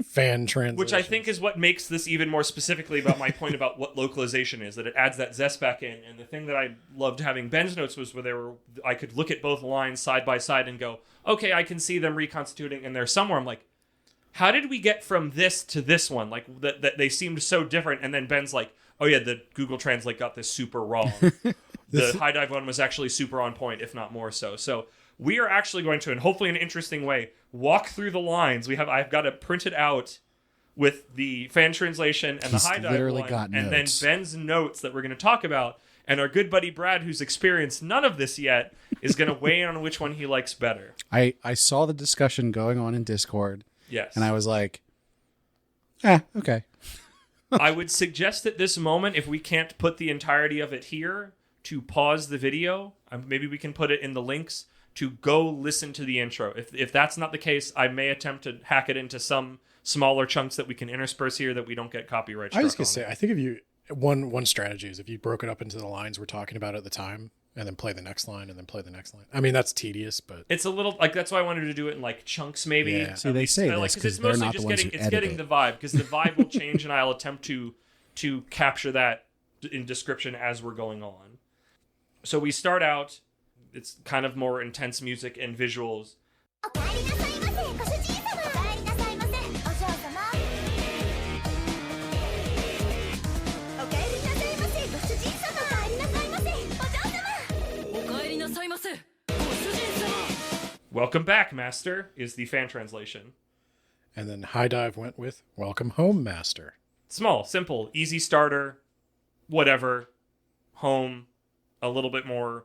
fan translation. Which I think is what makes this even more specifically about my point about what localization is, that it adds that zest back in. And the thing that I loved having Ben's notes was where I could look at both lines side by side and go, okay, I can see them reconstituting, and they're somewhere. I'm like, how did we get from this to this one? Like, that they seemed so different. And then Ben's like, oh yeah, the Google Translate got this super wrong. The High Dive one was actually super on point, if not more so. So we are actually going to, and hopefully in an interesting way, walk through the lines. I've got it printed out with the fan translation and the High Dive one, and then Ben's notes that we're going to talk about. And our good buddy Brad, who's experienced none of this yet, is going to weigh in on which one he likes better. I saw the discussion going on in Discord. Yes. And I was like, okay. I would suggest at this moment, if we can't put the entirety of it here, to pause the video. Maybe we can put it in the links to go listen to the intro. If that's not the case, I may attempt to hack it into some smaller chunks that we can intersperse here that we don't get copyright struck on. I was going to say, I think if you one strategy is if you broke it up into the lines we're talking about at the time, and then play the next line, and then play the next line. I mean, that's tedious, but it's a little like that's why I wanted to do it in like chunks, maybe. Yeah. See, they say this because they're not the ones who edit it. It's getting the vibe, because the vibe will change, and I'll attempt to capture that in description as we're going on. So we start out. It's kind of more intense music and visuals. Welcome back, Master, is the fan translation. And then High Dive went with Welcome Home, Master. Small, simple, easy starter, whatever, home, a little bit more,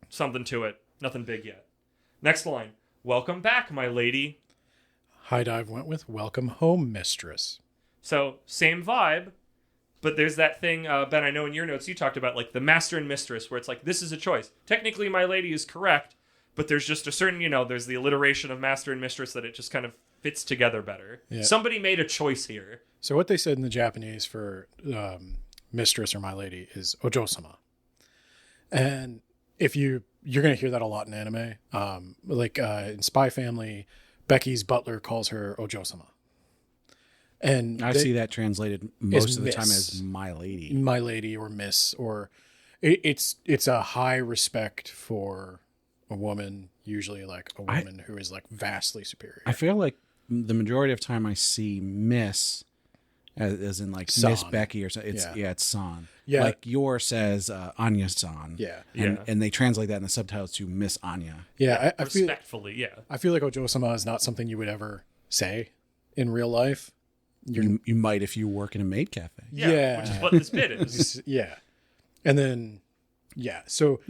something to it, nothing big yet. Next line, welcome back, my lady. High Dive went with Welcome Home, Mistress. So, same vibe, But there's that thing, Ben, I know in your notes you talked about, like, the master and mistress, where it's like, this is a choice. Technically, my lady is correct, but there's just a certain, there's the alliteration of master and mistress that it just kind of fits together better. Yeah. Somebody made a choice here. So what they said in the Japanese for mistress or my lady is ojo-sama. And if you're going to hear that a lot in anime. In Spy Family, Becky's butler calls her ojo-sama. And I see that translated most of the time as my lady or miss, or it's a high respect for a woman, usually like a woman who is like vastly superior. I feel like the majority of time I see miss as in like San. Miss Becky or something. It's san. Yeah. Like yours says Anya-san. Yeah. And they translate that in the subtitles to Miss Anya. Yeah. I feel respectfully, I feel like ojo-sama is not something you would ever say in real life. You might if you work in a maid cafe. Yeah. Which is what this bit is. Yeah. And then, so...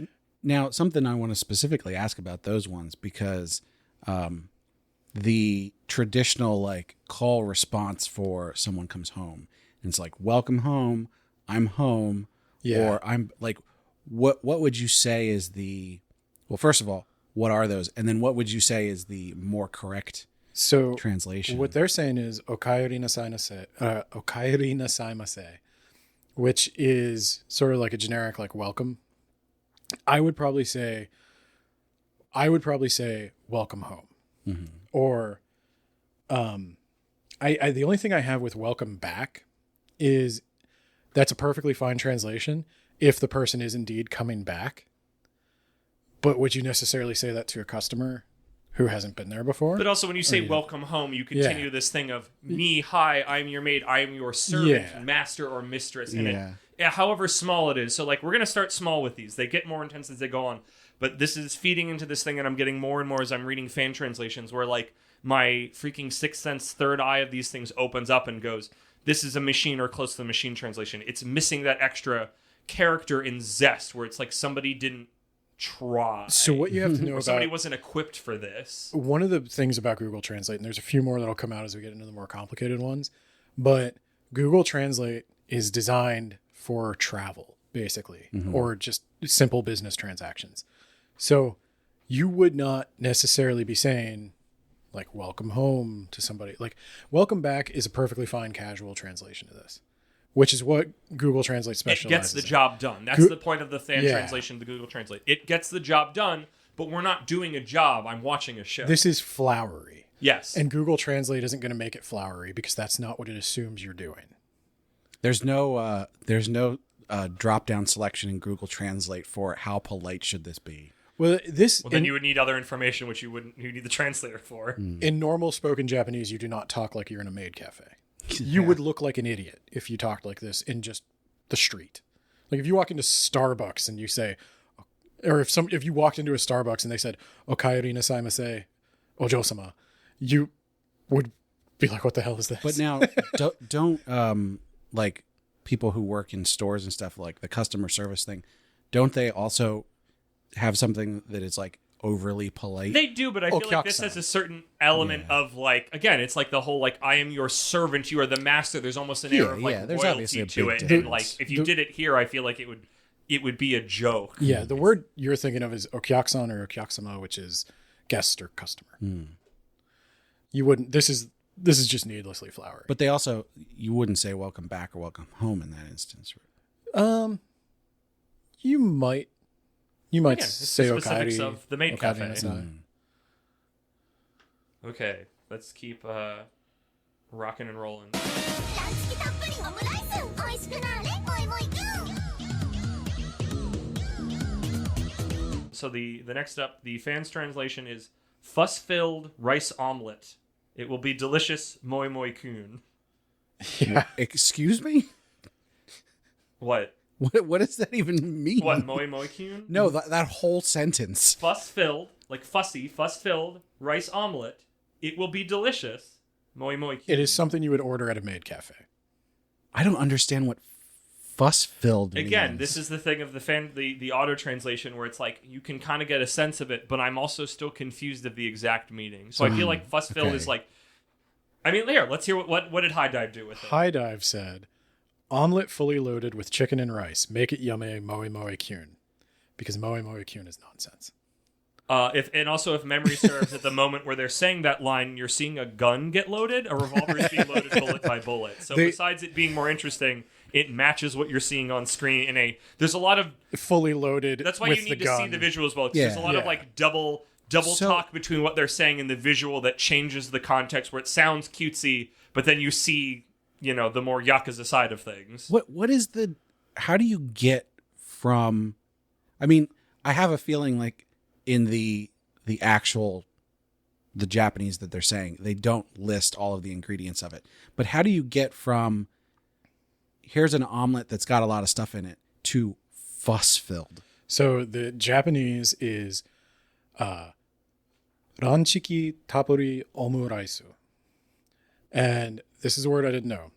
Now, something I want to specifically ask about those ones, because the traditional like call response for someone comes home, and it's like, welcome home, I'm home, or I'm like, what would you say is well, first of all, what are those? And then what would you say is the more correct translation? What they're saying is okaeri nasaimase, which is sort of like a generic like welcome. I would probably say welcome home. Mm-hmm. Or I the only thing I have with welcome back is that's a perfectly fine translation if the person is indeed coming back. But would you necessarily say that to a customer who hasn't been there before? But also when you say welcome home, you continue this thing of me, hi, I'm your maid, I am your servant, master or mistress. And however small it is. So like we're going to start small with these. They get more intense as they go on. But this is feeding into this thing that I'm getting more and more as I'm reading fan translations where like my freaking sixth sense third eye of these things opens up and goes, this is a machine or close to the machine translation. It's missing that extra character and zest where it's like somebody didn't try. So what you have to know about... somebody wasn't equipped for this. One of the things about Google Translate, and there's a few more that'll come out as we get into the more complicated ones, but Google Translate is designed for travel, basically, or just simple business transactions. So you would not necessarily be saying, like, welcome home to somebody. Like, welcome back is a perfectly fine casual translation of this, which is what Google Translate specializes in. It gets the job done. That's the point of the fan translation of the Google Translate. It gets the job done, but we're not doing a job. I'm watching a show. This is flowery. Yes. And Google Translate isn't going to make it flowery because that's not what it assumes you're doing. There's no drop-down selection in Google Translate for how polite should this be. Well, then you would need other information, which you need the translator for. In normal spoken Japanese, you do not talk like you're in a maid cafe. You would look like an idiot if you talked like this in just the street. Like if you walk into Starbucks and you say, or if you walked into a Starbucks and they said, "Okaeri nasaimase, ojo-sama," you would be like, "What the hell is this?" But now, don't like people who work in stores and stuff, like the customer service thing, don't they also have something that is like overly polite? They do, but I feel like this has a certain element of like, again, it's like the whole like, I am your servant, you are the master. There's almost an air of like royalty to it, and like if you did it here, I feel like it would be a joke. Yeah, the word you're thinking of is okyakusan or okyakusama, which is guest or customer. You wouldn't. This is just needlessly flowery. But you wouldn't say welcome back or welcome home in that instance. You might. You might say the specifics okaeri of the maid cafe. Okay, let's keep rocking and rolling. So the next up, the fans translation is fuss-filled rice omelet. It will be delicious, moi moi kun. Yeah. Excuse me? What? What does that even mean? What, moi moi kun? No, that whole sentence. Fuss-filled, like fussy, fuss-filled rice omelet. It will be delicious, moi moi kun. It is something you would order at a maid cafe. I don't understand what fuss-filled means. Again, this is the thing of the auto translation where it's like you can kind of get a sense of it, but I'm also still confused of the exact meaning. So I feel like fuss-filled is like, I mean, here, let's hear what did High Dive do with it. High Dive said, omelet fully loaded with chicken and rice. Make it yummy, moe moe kyun. Because moe moe kyun is nonsense. If memory serves, at the moment where they're saying that line, you're seeing a gun get loaded. A revolver is being loaded bullet by bullet. So besides it being more interesting, it matches what you're seeing on screen. There's a lot of fully loaded. That's why with you need the to gun. see the visual as well. 'Cause there's a lot of like double talk between what they're saying and the visual that changes the context, where it sounds cutesy, but then you see, the more Yakuza side of things. What is how do you get from, I mean, I have a feeling like in the Japanese that they're saying, they don't list all of the ingredients of it. But how do you get from, here's an omelet that's got a lot of stuff in it, to fuss-filled? So the Japanese is ranchiki taburi omuraisu. And this is a word I didn't know.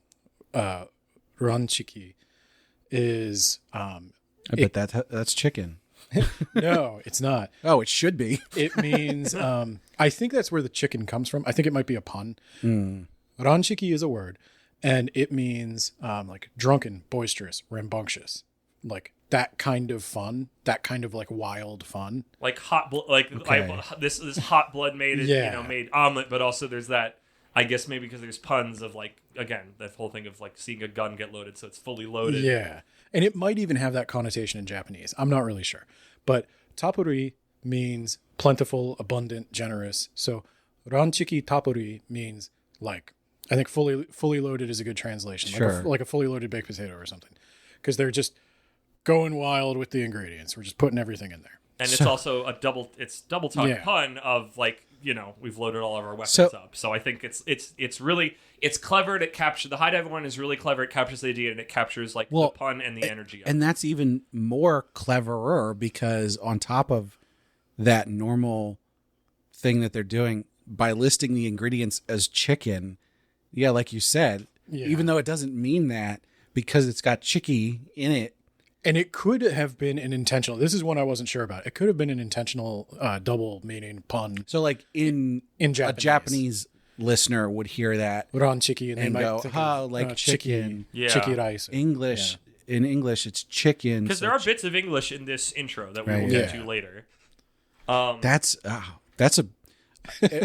Ranchiki is... I bet that's chicken. No, it's not. Oh, it should be. It means, I think that's where the chicken comes from. I think it might be a pun. Ranchiki is a word, and it means like drunken, boisterous, rambunctious, like that kind of fun, that kind of like wild fun, like hot, this hot blood made made omelet, but also there's that. I guess maybe because there's puns of like, again, that whole thing of like seeing a gun get loaded, so it's fully loaded. Yeah. And it might even have that connotation in Japanese. I'm not really sure. But tapuri means plentiful, abundant, generous. So ranchiki tapuri means like, I think fully loaded is a good translation. Sure. Like a fully loaded baked potato or something. Because they're just going wild with the ingredients. We're just putting everything in there. And it's also a double talk pun of like, we've loaded all of our weapons up. So I think it's really clever. The high dive one is really clever. It captures the idea and it captures like the pun and the energy. And that's even more cleverer because on top of that normal thing that they're doing by listing the ingredients as chicken, like you said, even though it doesn't mean that, because it's got chicky in it. And it could have been an intentional. This is one I wasn't sure about. It could have been an intentional double meaning pun. So, like in Japanese. A Japanese listener would hear that ranchiki and they might go, think like chicken, chiki rice. English in English, it's chicken. Because there are bits of English in this intro that we will get to later. That's a.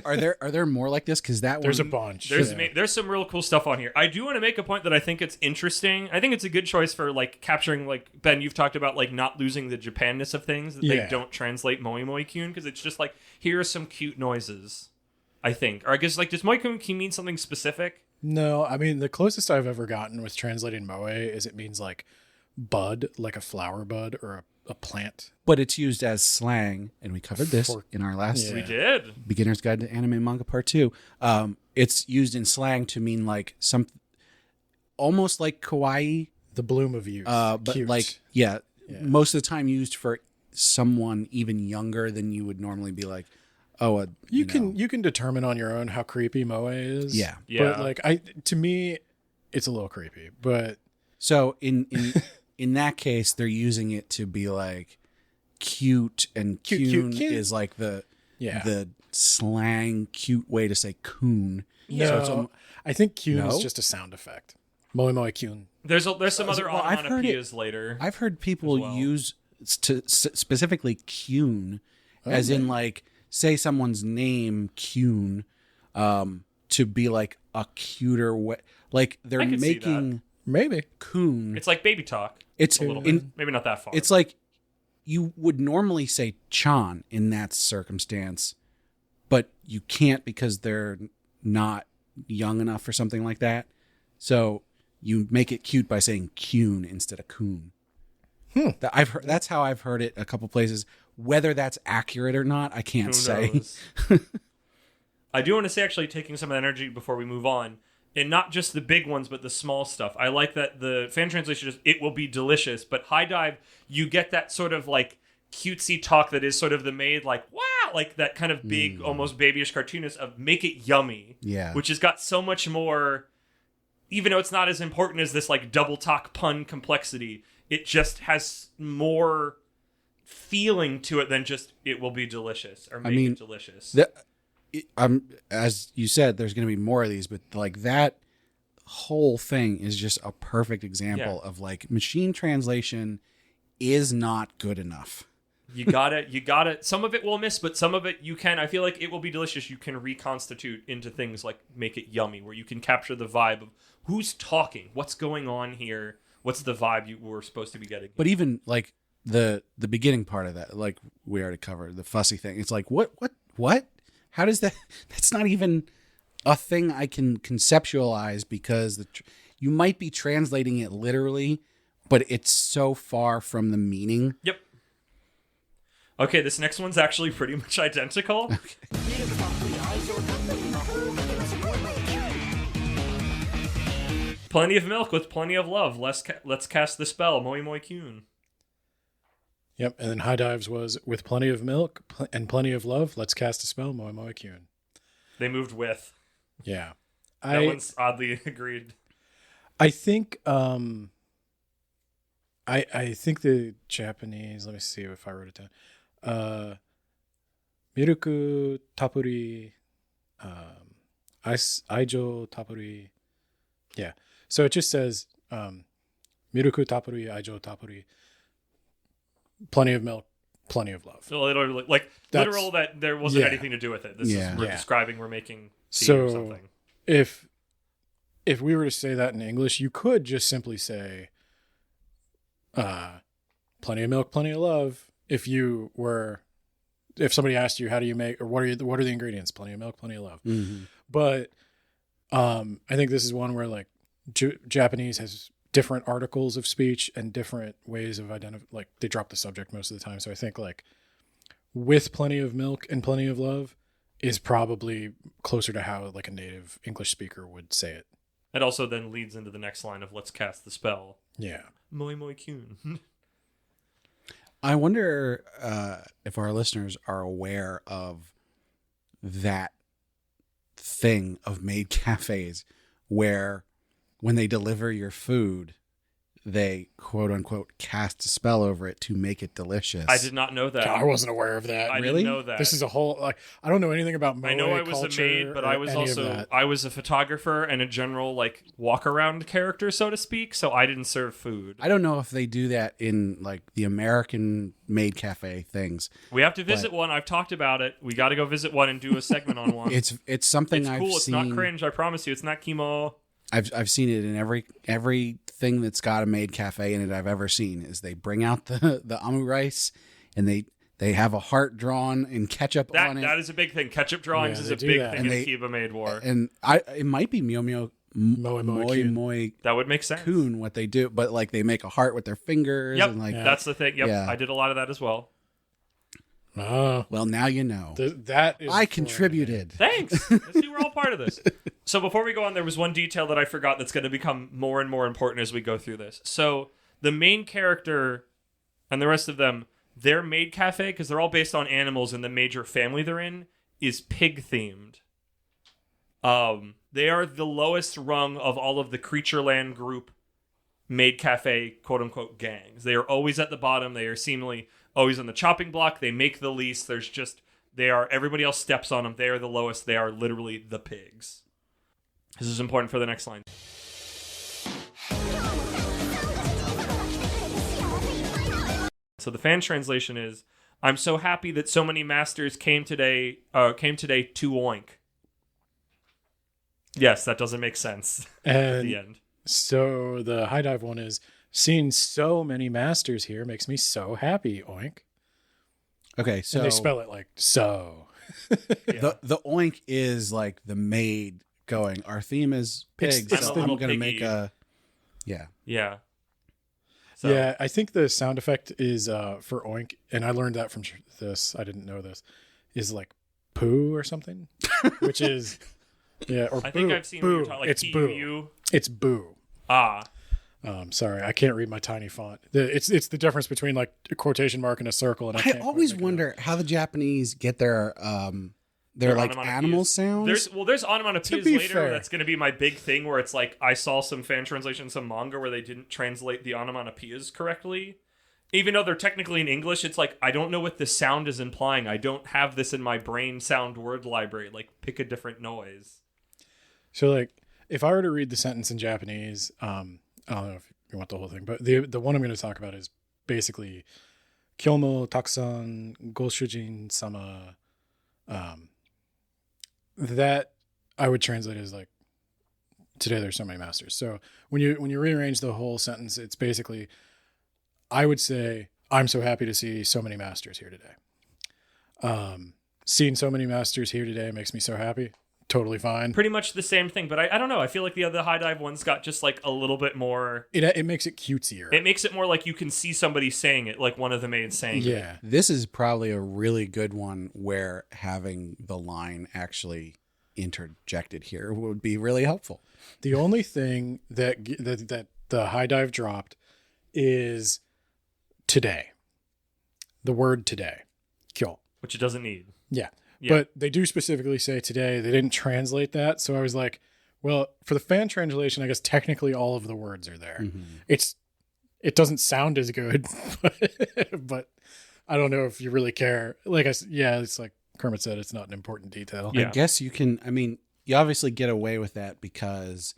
Are there more like this? Because there's a bunch. There's some real cool stuff on here. I do want to make a point that I think it's interesting. I think it's a good choice for like capturing, like Ben, you've talked about like not losing the Japanness of things, that they don't translate moe moe kyun, because it's just like, here are some cute noises. I think, or I guess like, does moe kyun mean something specific? No, I mean the closest I've ever gotten with translating moe is it means like bud, like a flower bud or a plant. But it's used as slang, and we covered this in our last We did. Beginner's Guide to Anime Manga Part 2. It's used in slang to mean like some almost like kawaii, the bloom of youth. But cute. like most of the time used for someone even younger than you would normally be like, you can determine on your own how creepy moe is. Yeah. But like to me it's a little creepy. But so in that case, they're using it to be like cute, and kyun is like the slang cute way to say coon. No, So I think kyun is just a sound effect. Moe moe kyun. There's some other onomatopoeias later. I've heard people use specifically kyun as in like say someone's name kyun to be like a cuter way. Like they're making maybe coon. It's like baby talk. It's a little bit. Maybe not that far. It's like you would normally say chan in that circumstance, but you can't because they're not young enough or something like that. So you make it cute by saying kyun instead of coon. That's how I've heard it a couple places. Whether that's accurate or not, I can't say. I do want to say, actually, taking some of the energy before we move on, and not just the big ones, but the small stuff. I like that the fan translation is, it will be delicious, but High Dive, you get that sort of like cutesy talk that is sort of the Maid, like, wow, like that kind of big, almost babyish cartoonist of make it yummy. Yeah. Which has got so much more, even though it's not as important as this like double talk pun complexity, it just has more feeling to it than just it will be delicious or make it delicious. As you said, there's going to be more of these, but like that whole thing is just a perfect example of like machine translation is not good enough. You got it. Some of it will miss, but some of it you can. I feel like it will be delicious. You can reconstitute into things like make it yummy, where you can capture the vibe of who's talking, what's going on here, what's the vibe you were supposed to be getting. But even like the beginning part of that, like we already covered, the fussy thing. It's like, what? How does that? That's not even a thing I can conceptualize, because you might be translating it literally, but it's so far from the meaning. Yep. Okay, this next one's actually pretty much identical. Okay. Plenty of milk with plenty of love. Let's cast the spell. Moi moi kyun. Yep, and then High Dives was with plenty of milk and plenty of love. Let's cast a spell. Moi moi kyun. They moved with. Yeah, that one's oddly agreed. I think. I think the Japanese. Let me see if I wrote it down. Miruku tapuri, aijo tapuri. Yeah. So it just says miruku tapuri, aijo tapuri. Plenty of milk, plenty of love. So literally, like literal that there wasn't anything to do with it. This is we're describing, we're making tea or something. If we were to say that in English, you could just simply say plenty of milk, plenty of love. If somebody asked you how do you make, or what are the ingredients? Plenty of milk, plenty of love. Mm-hmm. But I think this is one where like Japanese has different articles of speech and different ways of like they drop the subject most of the time. So I think like with plenty of milk and plenty of love is probably closer to how like a native English speaker would say it. It also then leads into the next line of let's cast the spell. Yeah. Moi moi kyun. I wonder if our listeners are aware of that thing of maid cafes where when they deliver your food, they quote unquote cast a spell over it to make it delicious. I did not know that. I wasn't aware of that. I really? didn't know that. This is a whole like I don't know anything about moe I know I was culture a maid, but I was also I was a photographer and a general like walk around character, so to speak. So I didn't serve food. I don't know if they do that in like the American maid cafe things. We have to visit one. I've talked about it. We got to go visit one and do a segment on one. It's something I've cool. seen. It's not cringe. I promise you. It's not chemo. I've seen it in every thing that's got a maid cafe in it I've ever seen. Is they bring out the amu rice and they have a heart drawn and ketchup on it. That is a big thing. Ketchup drawings is a big thing in Akiba Maid War. And it might be moi that would make sense. Kun, what they do, but like they make a heart with their fingers. Yep, and like that's the thing. Yep, yeah. I did a lot of that as well. Well, now you know. That is I contributed. Thanks. See, we're all part of this. So before we go on, there was one detail that I forgot that's going to become more and more important as we go through this. So the main character and the rest of them, their maid cafe, because they're all based on animals and the major family they're in, is pig themed. They are the lowest rung of all of the Creatureland group maid cafe quote unquote gangs. They are always at the bottom. They are seemingly always on the chopping block. They make the least. Everybody else steps on them. They are the lowest. They are literally the pigs. This is important for the next line. So the fan translation is, I'm so happy that so many masters came today to Oink. Yes, that doesn't make sense at the end. So the High Dive one is, seeing so many masters here makes me so happy, Oink. Okay, so and they spell it like so. The Oink is like the maid going, our theme is pigs, so I'm going to make a... Yeah. Yeah. So. Yeah, I think the sound effect is for Oink, and I learned that from this, I didn't know this, is like poo or something, which is... Yeah, or I think I've seen boo. What you're talking, like it's boo. It's boo. Sorry, I can't read my tiny font. It's the difference between like a quotation mark and a circle. And I always wonder how the Japanese get their like animal sounds. There's onomatopoeias later. That's going to be my big thing. Where it's like I saw some fan translation, some manga where they didn't translate the onomatopoeias correctly. Even though they're technically in English, it's like I don't know what the sound is implying. I don't have this in my brain sound word library. Like pick a different noise. So like if I were to read the sentence in Japanese, I don't know if you want the whole thing, but the one I'm going to talk about is basically Kyomo takusan goshujin sama. That I would translate as like, today there's so many masters. So when you rearrange the whole sentence, it's basically, I would say, I'm so happy to see so many masters here today. Seeing so many masters here today makes me so happy. Totally fine. Pretty much the same thing, but I don't know. I feel like the other high dive one's got just like a little bit more. It makes it cutesier. It makes it more like you can see somebody saying it, like one of the maids saying it. Yeah. This is probably a really good one where having the line actually interjected here would be really helpful. The only thing that the high dive dropped is today. The word today. Kyo. Which it doesn't need. Yeah. Yeah. But they do specifically say today. They didn't translate that. So I was like, well, for the fan translation, I guess technically all of the words are there. It doesn't sound as good, but I don't know if you really care. Like it's like Kermit said, it's not an important detail. Yeah. I guess you can, I mean, you obviously get away with that because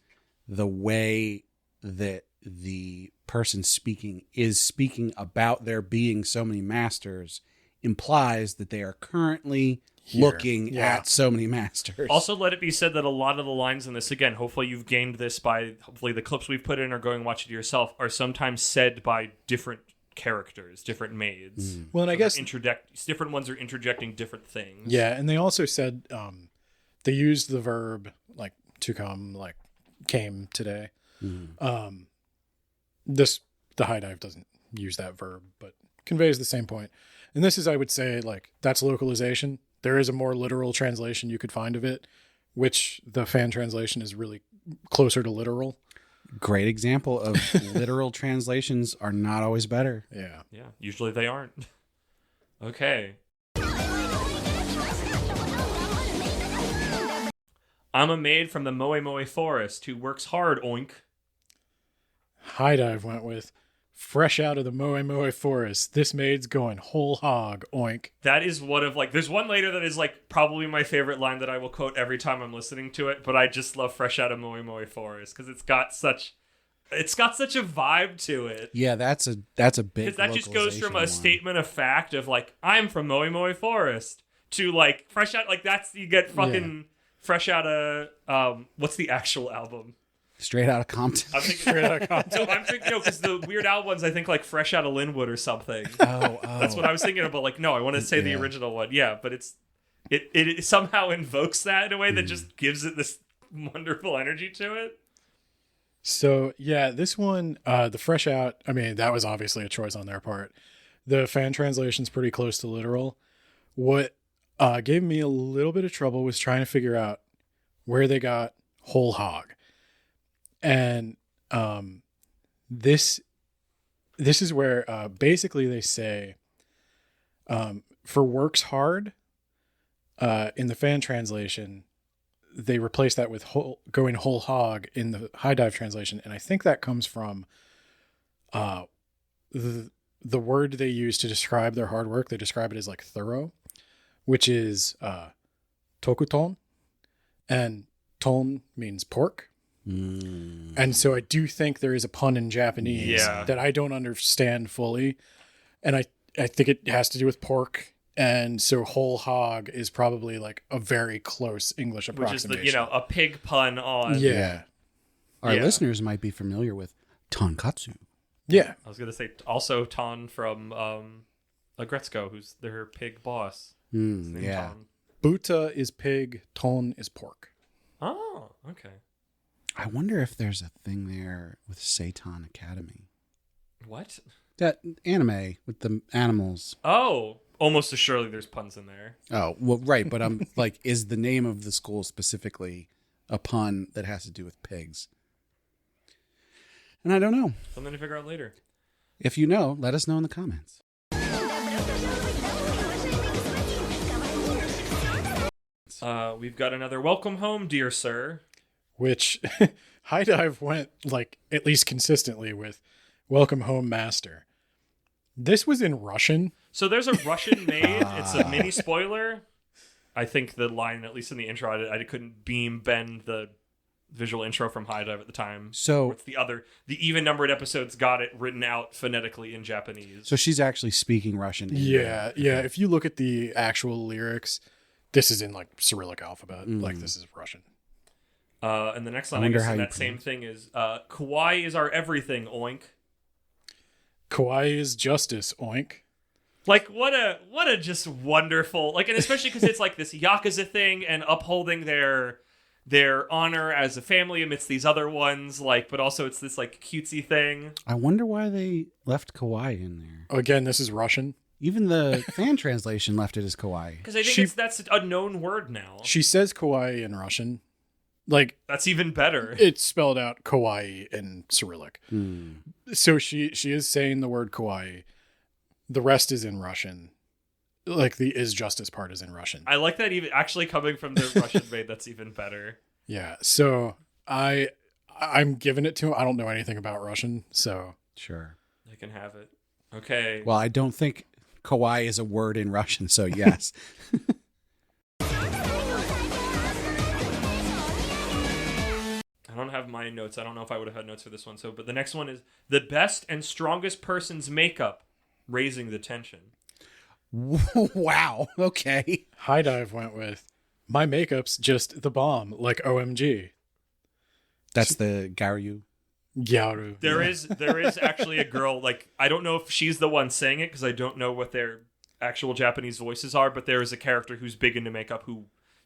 the way that the person speaking is speaking about there being so many masters implies that they are currently looking at so many masters. Also, let it be said that a lot of the lines in this, again, hopefully you've gained this by, hopefully the clips we've put in or going watch it yourself, are sometimes said by different characters, different maids. Well, and I guess different ones are interjecting different things. Yeah, and they also said they used the verb like to come, like came today. The high dive doesn't use that verb, but conveys the same point. And this is, I would say, like that's localization. There is a more literal translation you could find of it, which the fan translation is really closer to literal. Great example of literal translations are not always better. Yeah. Yeah, usually they aren't. Okay. I'm a maid from the Moe Moe forest who works hard, oink. High dive went with fresh out of the Moe Moe forest. This maid's going whole hog, oink. That is one of like, there's one later that is like probably my favorite line that I will quote every time I'm listening to it, but I just love fresh out of Moe Moe forest because it's got such a vibe to it. Yeah, that's a big, because that just goes from a one. statement of fact of like, I'm from Moe Moe forest to like fresh out, like that's, you get fucking fresh out of what's the actual album? Straight out of Compton. I'm thinking straight out of Compton. No, I'm thinking, no, because the Weird Al one's I think like fresh out of Linwood or something. Oh. That's what I was thinking about. Like, no, I want to say the original one. Yeah, but it somehow invokes that in a way that just gives it this wonderful energy to it. So yeah, this one, the fresh out, I mean, that was obviously a choice on their part. The fan translation's pretty close to literal. What gave me a little bit of trouble was trying to figure out where they got whole hog. And this is where basically they say for works hard in the fan translation, they replace that with going whole hog in the high dive translation. And I think that comes from the word they use to describe their hard work. They describe it as like thorough, which is tokuton, and ton means pork. And so I do think there is a pun in Japanese that I don't understand fully. And I think it has to do with pork. And so whole hog is probably like a very close English approximation. Which is a pig pun on. Yeah. Our listeners might be familiar with tonkatsu. Yeah. I was going to say also Ton from Agretzko, who's their pig boss. His name's Ton. Buta is pig, ton is pork. Oh, okay. I wonder if there's a thing there with Seitan Academy. What? That anime with the animals. Oh, almost assuredly there's puns in there. Oh, well, right. But I'm like, is the name of the school specifically a pun that has to do with pigs? And I don't know. Something to figure out later. If you know, let us know in the comments. We've got another welcome home, dear sir. Which High Dive went like at least consistently with welcome home master. This was in Russian. So there's a Russian maid. It's a mini spoiler. I think the line, at least in the intro, I couldn't bend the visual intro from High Dive at the time. So it's the even numbered episodes got it written out phonetically in Japanese. So she's actually speaking Russian. Yeah. If you look at the actual lyrics, this is in like Cyrillic alphabet. Like this is Russian. And the next line, I guess, in that same thing is, Kawaii is our everything, oink. Kawaii is justice, oink. Like, what a just wonderful, like, and especially because it's like this Yakuza thing and upholding their honor as a family amidst these other ones, like, but also it's this like cutesy thing. I wonder why they left kawaii in there. Again, this is Russian. Even the fan translation left it as kawaii. Because I think that's a known word now. She says kawaii in Russian. Like, that's even better. It's spelled out kawaii in Cyrillic. So she is saying the word kawaii. The rest is in Russian. Like the is justice part is in Russian. I like that even actually coming from the Russian Maid. That's even better. Yeah. So I'm giving it to him. I don't know anything about Russian, so sure they can have it. Okay. Well, I don't think kawaii is a word in Russian, so yes. I don't have my notes. I don't know if I would have had notes for this one. But the next one is the best and strongest person's makeup, raising the tension. Wow. Okay. High Dive went with my makeup's just the bomb, like OMG. That's the Garyu. Gyaru. There is actually a girl, like, I don't know if she's the one saying it because I don't know what their actual Japanese voices are, but there is a character who's big into makeup who,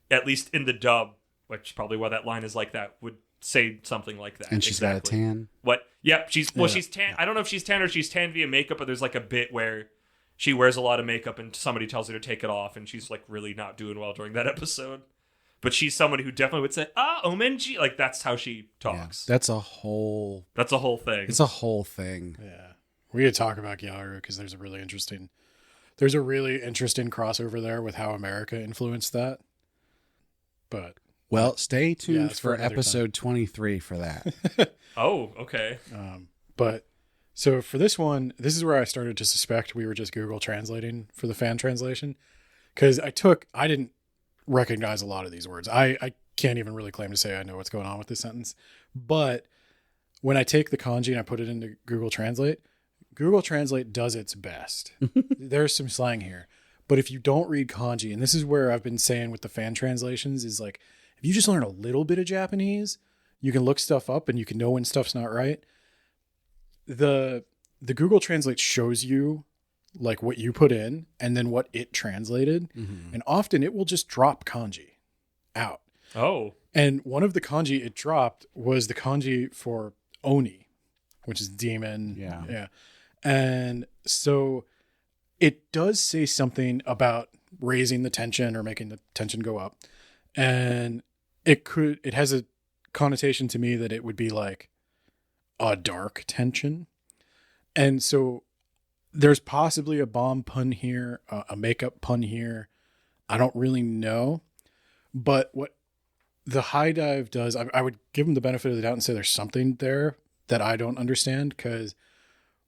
at least in the dub, which is probably why that line is like that, would say something like that. And she's got a tan. What? Yep. She's tan. I don't know if she's tan or she's tan via makeup, but there's like a bit where she wears a lot of makeup and somebody tells her to take it off, and she's like really not doing well during that episode. But she's somebody who definitely would say, OMG. Like, that's how she talks. Yeah, that's a whole thing. It's a whole thing. Yeah. We could talk about Gyaru because there's a really interesting crossover there with how America influenced that. But well, stay tuned for episode 23 for that. Oh, okay. But so for this one, this is where I started to suspect we were just Google translating for the fan translation. Because I didn't recognize a lot of these words. I can't even really claim to say I know what's going on with this sentence. But when I take the kanji and I put it into Google Translate does its best. There's some slang here. But if you don't read kanji, and this is where I've been saying with the fan translations, is like, if you just learn a little bit of Japanese, you can look stuff up and you can know when stuff's not right. The Google Translate shows you like what you put in and then what it translated. Mm-hmm. And often it will just drop kanji out. Oh. And one of the kanji it dropped was the kanji for Oni, which is demon. Yeah. And so it does say something about raising the tension or making the tension go up. And it has a connotation to me that it would be like a dark tension. And so there's possibly a bomb pun here, a makeup pun here. I don't really know. But what the High Dive does, I would give them the benefit of the doubt and say there's something there that I don't understand, because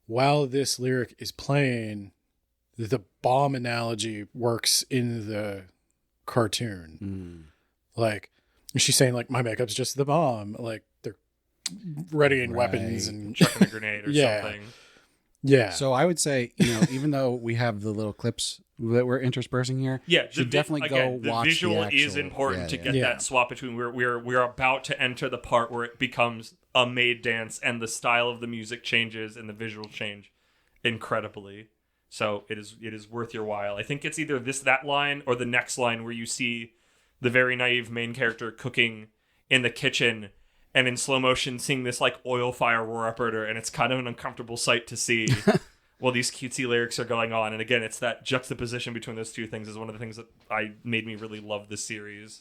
while this lyric is playing, the bomb analogy works in the cartoon. Like, she's saying, like, my makeup's just the bomb. Like, they're readying weapons and chucking a grenade or something. Yeah. So I would say, even though we have the little clips that we're interspersing here, should definitely go watch the visual. The actual, is important to get that swap between. We're about to enter the part where it becomes a Maid dance, and the style of the music changes and the visual change incredibly. So it is worth your while. I think it's either that line or the next line where you see the very naive main character cooking in the kitchen, and in slow motion seeing this like oil fire roar up at her, and it's kind of an uncomfortable sight to see while these cutesy lyrics are going on. And again, it's that juxtaposition between those two things is one of the things that made me really love this series.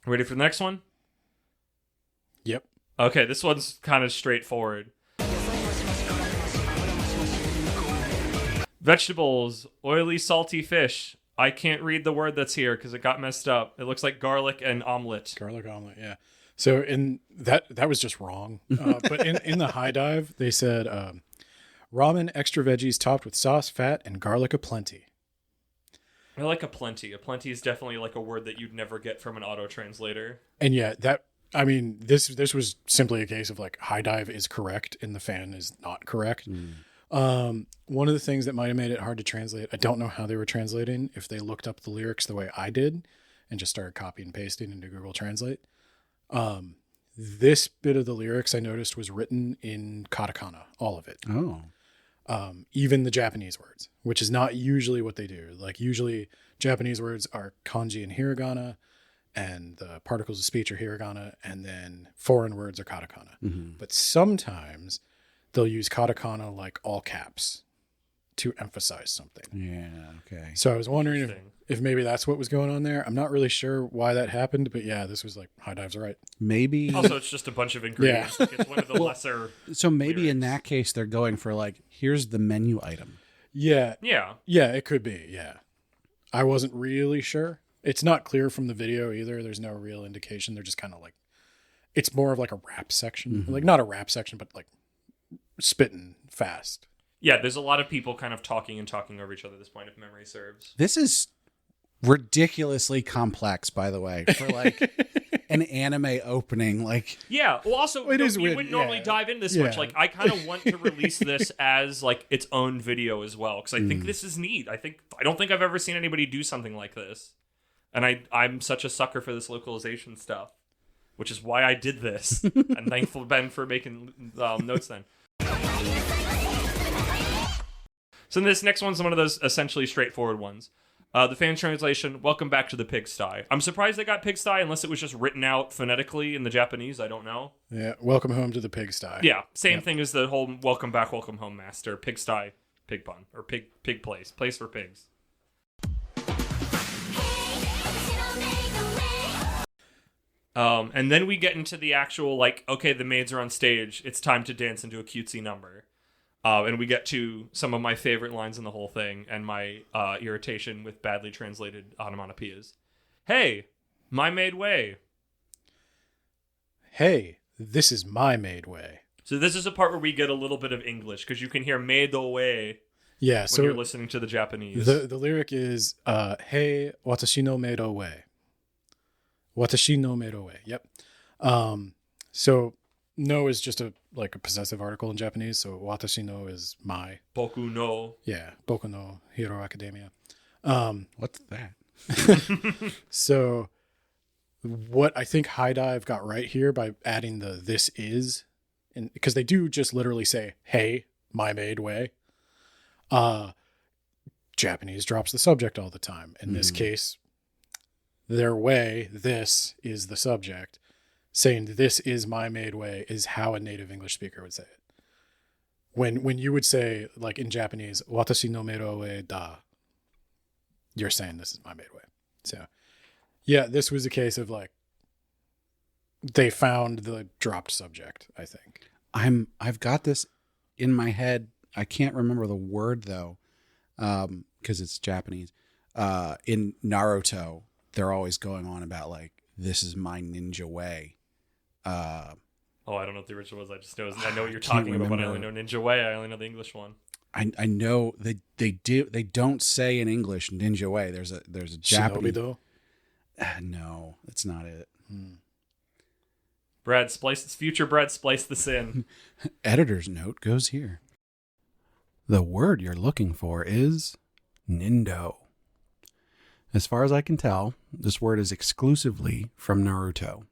Ready for the next one? Yep. Okay, this one's kind of straightforward. Vegetables, oily, salty fish. I can't read the word that's here because it got messed up. It looks like garlic and omelet. Garlic omelet, yeah. So in that was just wrong. But in the High Dive, they said ramen, extra veggies topped with sauce, fat, and garlic aplenty. I like aplenty. Aplenty is definitely like a word that you'd never get from an auto translator. And yeah, I mean, this was simply a case of like high dive is correct and the fan is not correct. One of the things that might have made it hard to translate, I don't know how they were translating, if they looked up the lyrics the way I did and just started copying and pasting into Google Translate. This bit of the lyrics I noticed was written in katakana, all of it. Oh. Even the Japanese words, which is not usually what they do. Like usually Japanese words are kanji and hiragana, and the particles of speech are hiragana, and then foreign words are katakana. Mm-hmm. But sometimes they'll use katakana like all caps to emphasize something. Yeah, okay. So I was wondering if maybe that's what was going on there. I'm not really sure why that happened, but yeah, this was like high dive's right. Maybe. Also, it's just a bunch of ingredients. Yeah. Like, it's one of the lesser. So maybe in lyrics. that case, they're going for like, here's the menu item. Yeah. Yeah. Yeah, it could be. Yeah. I wasn't really sure. It's not clear from the video either. There's no real indication. They're just kind of like, it's more of like a rap section. Mm-hmm. Like not a rap section, but like spitting fast. Yeah, there's a lot of people kind of talking over each other at this point, if memory serves. This is ridiculously complex, by the way, for like an anime opening. Like, Yeah. Well, also, Well, it is we weird, wouldn't normally yeah. dive into this Yeah. much. Like, I kind of want to release this as like its own video as well, because I think this is neat. I don't think I've ever seen anybody do something like this, and I'm such a sucker for this localization stuff, which is why I did this. And thankful Ben for making notes then. So this next one's one of those essentially straightforward ones. The fan translation, welcome back to the pigsty. I'm surprised they got pigsty, unless it was just written out phonetically in the Japanese. I don't know. Yeah. Welcome home to the pigsty. Yeah, same thing as the whole welcome back, welcome home master. Pigsty, pig pun. Or pig place. Place for pigs. And then we get into the actual, like, okay, the maids are on stage. It's time to dance into a cutesy number. And we get to some of my favorite lines in the whole thing and my irritation with badly translated onomatopoeias. Hey, my maid way. Hey, this is my maid way. So this is a part where we get a little bit of English, because you can hear maid way Yeah. when So you're listening to the Japanese. the lyric is, hey, watashi no maid way. Watashi no maid way. Yep. So no is just a possessive article in Japanese. So watashi no is my. Boku no. Yeah. Boku no Hero Academia. what's that? So what I think High Dive got right here by adding the this is, and because they do just literally say, hey, my maid way. Japanese drops the subject all the time. In this case, their way, this is the subject. Saying this is my maid way is how a native English speaker would say it. When you would say, like in Japanese, watashi no maid way da, you're saying this is my maid way. So yeah, this was a case of like, they found the dropped subject, I think. I've got this in my head. I can't remember the word though, because it's Japanese. In Naruto, they're always going on about like, this is my ninja way. I don't know what the original was. I just know I know what you're can't talking about, but I only remember. know Ninja Way. I only know the English one. I know they don't say in English ninja way. There's a Japanese. Shinobi though. No, that's not it. Brad, future Brad, splice this in. Editor's note goes here. The word you're looking for is nindo. As far as I can tell, this word is exclusively from Naruto.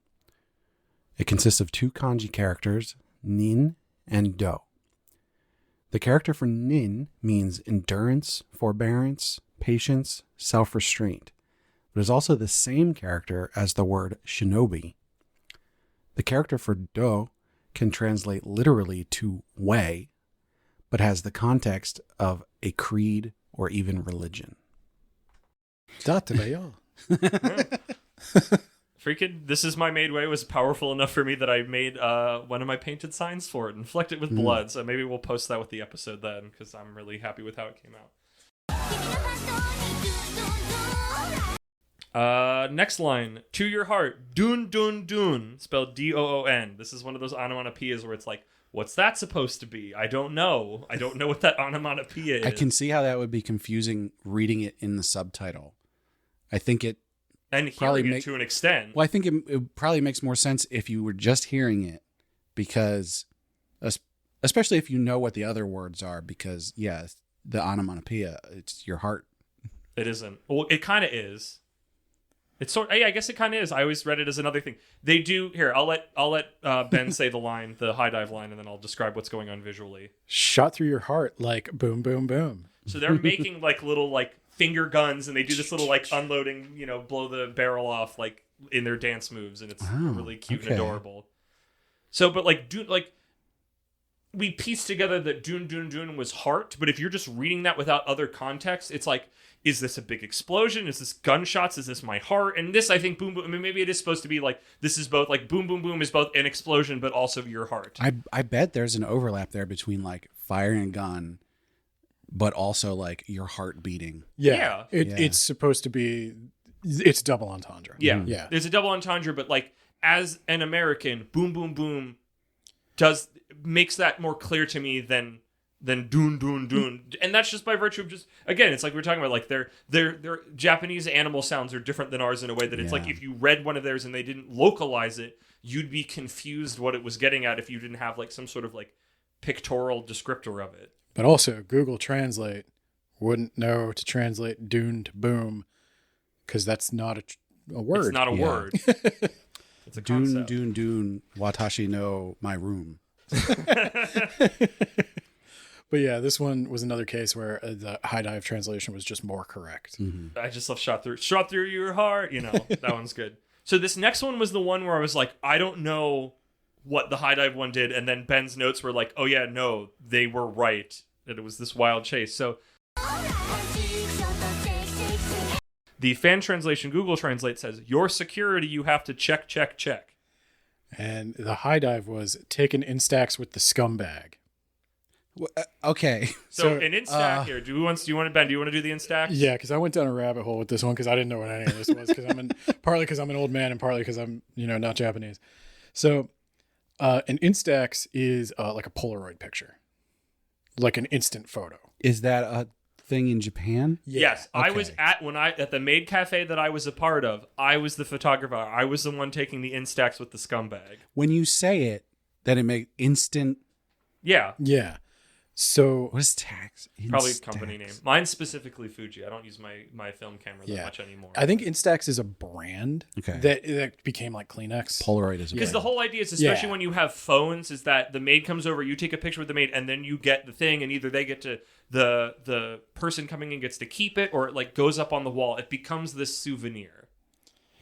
It consists of two kanji characters, nin and do. The character for nin means endurance, forbearance, patience, self-restraint, but is also the same character as the word shinobi. The character for do can translate literally to way, but has the context of a creed or even religion. Freaking, this is my maid way was powerful enough for me that I made one of my painted signs for it and flecked it with blood. So maybe we'll post that with the episode then, because I'm really happy with how it came out. Next line, to your heart, dun dun dun, spelled D-O-O-N. This is one of those onomatopoeias where it's like, what's that supposed to be? I don't know. I don't know what that onomatopoeia is. I can see how that would be confusing reading it in the subtitle. I think and probably hearing it to an extent. Well, I think it probably makes more sense if you were just hearing it, because especially if you know what the other words are, because the onomatopoeia, it's your heart. It isn't. Well, it kind of is. It's sort. Yeah, I guess it kind of is. I always read it as another thing. They do here. I'll let Ben say the line, the high dive line, and then I'll describe what's going on visually. Shot through your heart like boom, boom, boom. So they're making like little like finger guns, and they do this little like unloading, blow the barrel off like in their dance moves, and it's really cute and adorable. So, but like we pieced together that Dun Dun Dun was heart, but if you're just reading that without other context, it's like, is this a big explosion? Is this gunshots? Is this my heart? And this, I think, boom, boom. I mean, maybe it is supposed to be like, this is both, like, boom, boom, boom is both an explosion, but also your heart. I bet there's an overlap there between, like, firing a gun, but also, like, your heart beating. Yeah. It's supposed to be, it's double entendre. Yeah. Yeah. There's a double entendre, but, like, as an American, boom, boom, boom makes that more clear to me than dun dun dun, and that's just by virtue of just, again, it's like we were talking about, like their Japanese animal sounds are different than ours in a way that it's like if you read one of theirs and they didn't localize it, you'd be confused what it was getting at if you didn't have like some sort of like pictorial descriptor of it. But also Google Translate wouldn't know to translate dune to boom, because that's not a word. It's not a word. It's a dune concept. dune dune watashi no my room. But yeah, this one was another case where the high dive translation was just more correct. Mm-hmm. I just love shot through your heart. That one's good. So this next one was the one where I was like, I don't know what the high dive one did, and then Ben's notes were like, oh yeah, no, they were right, that it was this wild chase. So the fan translation Google Translate says, your security you have to check. And the high dive was taken instax with the scumbag. Okay. So an instack here. Do you want Ben? Do you want to do the instack? Yeah, because I went down a rabbit hole with this one because I didn't know what any of this was. Partly because I'm an old man, and partly because I'm not Japanese. So an instax is like a Polaroid picture, like an instant photo. Is that a thing in Japan? Yeah. Yes, okay. I was at the Maid Cafe that I was a part of. I was the photographer. I was the one taking the instax with the scumbag. When you say it, that it makes instant. Yeah. Yeah. So what is tax? Probably company name. Mine's specifically Fuji. I don't use my film camera that much anymore. I think Instax is a brand that became like Kleenex. Polaroid is a because the whole idea is, especially when you have phones, is that the maid comes over, you take a picture with the maid, and then you get the thing, and either they get to the person coming in gets to keep it, or it like goes up on the wall. It becomes this souvenir,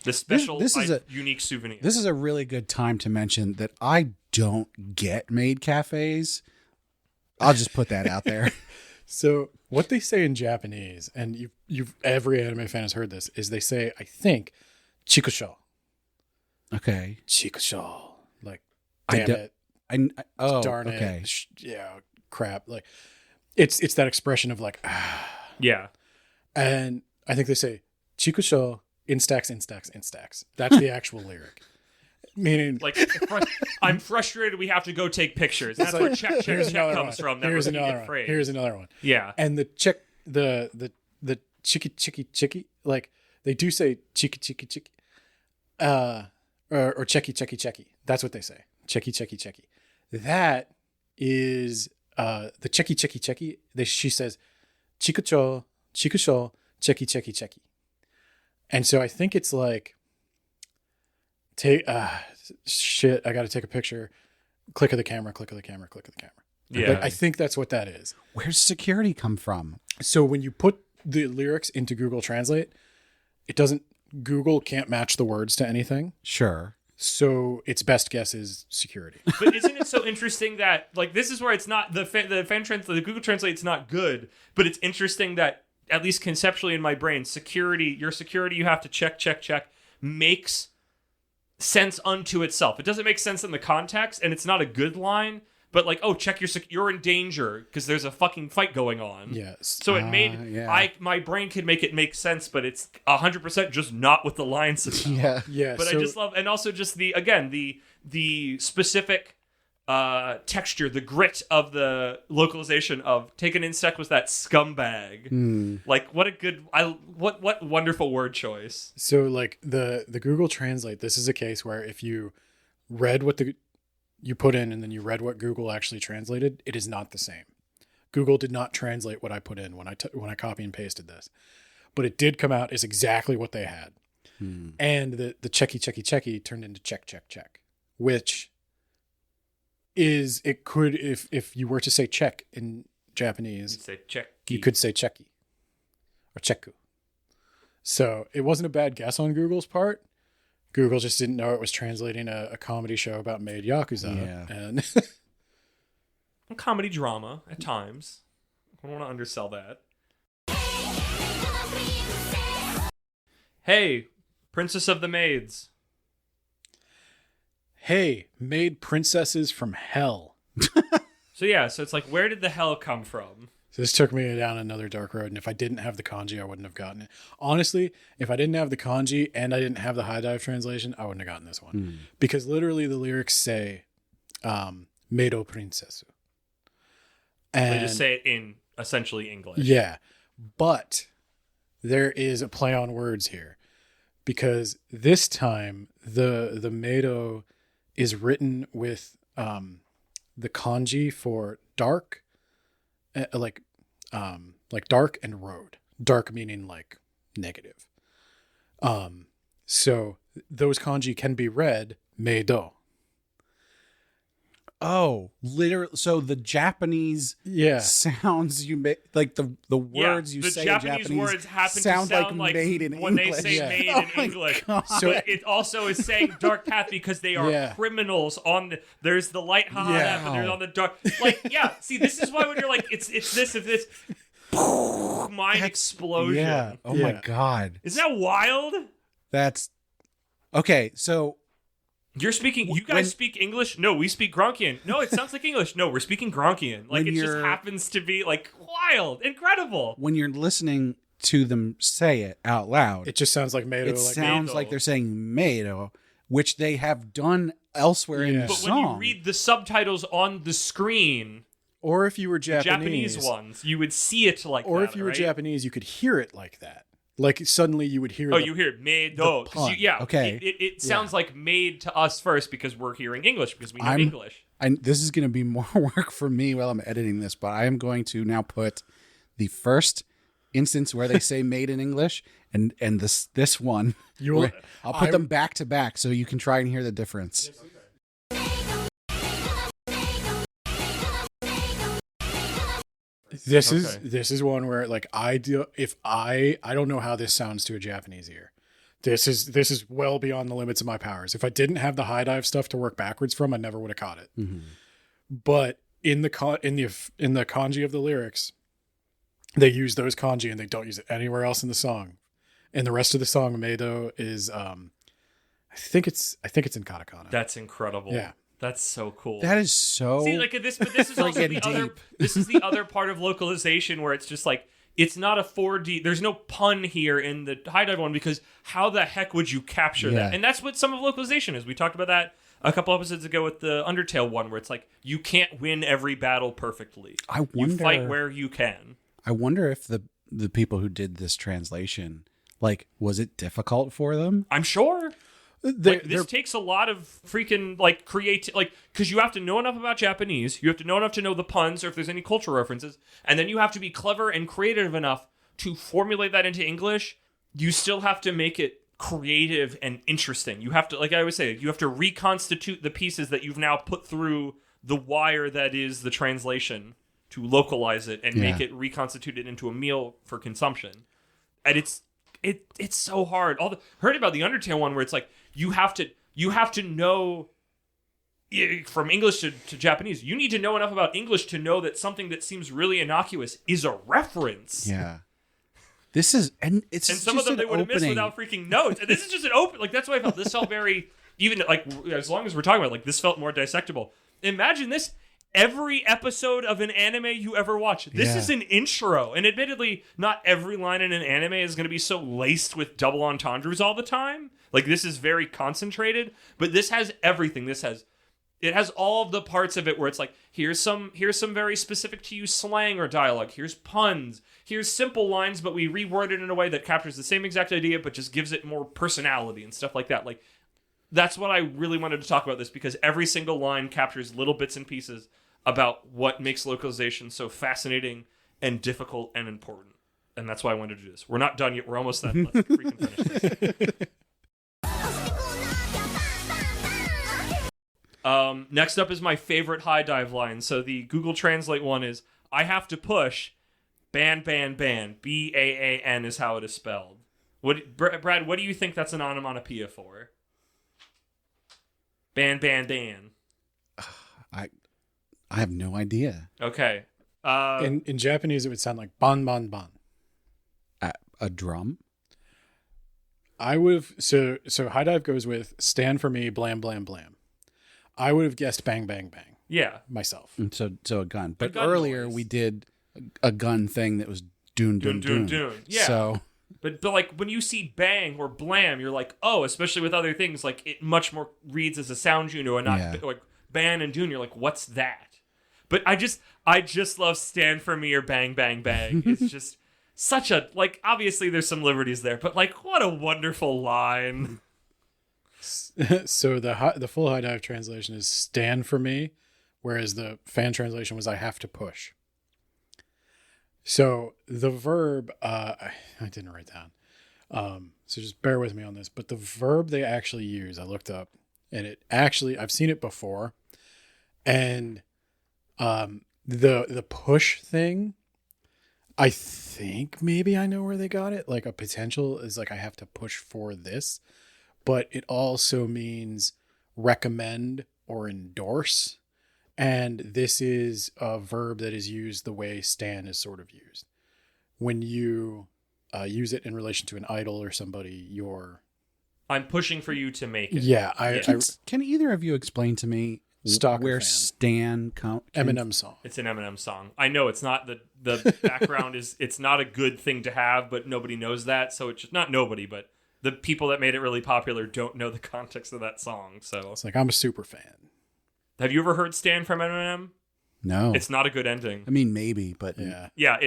this special, unique souvenir. This is a really good time to mention that I don't get maid cafes. I'll just put that out there. So what they say in Japanese, and you've every anime fan has heard this, is they say, I think, chikusho. Okay. Chikusho. Like, damn it. Darn it. Crap. Like, it's that expression of like, ah. Yeah. And I think they say, chikusho, instax. That's the actual lyric. Meaning, like, I'm frustrated. We have to go take pictures. That's where check comes from. Here's another one. Yeah, and the chiki, like they do say chiki, or cheki. That's what they say. Cheki. That is the cheki. She says chikusho, cheki. And so I think it's like. I got to take a picture. Click of the camera. Yeah. I think that's what that is. Where's security come from? So when you put the lyrics into Google Translate, Google can't match the words to anything. Sure. So its best guess is security. But isn't it so interesting that, like, this is where it's not the Google Translate, it's not good, but it's interesting that, at least conceptually in my brain, your security you have to check makes sense unto itself. It doesn't make sense in the context, and it's not a good line, but like, oh, check you're in danger because there's a fucking fight going on. Yes. So it made my brain could make it make sense, but it's 100% just not what the line says. Yeah. But I just love, and also just the specific texture, the grit of the localization of take an insect was that scumbag. Like what a good what wonderful word choice. So like the Google Translate, this is a case where if you read what you put in and then you read what Google actually translated, it is not the same. Google did not translate what I put in when I copy and pasted this, but it did come out as exactly what they had. And the checky turned into check, which is, it could, if you were to say check in Japanese, You'd say check. you could say checky or chekku. So it wasn't a bad guess on Google's part. Google just didn't know it was translating a comedy show about Maid Yakuza. Yeah. And A comedy drama at times. I don't want to undersell that. Hey, Princess of the Maids. hey, Maid princesses from hell. So it's like, where did the hell come from? So this took me down another dark road, and if I didn't have the kanji, I wouldn't have gotten it. Honestly, if I didn't have the kanji and I didn't have the high dive translation, I wouldn't have gotten this one. Because literally the lyrics say, Meido Princessu. And They just say it in essentially English. yeah, but there is a play on words here. Because this time, the Meido is written with the kanji for dark, like dark and road. Dark meaning like negative. So those kanji can be read Meido. Oh, literally. So the Japanese sounds you make, like the words you the say Japanese in Japanese words happen sound to sound like made in when English. they say made in English. So But it also is saying dark path because they are criminals on the, there's the light but they're on the dark. Like, see, this is why when you're like, it's this, if this mind explosion. Yeah. Oh my God. Isn't that wild? That's okay. So You're speaking. You guys speak English? No, we speak Gronkian. No, it sounds like English. No, we're speaking Gronkian. Like, it just happens to be like wild, incredible. when you're listening to them say it out loud, It just sounds like Meido. it sounds Meido. like they're saying Meido, which they have done elsewhere in the But song. when you read the subtitles on the screen, or if you were Japanese ones, you would see it like or that. if you were right? Japanese, you could hear it like that. Like suddenly you would hear. Oh, you hear Meido. pun. Okay. It sounds like made to us first because we're hearing English, because we know English. This is going to be more work for me while I'm editing this, but I am going to now put the first instance where they say made in English and this one. I'll put them back to back so you can try and hear the difference. This is one where like I don't know how this sounds to a Japanese ear. This is well beyond the limits of my powers. If I didn't have the high dive stuff to work backwards from, I never would have caught it. Mm-hmm. But in the kanji of the lyrics, they use those kanji and they don't use it anywhere else in the song. And the rest of the song, Meido, is I think it's in katakana. That's incredible. Yeah. That's so cool. That is so. See, like this, but this is also the other. This is the other part of localization where it's just like it's not a 4D. There's no pun here in the high dive one because how the heck would you capture that? And that's what some of localization is. We talked about that a couple episodes ago with the Undertale one, where it's like you can't win every battle perfectly. You fight where you can. I wonder if the people who did this translation, like, was it difficult for them? I'm sure. This takes a lot of freaking because you have to know enough about Japanese, you have to know enough to know the puns or if there's any cultural references, and then you have to be clever and creative enough to formulate that into English. You still have to make it creative and interesting. You have to, like I always say, you have to reconstitute the pieces that you've now put through the wire that is the translation to localize it and make it reconstituted into a meal for consumption. And it's so hard. Heard about the Undertale one where it's like you have to know from English to Japanese. You need to know enough about English to know that something that seems really innocuous is a reference. Yeah. This is and some of them they would have missed without freaking notes. And this is just an open. Like that's why I felt this felt very even like as long as we're talking about like this felt more dissectable. Imagine this. Every episode of an anime you ever watch. This is an intro. And admittedly, not every line in an anime is going to be so laced with double entendres all the time. Like, this is very concentrated. But this has everything. This has It has all of the parts of it where it's like, here's some very specific to you slang or dialogue. Here's puns. Here's simple lines, but we reword it in a way that captures the same exact idea, but just gives it more personality and stuff like that. Like, that's what I really wanted to talk about this, because every single line captures little bits and pieces about what makes localization so fascinating and difficult and important. And that's why I wanted to do this. We're not done yet. We're almost done. Let's freaking finish this. Next up is my favorite high dive line. So the Google Translate one is, I have to push, ban, ban, ban. B-A-A-N is how it is spelled. Brad, what do you think that's an onomatopoeia for? Ban, ban, ban. I have no idea. Okay. In Japanese, it would sound like ban, ban, ban. A drum? I would have, so high dive goes with stand for me, blam, blam, blam. I would have guessed bang, bang, bang. Yeah. Myself. And so a gun. But gun earlier noise. we did a gun thing that was doon, doon, doon. Doon. Yeah. So But like when you see bang or blam, you're like, oh, especially with other things, like it much more reads as a sound you know, and not like ban and doon. You're like, what's that? But I just love stand for me or bang, bang, bang. It's just such a, like, obviously there's some liberties there, but like, what a wonderful line. So the full high dive translation is stand for me, whereas the fan translation was I have to push. So the verb, I didn't write down. So just bear with me on this, but the verb they actually use, I looked up, and I've seen it before. And the push thing, I think maybe I know where they got it. Like a potential is like I have to push for this, but it also means recommend or endorse. And this is a verb that is used the way stan is sort of used. When you use it in relation to an idol or somebody, I'm pushing for you to make it. Yeah. Can either of you explain to me Stalker where fan. Stan Eminem song. It's an Eminem song. I know it's not the background is, it's not a good thing to have, but nobody knows that. So it's just not nobody, but the people that made it really popular don't know the context of that song. So It's like, I'm a super fan. have you ever heard Stan from Eminem? No. It's not a good ending. I mean, maybe, but Yeah,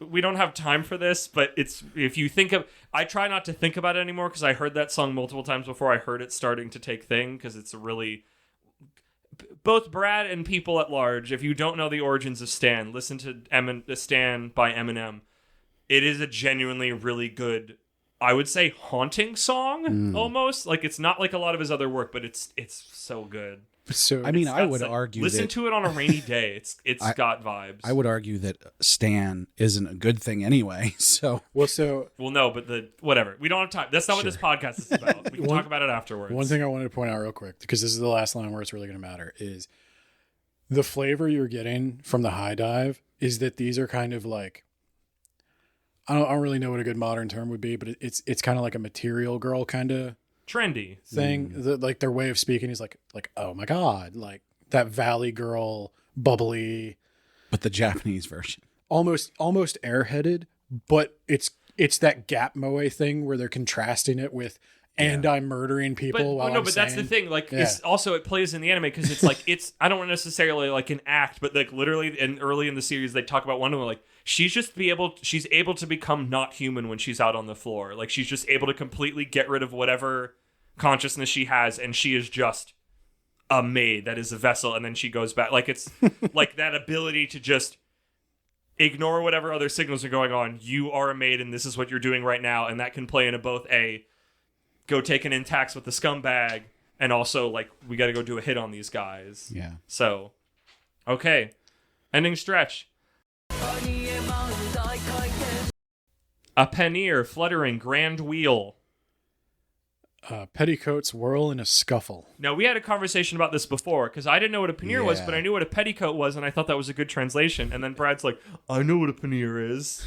we don't have time for this, but it's, if you think of, I try not to think about it anymore because I heard that song multiple times before I heard it starting to take thing, because it's a really, both Brad and people at large, if you don't know the origins of Stan, listen to Stan by Eminem. It is a genuinely really good, I would say, haunting song, almost. Like, it's not like a lot of his other work, but it's so good. So I mean, I would Like, argue listen that to it on a rainy day. It's got vibes. I would argue that Stan isn't a good thing anyway. So Well, no, but whatever. We don't have time. That's not what this podcast is about. We can talk about it afterwards. one thing I wanted to point out real quick, because this is the last line where it's really going to matter, is the flavor you're getting from the high dive is that these are kind of like, I don't really know what a good modern term would be, but it's kind of like a material girl kind of trendy thing. Like their way of speaking is like, oh my God, like that Valley Girl, bubbly, but the Japanese version. almost airheaded, but it's that Gap Moe thing where they're contrasting it with, and I'm murdering people while I'm but that's the thing. Like, Yeah. it's also, it plays in the anime because it's like, I don't necessarily like an act, but like literally, and early in the series, they talk about one of them, like, she's able to become not human when she's out on the floor. Like, she's just able to completely get rid of whatever consciousness she has, and she is just a maid that is a vessel, and then she goes back. Like, it's like that ability to just ignore whatever other signals are going on. You are a maid, and this is what you're doing right now, and that can play into both go take an in-tax with the scumbag, and also, like, we gotta go do a hit on these guys. Yeah. So, okay. Ending stretch. A pannier fluttering grand wheel. Petticoats whirl in a scuffle. Now, we had a conversation about this before, because I didn't know what a pannier was, Yeah. but I knew what a petticoat was, and I thought that was a good translation. And then Brad's like, I know what a pannier is.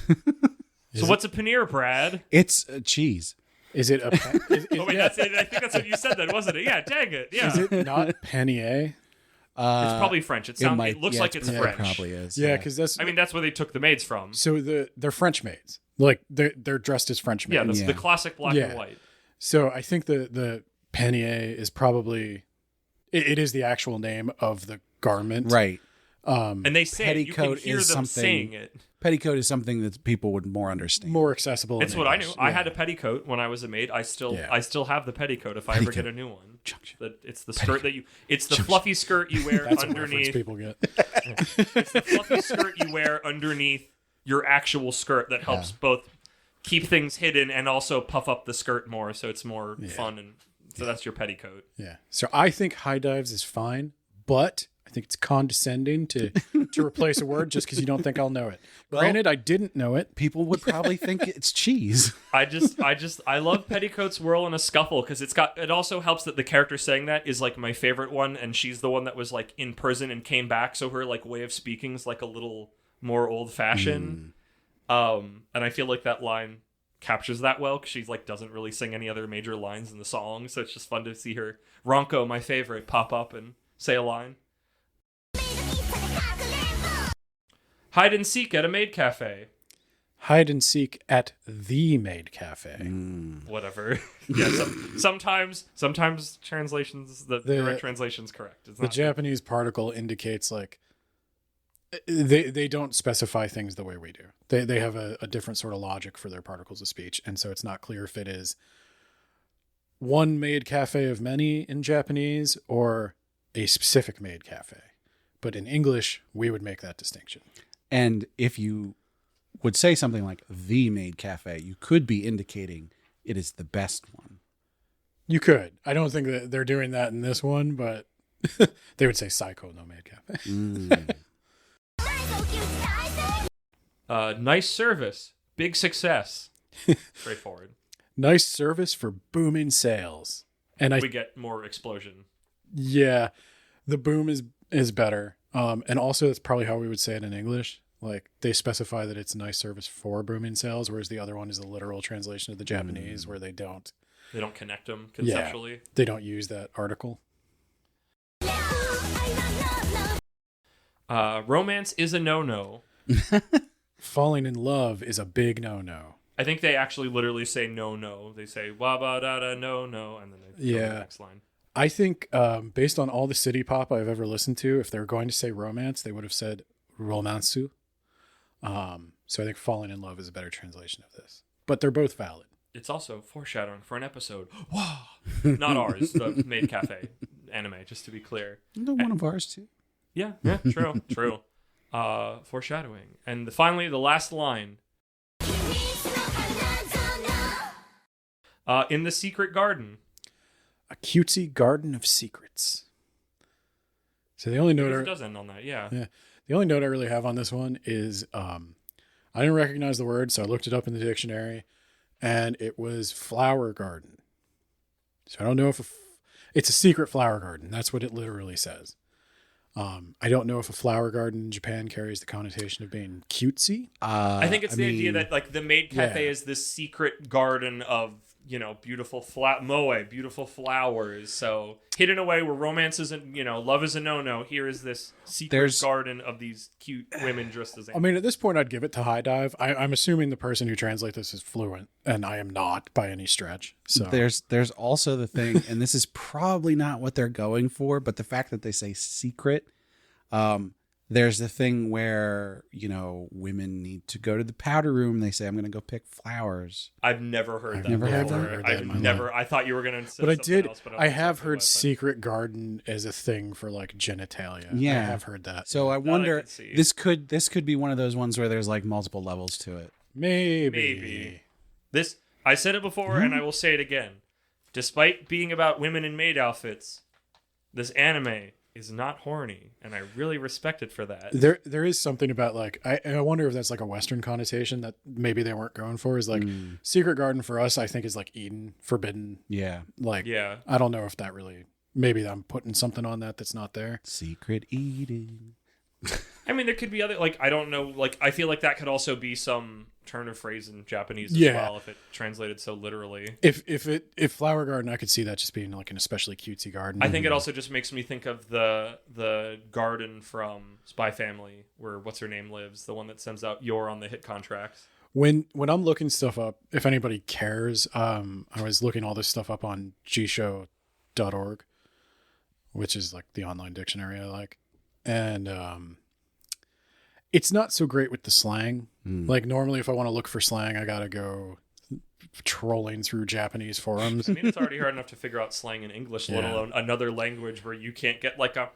So what's a pannier, Brad? It's cheese. Is it a Oh, wait, that's it. I think that's what you said then, wasn't it? Yeah, dang it. Yeah. is it not panier? It's probably French. It looks like it's French. It probably is. Yeah, because that's I mean, that's where they took the maids from. so they're French maids. Like they're dressed as French maids. Yeah, the classic black Yeah. and white. So I think the pannier is probably It is the actual name of the garment. Right. And they say it, you can Petticoat hear is them something- saying it. Petticoat is something that people would more understand. More accessible. It's in what I English. knew. I Yeah. had a petticoat when I was a maid. I still Yeah. have the petticoat if I ever get Petticoat. a new one. Junction. It's the skirt that you. It's the fluffy skirt you wear That's a reference underneath. people get. It's the fluffy skirt you wear underneath your actual skirt that helps both keep things hidden and also puff up the skirt more, so it's more fun. And so that's your petticoat. Yeah. So I think high dives is fine, but I think it's condescending to replace a word just because you don't think I'll know it. Granted, I didn't know it. People would probably think it's cheese. I love petticoats whirl in a scuffle because it also helps that the character saying that is like my favorite one, and she's the one that was like in prison and came back, so her like way of speaking is like a little more old fashioned. And I feel like that line captures that well because she like doesn't really sing any other major lines in the song, so it's just fun to see her Ronco, my favorite, pop up and say a line. Hide and seek at a maid cafe. Hide and seek at the Maid Cafe. Whatever. Yeah. Sometimes translations, the direct translation's correct. It's The not Japanese particle indicates like they don't specify things the way we do. They have a different sort of logic for their particles of speech, and so it's not clear if it is one maid cafe of many in Japanese or a specific maid cafe. But in English, we would make that distinction. And if you would say something like the Maid Cafe, you could be indicating it is the best one. You could. I don't think that they're doing that in this one, but they would say Psycho no Maid Cafe. nice service. Big success. Straightforward. Nice service for booming sales. And We get more explosion. yeah, the boom is better. And also that's probably how we would say it in English. Like they specify that it's nice service for booming sales, whereas the other one is a literal translation of the Japanese where they don't connect them conceptually. they don't use that article. Romance is a no-no. Falling in love is a big no-no. I think they actually literally say no. They say waba da da no, and then they go to the next line. I think based on all the city pop I've ever listened to, if they're going to say romance, they would have said romansu. So I think falling in love is a better translation of this. But they're both valid. It's also foreshadowing for an episode. Wow. Not ours, the Maid Cafe anime, just to be clear. One of ours too. Yeah, true. Foreshadowing. And finally, the last line. In the secret garden. A cutesy garden of secrets. So the only note It does end on that, yeah. the only note I really have on this one is I didn't recognize the word, so I looked it up in the dictionary, and it was flower garden. So I don't know if it's a secret flower garden. That's what it literally says. I don't know if a flower garden in Japan carries the connotation of being cutesy. I think it's the idea that like the Maid Cafe yeah. is this secret garden of, beautiful beautiful flowers. So hidden away where romance isn't, love is a no-no. Here is this secret garden of these cute women dressed as animals. I mean, at this point, I'd give it to High Dive. I'm assuming the person who translates this is fluent, and I am not by any stretch. So There's also the thing, and this is probably not what they're going for, but the fact that they say secret, there's the thing where, women need to go to the powder room. They say, I'm going to go pick flowers. I've never heard that. never heard before. that? I thought you were going to say but I something did. else, but I have exactly heard what I thought. secret garden as a thing for like genitalia. Yeah. I have heard that. So I I wonder, can see. this could be one of those ones where there's like multiple levels to it. Maybe. This, I said it before and I will say it again. Despite being about women in maid outfits, this anime is not horny, and I really respect it for that. There is something about like I wonder if that's like a Western connotation that maybe they weren't going for. Is like secret garden for us, I think is like Eden, forbidden. Yeah. Like Yeah. I don't know if that really. Maybe I'm putting something on that's not there. Secret eating. I mean, there could be other, like, I don't know, like, I feel like that could also be some turn of phrase in Japanese as Yeah. well, if it translated so literally. If flower garden, I could see that just being like an especially cutesy garden. I think it also just makes me think of the garden from Spy Family, where what's her name lives, the one that sends out Yor on the hit contracts. When I'm looking stuff up, if anybody cares, I was looking all this stuff up on gshow.org. which is like the online dictionary I like. And it's not so great with the slang. Like normally if I want to look for slang, I got to go trolling through Japanese forums. I mean, it's already hard enough to figure out slang in English, let alone another language where you can't get like I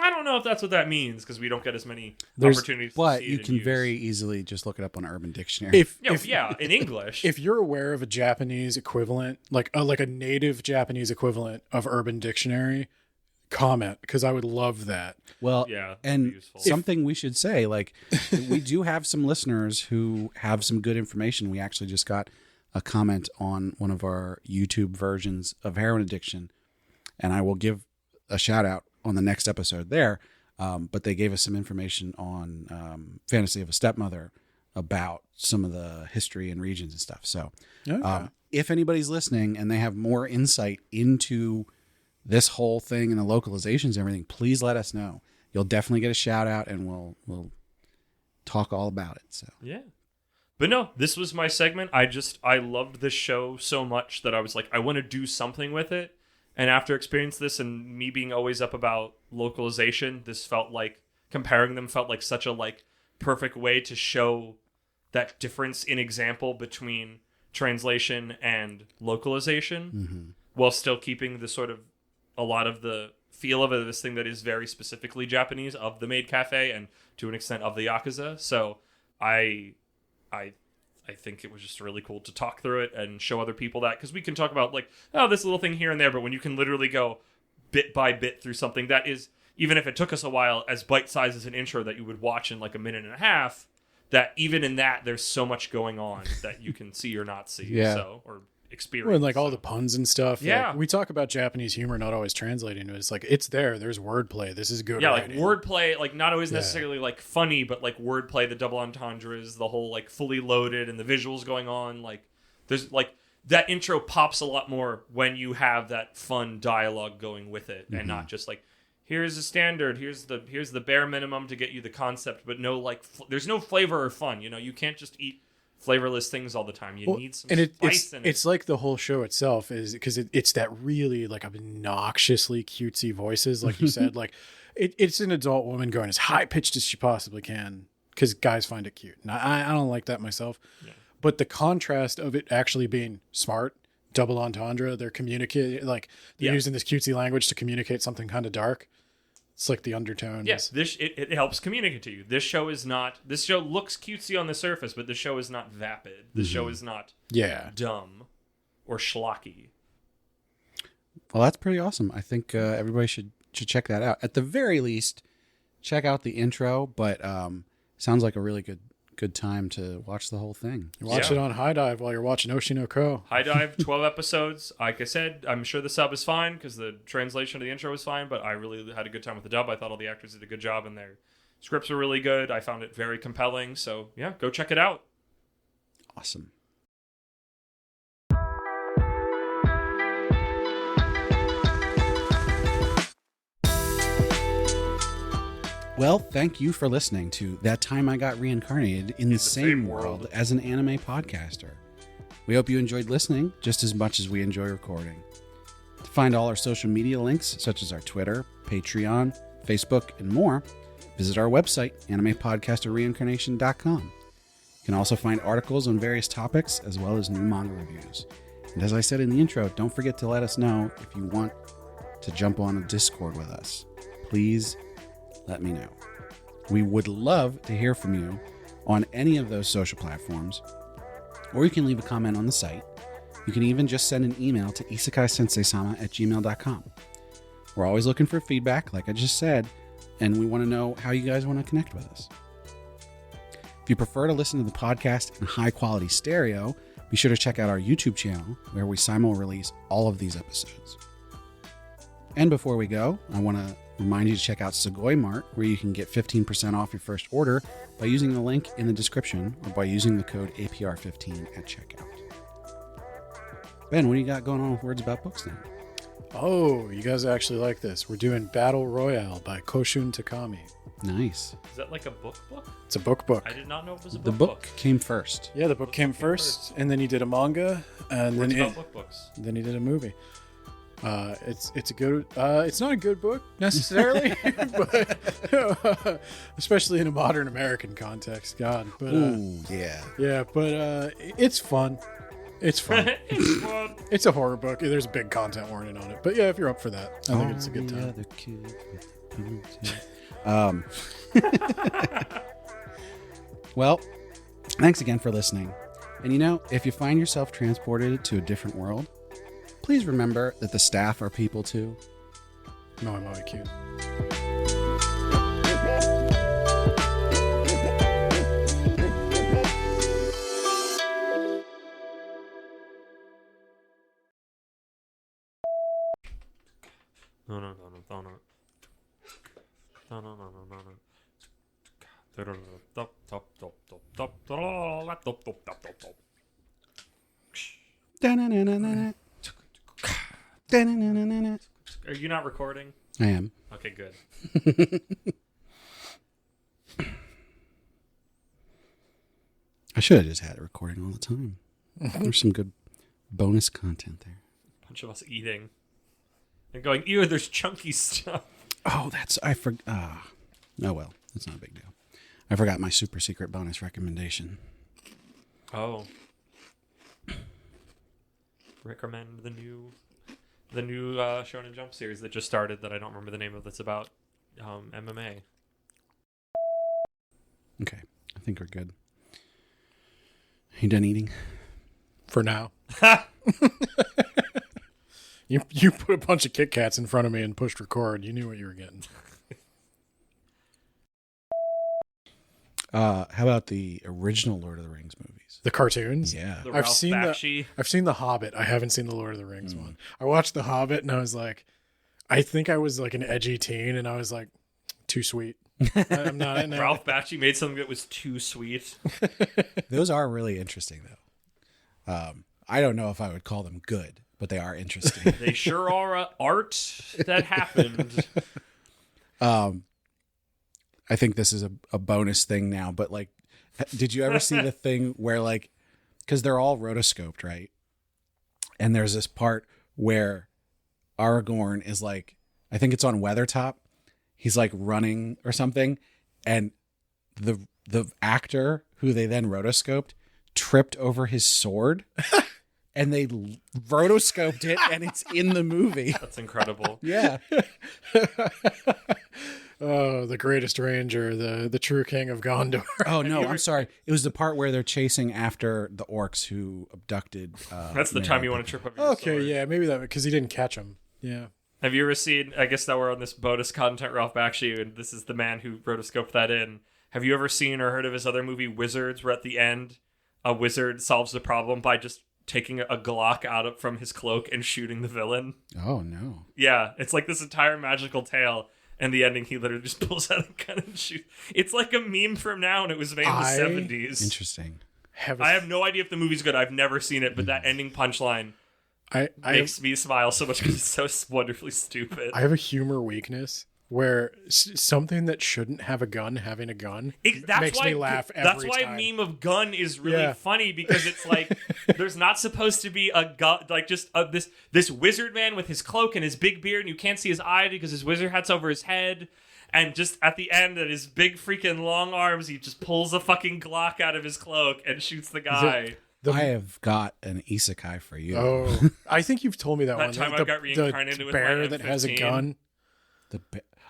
don't know if that's what that means, because we don't get as many opportunities to But see you it can and use. very easily just look it up on Urban Dictionary. In English. If you're aware of a Japanese equivalent, like a native Japanese equivalent of Urban Dictionary, comment, because I would love that. Well, Yeah, that'd and be useful. something we should say, like, we do have some listeners who have some good information. We actually just got a comment on one of our YouTube versions of heroin addiction, and I will give a shout out on the next episode there. But they gave us some information on Fantasy of a Stepmother about some of the history and regions and stuff. So if anybody's listening and they have more insight into this whole thing and the localizations and everything, please let us know. You'll definitely get a shout out, and we'll talk all about it. So Yeah. But no, this was my segment. I loved this show so much that I was like, I want to do something with it. And after experiencing this and me being always up about localization, this felt like, comparing them felt like such a like perfect way to show that difference in example between translation and localization, while still keeping the sort of a lot of the feel of it, this thing that is very specifically Japanese of the Maid Cafe and to an extent of the Yakuza. So I think it was just really cool to talk through it and show other people that, because we can talk about like, oh, this little thing here and there, but when you can literally go bit by bit through something that is, even if it took us a while, as bite-sized as an intro that you would watch in like a minute and a half, that even in that there's so much going on that you can see or not see. Yeah. So, or experience. Well, and like all the puns and stuff. Yeah. Like, we talk about Japanese humor not always translating to it. It's like, it's there. There's wordplay. This is good. Yeah, writing. like wordplay, like not always necessarily like funny, but like wordplay, the double entendres, the whole like fully loaded and the visuals going on. Like there's like that intro pops a lot more when you have that fun dialogue going with it, and not just like, here's a standard, here's the bare minimum to get you the concept, but no like there's no flavor or fun. You know, you can't just eat flavorless things all the time. You need some spice in it. It's like the whole show itself is because it's that really like obnoxiously cutesy voices, like you said. Like it's an adult woman going as high pitched as she possibly can because guys find it cute, and I don't like that myself. Yeah. But the contrast of it actually being smart, double entendre, they're communicating, like they're using this cutesy language to communicate something kind of dark. It's like the undertones. Yes, it helps communicate to you. This show looks cutesy on the surface, but the show is not vapid. The show is not dumb or schlocky. well, that's pretty awesome. I think everybody should check that out. At the very least, check out the intro. But sounds like a really good time to watch the whole thing. You watch it on High Dive while you're watching Oshinoko. High Dive, 12 episodes. Like I said, I'm sure the sub is fine because the translation of the intro was fine, but I really had a good time with the dub. I thought all the actors did a good job and their scripts were really good. I found it very compelling. So, yeah, go check it out. Awesome. Well, thank you for listening to That Time I Got Reincarnated in the Same World as an Anime Podcaster. We hope you enjoyed listening just as much as we enjoy recording. To find all our social media links, such as our Twitter, Patreon, Facebook, and more, visit our website, animepodcasterreincarnation.com. You can also find articles on various topics, as well as new manga reviews. And as I said in the intro, don't forget to let us know if you want to jump on a Discord with us. Please let me know. We would love to hear from you on any of those social platforms, or you can leave a comment on the site. You can even just send an email to isekai-sensei-sama@gmail.com. We're always looking for feedback, like I just said, and we want to know how you guys want to connect with us. If you prefer to listen to the podcast in high-quality stereo, be sure to check out our YouTube channel, where we simul-release all of these episodes. And before we go, I want to remind you to check out Sugoi Mart, where you can get 15% off your first order by using the link in the description or by using the code APR15 at checkout. Ben, what do you got going on with Words About Books now? Oh, you guys actually like this. We're doing Battle Royale by Koshun Takami. Nice. Is that like a book? It's a book. I did not know it was a The book came first. Yeah, the book came first, and then he did a manga, and Words then about book books. then he did a movie. It's a good. It's not a good book necessarily, but especially in a modern American context. God, but Ooh, yeah. yeah, but it's fun. It's fun. It's fun. It's a horror book. There's a big content warning on it, but yeah, if you're up for that, I think it's a good time. The kid with the ponytail. Well, thanks again for listening. And if you find yourself transported to a different world, please remember that the staff are people too. No, I'm only cute. Da-na-na-na-na-na. Da-na-na-na-na-na. Are you not recording? I am. Okay, good. I should have just had it recording all the time. There's some good bonus content there. Bunch of us eating and going, ew, there's chunky stuff. Oh, I forgot. Oh, well, that's not a big deal. I forgot my super secret bonus recommendation. Oh. Recommend the new Shonen Jump series that just started that I don't remember the name of, that's about MMA. Okay, I think we're good. You done eating? For now. You put a bunch of Kit Kats in front of me and pushed record. You knew what you were getting. How about the original Lord of the Rings movies? The cartoons? Yeah. The I've Ralph seen Bakshi. I've seen The Hobbit. I haven't seen the Lord of the Rings one. I watched The Hobbit and I was like, I think I was like an edgy teen and I was like, too sweet. I'm not in there. Ralph Bakshi made something that was too sweet. Those are really interesting, though. I don't know if I would call them good, but they are interesting. They sure are art that happened. I think this is a bonus thing now, but like, did you ever see the thing where like, because they're all rotoscoped, right? And there's this part where Aragorn is like, I think it's on Weathertop. He's like running or something, and the actor who they then rotoscoped tripped over his sword, and they rotoscoped it, and it's in the movie. That's incredible. Yeah. Oh, the greatest ranger, the true king of Gondor. Oh no, I'm sorry. It was the part where they're chasing after the orcs who abducted. That's the time you want to trip over your Okay, sword. yeah, maybe that because he didn't catch him. Yeah. Have you ever seen, I guess that we're on this bonus content, Ralph Bakshi, and this is the man who rotoscoped that in. Have you ever seen or heard of his other movie, Wizards, where at the end, a wizard solves the problem by just taking a Glock from his cloak and shooting the villain? Oh no. Yeah, it's like this entire magical tale, and the ending, he literally just pulls out a gun and shoots. It's like a meme from now, and it was made in the 70s. Interesting. I have no idea if the movie's good. I've never seen it, but that ending punchline makes me smile so much because it's so wonderfully stupid. I have a humor weakness where something that shouldn't have a gun having a gun makes me laugh every time. That's why a meme of gun is really funny, because it's like there's not supposed to be a gun, like just this wizard man with his cloak and his big beard, and you can't see his eye because his wizard hat's over his head. And just at the end, at his big freaking long arms, he just pulls a fucking Glock out of his cloak and shoots the guy. I have got an isekai for you. Oh, I think you've told me that That one. time I got reincarnated with bear my that M15. has a gun.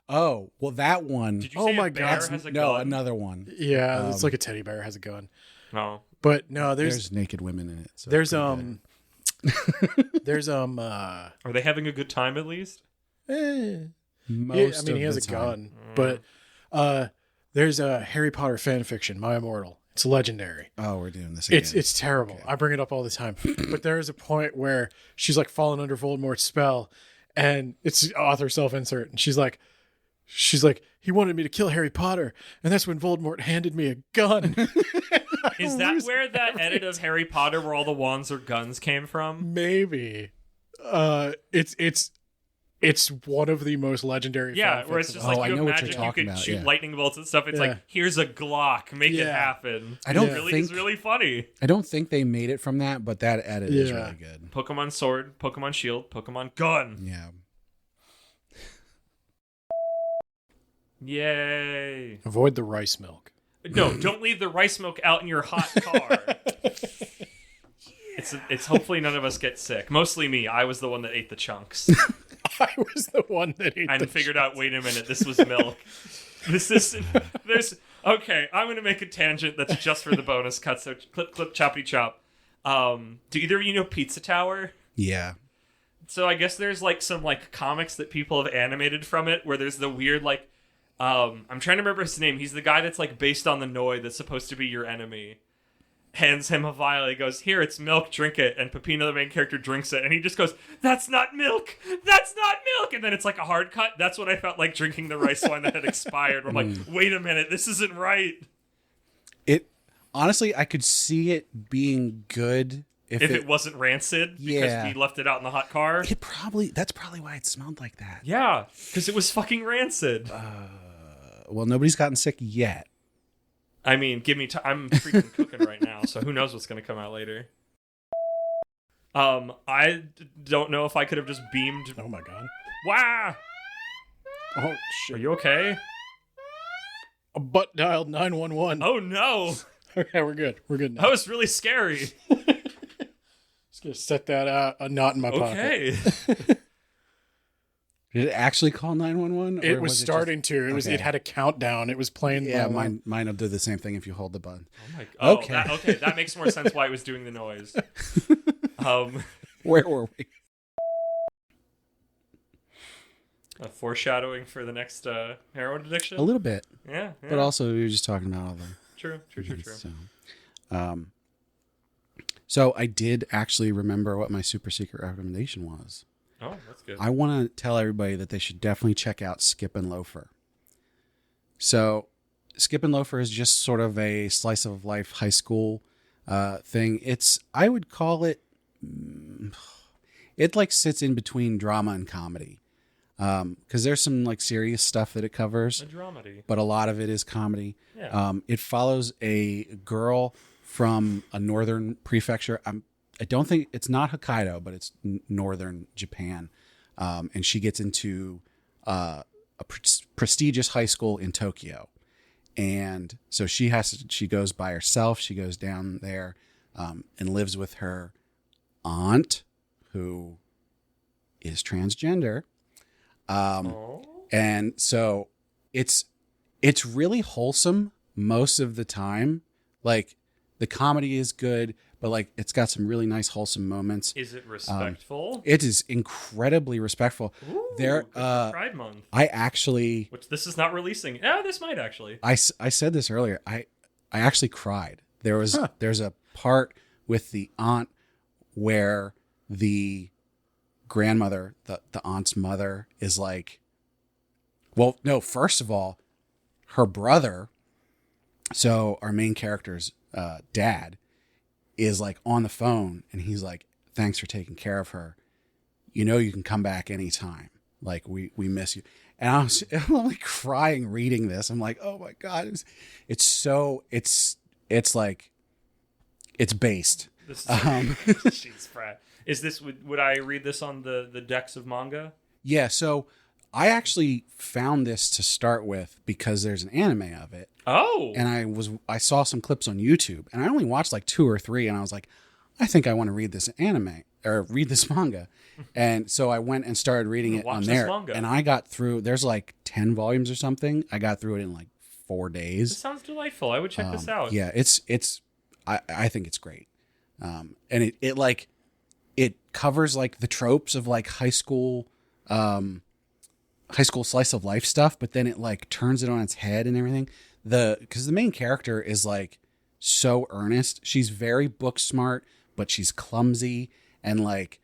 Oh, well, that one. Did you Oh say my a bear God. has a No, gun? another one. Yeah, it's like a teddy bear has a gun. No. But no, there's naked women in it. So there's Are they having a good time at least? Most he has a gun. But there's a Harry Potter fan fiction, My Immortal. It's legendary. Oh, we're doing this again. It's terrible. Okay. I bring it up all the time. But there is a point where she's like fallen under Voldemort's spell, and it's author self-insert, and she's like, he wanted me to kill Harry Potter, and that's when Voldemort handed me a gun. Is that where that edit of Harry Potter where all the wands or guns came from? Maybe. It's It's one of the most legendary. Yeah, fanfics where it's of just all like I you know have what you're magic, you talking could about, shoot yeah. lightning bolts and stuff. It's Yeah. like, here's a Glock, make it Yeah. happen. I don't It's really funny. I don't think they made it from that, but that edit is Yeah. really good. Pokemon Sword, Pokemon Shield, Pokemon Gun. Yeah. Yay. Avoid the rice milk. No, don't leave the rice milk out in your hot car. It's hopefully none of us get sick. Mostly me. I was the one that ate the chunks I was the one that ate and the figured out, wait a minute, this was milk. Okay, I'm going to make a tangent that's just for the bonus cut, so clip, choppity chop. Do either of you know Pizza Tower? Yeah. So I guess there's like some like comics that people have animated from it where there's the weird like I'm trying to remember his name. He's the guy that's like based on the Noi that's supposed to be your enemy. Hands him a vial. He goes, "Here, it's milk. Drink it." And Peppino, the main character, drinks it, and he just goes, "That's not milk. That's not milk." And then it's like a hard cut. That's what I felt like drinking the rice wine that had expired. I'm like, wait a minute, this isn't right. It honestly, I could see it being good if If it wasn't rancid because Yeah. we left it out in the hot car. that's probably why it smelled like that. Yeah, because it was fucking rancid. Well, nobody's gotten sick yet. I mean, give me time. I'm freaking cooking right now, so who knows what's going to come out later. I don't know if I could have just beamed. Oh my god. Wow! Oh Are shit. you okay? A butt dialed 911. Oh no! Okay, we're good. We're good now. That was really scary. Just gonna set that a knot in my pocket. Okay. Did it actually call 911? It was starting to. It was. Okay. It had a countdown. It was playing. Yeah, the mine will do the same thing if you hold the button. Oh my god. Okay. Okay, that makes more sense why it was doing the noise. Where were we? Foreshadowing for the next heroin addiction. A little bit, Yeah, but also we were just talking about all the. true. So I did actually remember what my super secret recommendation was. Oh, that's good. I want to tell everybody that they should definitely check out Skip and Loafer. So Skip and Loafer is just sort of a slice of life high school thing. I would call it, it like sits in between drama and comedy. Because there's some like serious stuff that it covers, A dramedy. but a lot of it is comedy. Yeah. It follows a girl from a northern prefecture. I don't think it's not Hokkaido, but it's northern Japan. And she gets into a prestigious high school in Tokyo. And so she goes by herself. She goes down there and lives with her aunt, who is transgender. And so it's really wholesome most of the time. Like the comedy is good, but like it's got some really nice wholesome moments. Is it respectful? It is incredibly respectful. Ooh, There, good for Pride Month. I actually, Which this is not releasing. Yeah, this might actually. I said this earlier. I actually cried. There's a part with the aunt where the grandmother, the aunt's mother, is like, well, no, first of all, her brother, so our main character's dad, is like on the phone and he's like, "Thanks for taking care of her. You know you can come back anytime. Like we miss you." And I'm like crying reading this. I'm like, "Oh my god, it's like it's based." This is jeez, Brad. Is this would I read this on the decks of manga? Yeah, so I actually found this to start with because there's an anime of it. Oh. And I saw some clips on YouTube, and I only watched like 2 or 3, and I was like, I think I want to read this anime or read this manga. And so I went and started reading it Watch on this there. manga. And I got through, there's like 10 volumes or something. I got through it in like 4 This days. sounds delightful. I would check this out. Yeah, I think it's great. And it covers like the tropes of like high school slice of life stuff, but then it like turns it on its head and everything. Because the main character is like so earnest. She's very book smart, but she's clumsy, and like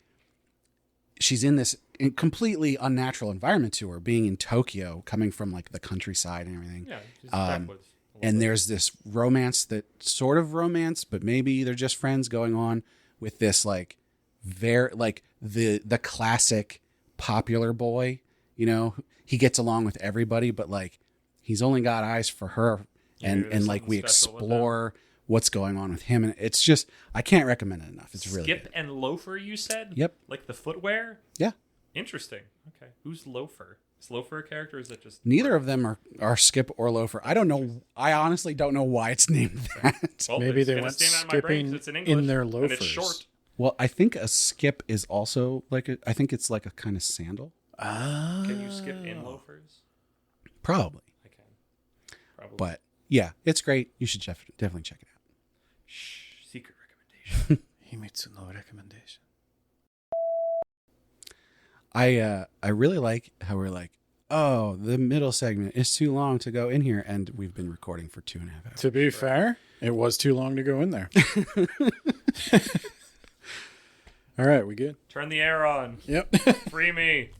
she's in this completely unnatural environment to her, being in Tokyo, coming from like the countryside and everything. Yeah. Just backwoods. And there's this romance that sort of romance, but maybe they're just friends going on with this like very like the classic popular boy. You know, he gets along with everybody, but like he's only got eyes for her, and like we explore what's going on with him, and it's just I can't recommend it enough. It's really Skip good. and Loafer, you said? Yep. Like the footwear? Yeah. Interesting. Okay. Who's Loafer? Is Loafer a character, or is it just... Neither of them are Skip or Loafer. I don't know. I honestly don't know why it's named that. Well, Maybe it's they gonna went stand out in my brain 'cause skipping it's in English, in their and loafers. it's short. Well, I think a skip is also like I think it's like a kind of sandal. Ah. Can you skip in loafers? Probably. I can. Probably. But yeah, it's great. You should definitely check it out. Shh, secret recommendation. Himitsu no recommendation. I really like how we're like, oh, the middle segment is too long to go in here, and we've been recording for 2.5 hours. To be fair, it was too long to go in there. All right, we good? Turn the air on. Yep. Free me.